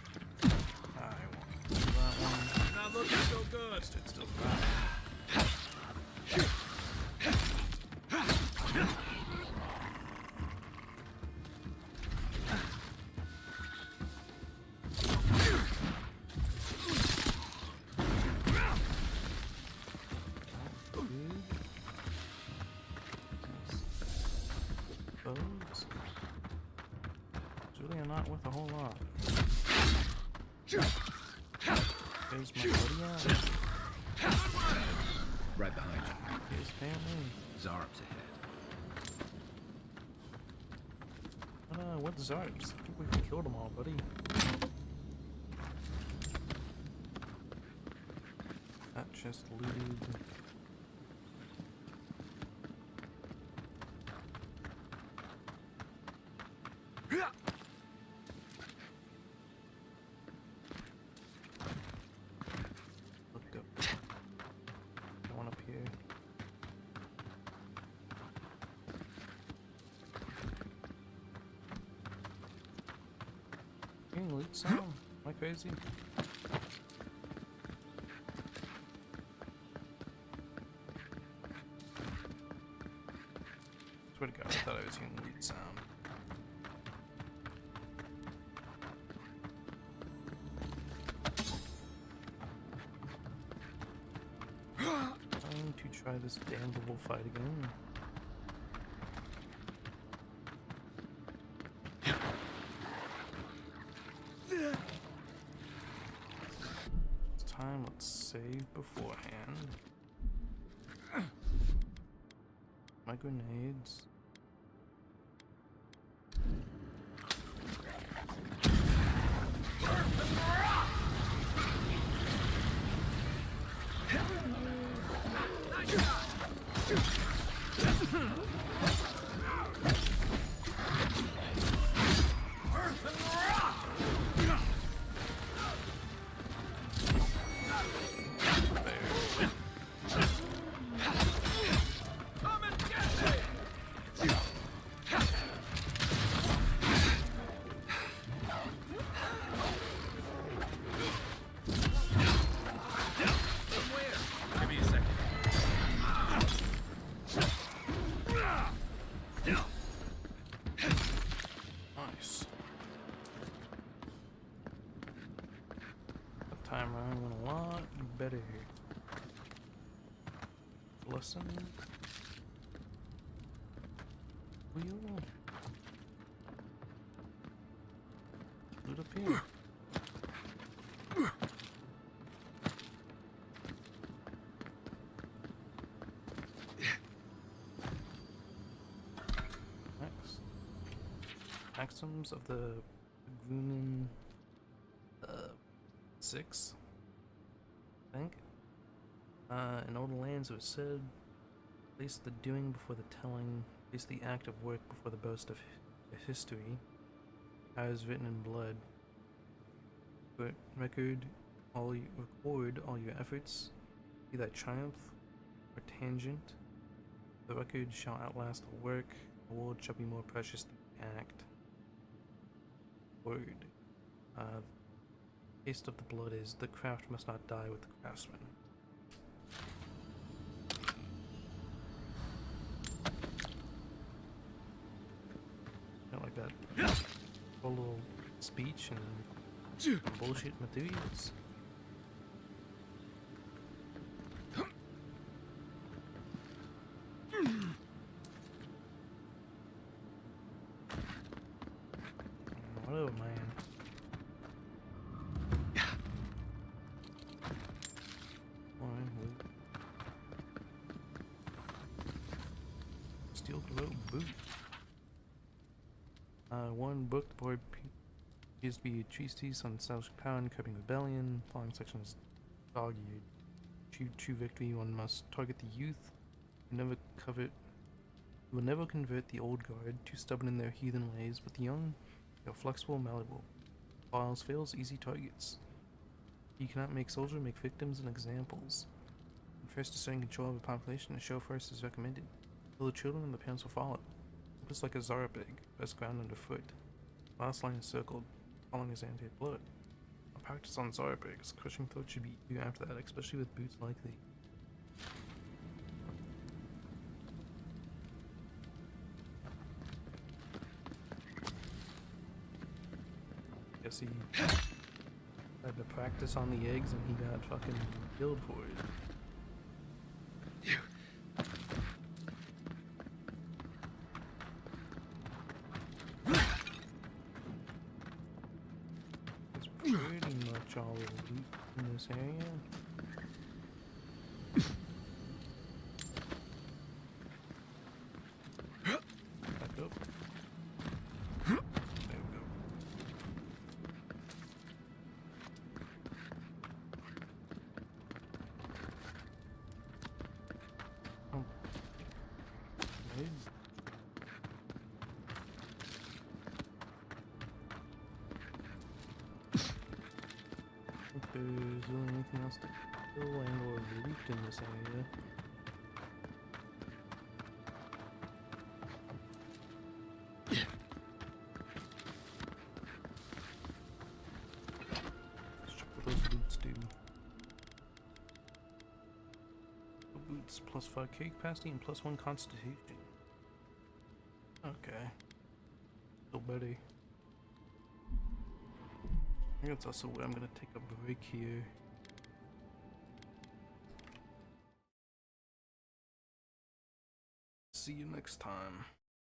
I want that one. Not looking so good. Stood still for that. Bows. It's really not worth a whole lot. There's my buddy out. Right behind you. Here's family. Zarp's ahead. What Zarbs? I think we killed them all, buddy. Chest looted. Look up. One up here. Hearing loot sound? Am I crazy? Swear to God, I thought I was hearing loot sound. Time to try this damnable fight again. This time, let's save beforehand. My grenades. Time around went a lot better. Listen. Wheel. Loot up here. Next. Maxims of the Groomin 6, I think. In older lands it was said, place the doing before the telling, place the act of work before the boast of history, as written in blood. Record all your efforts, be that triumph or tangent. The record shall outlast the work, the world shall be more precious than the act. Word. Taste of the blood is, the craft must not die with the craftsman. Not like that whole little speech and bullshit materials. Whatever, man. Steel Rope boot. One book, the board appears to be a treatise on nostalgic power and curbing rebellion. Following section is dog-eared. True victory, one must target the youth. You will never convert the old guard, too stubborn in their heathen ways, but the young, they are flexible and malleable. All else fails, easy targets. You cannot make soldiers, make victims and examples. First, asserting control of the population, a show first is recommended. Kill the children and the parents will follow. Just like a Zarapig, best ground underfoot. Last line is circled, following his anti-blood. A practice on Zarapigs, crushing throat should be eager after that, especially with boots like these. Guess he had to practice on the eggs and he got fucking killed for it. Pretty much all the loot in this area. Back up. There we go. there's really anything else to kill and or loot in this area. Let's check what those boots do. Boots plus 5k capacity and plus 1 constitution. Okay. Still better. I think that's also where I'm gonna take a break here. See you next time.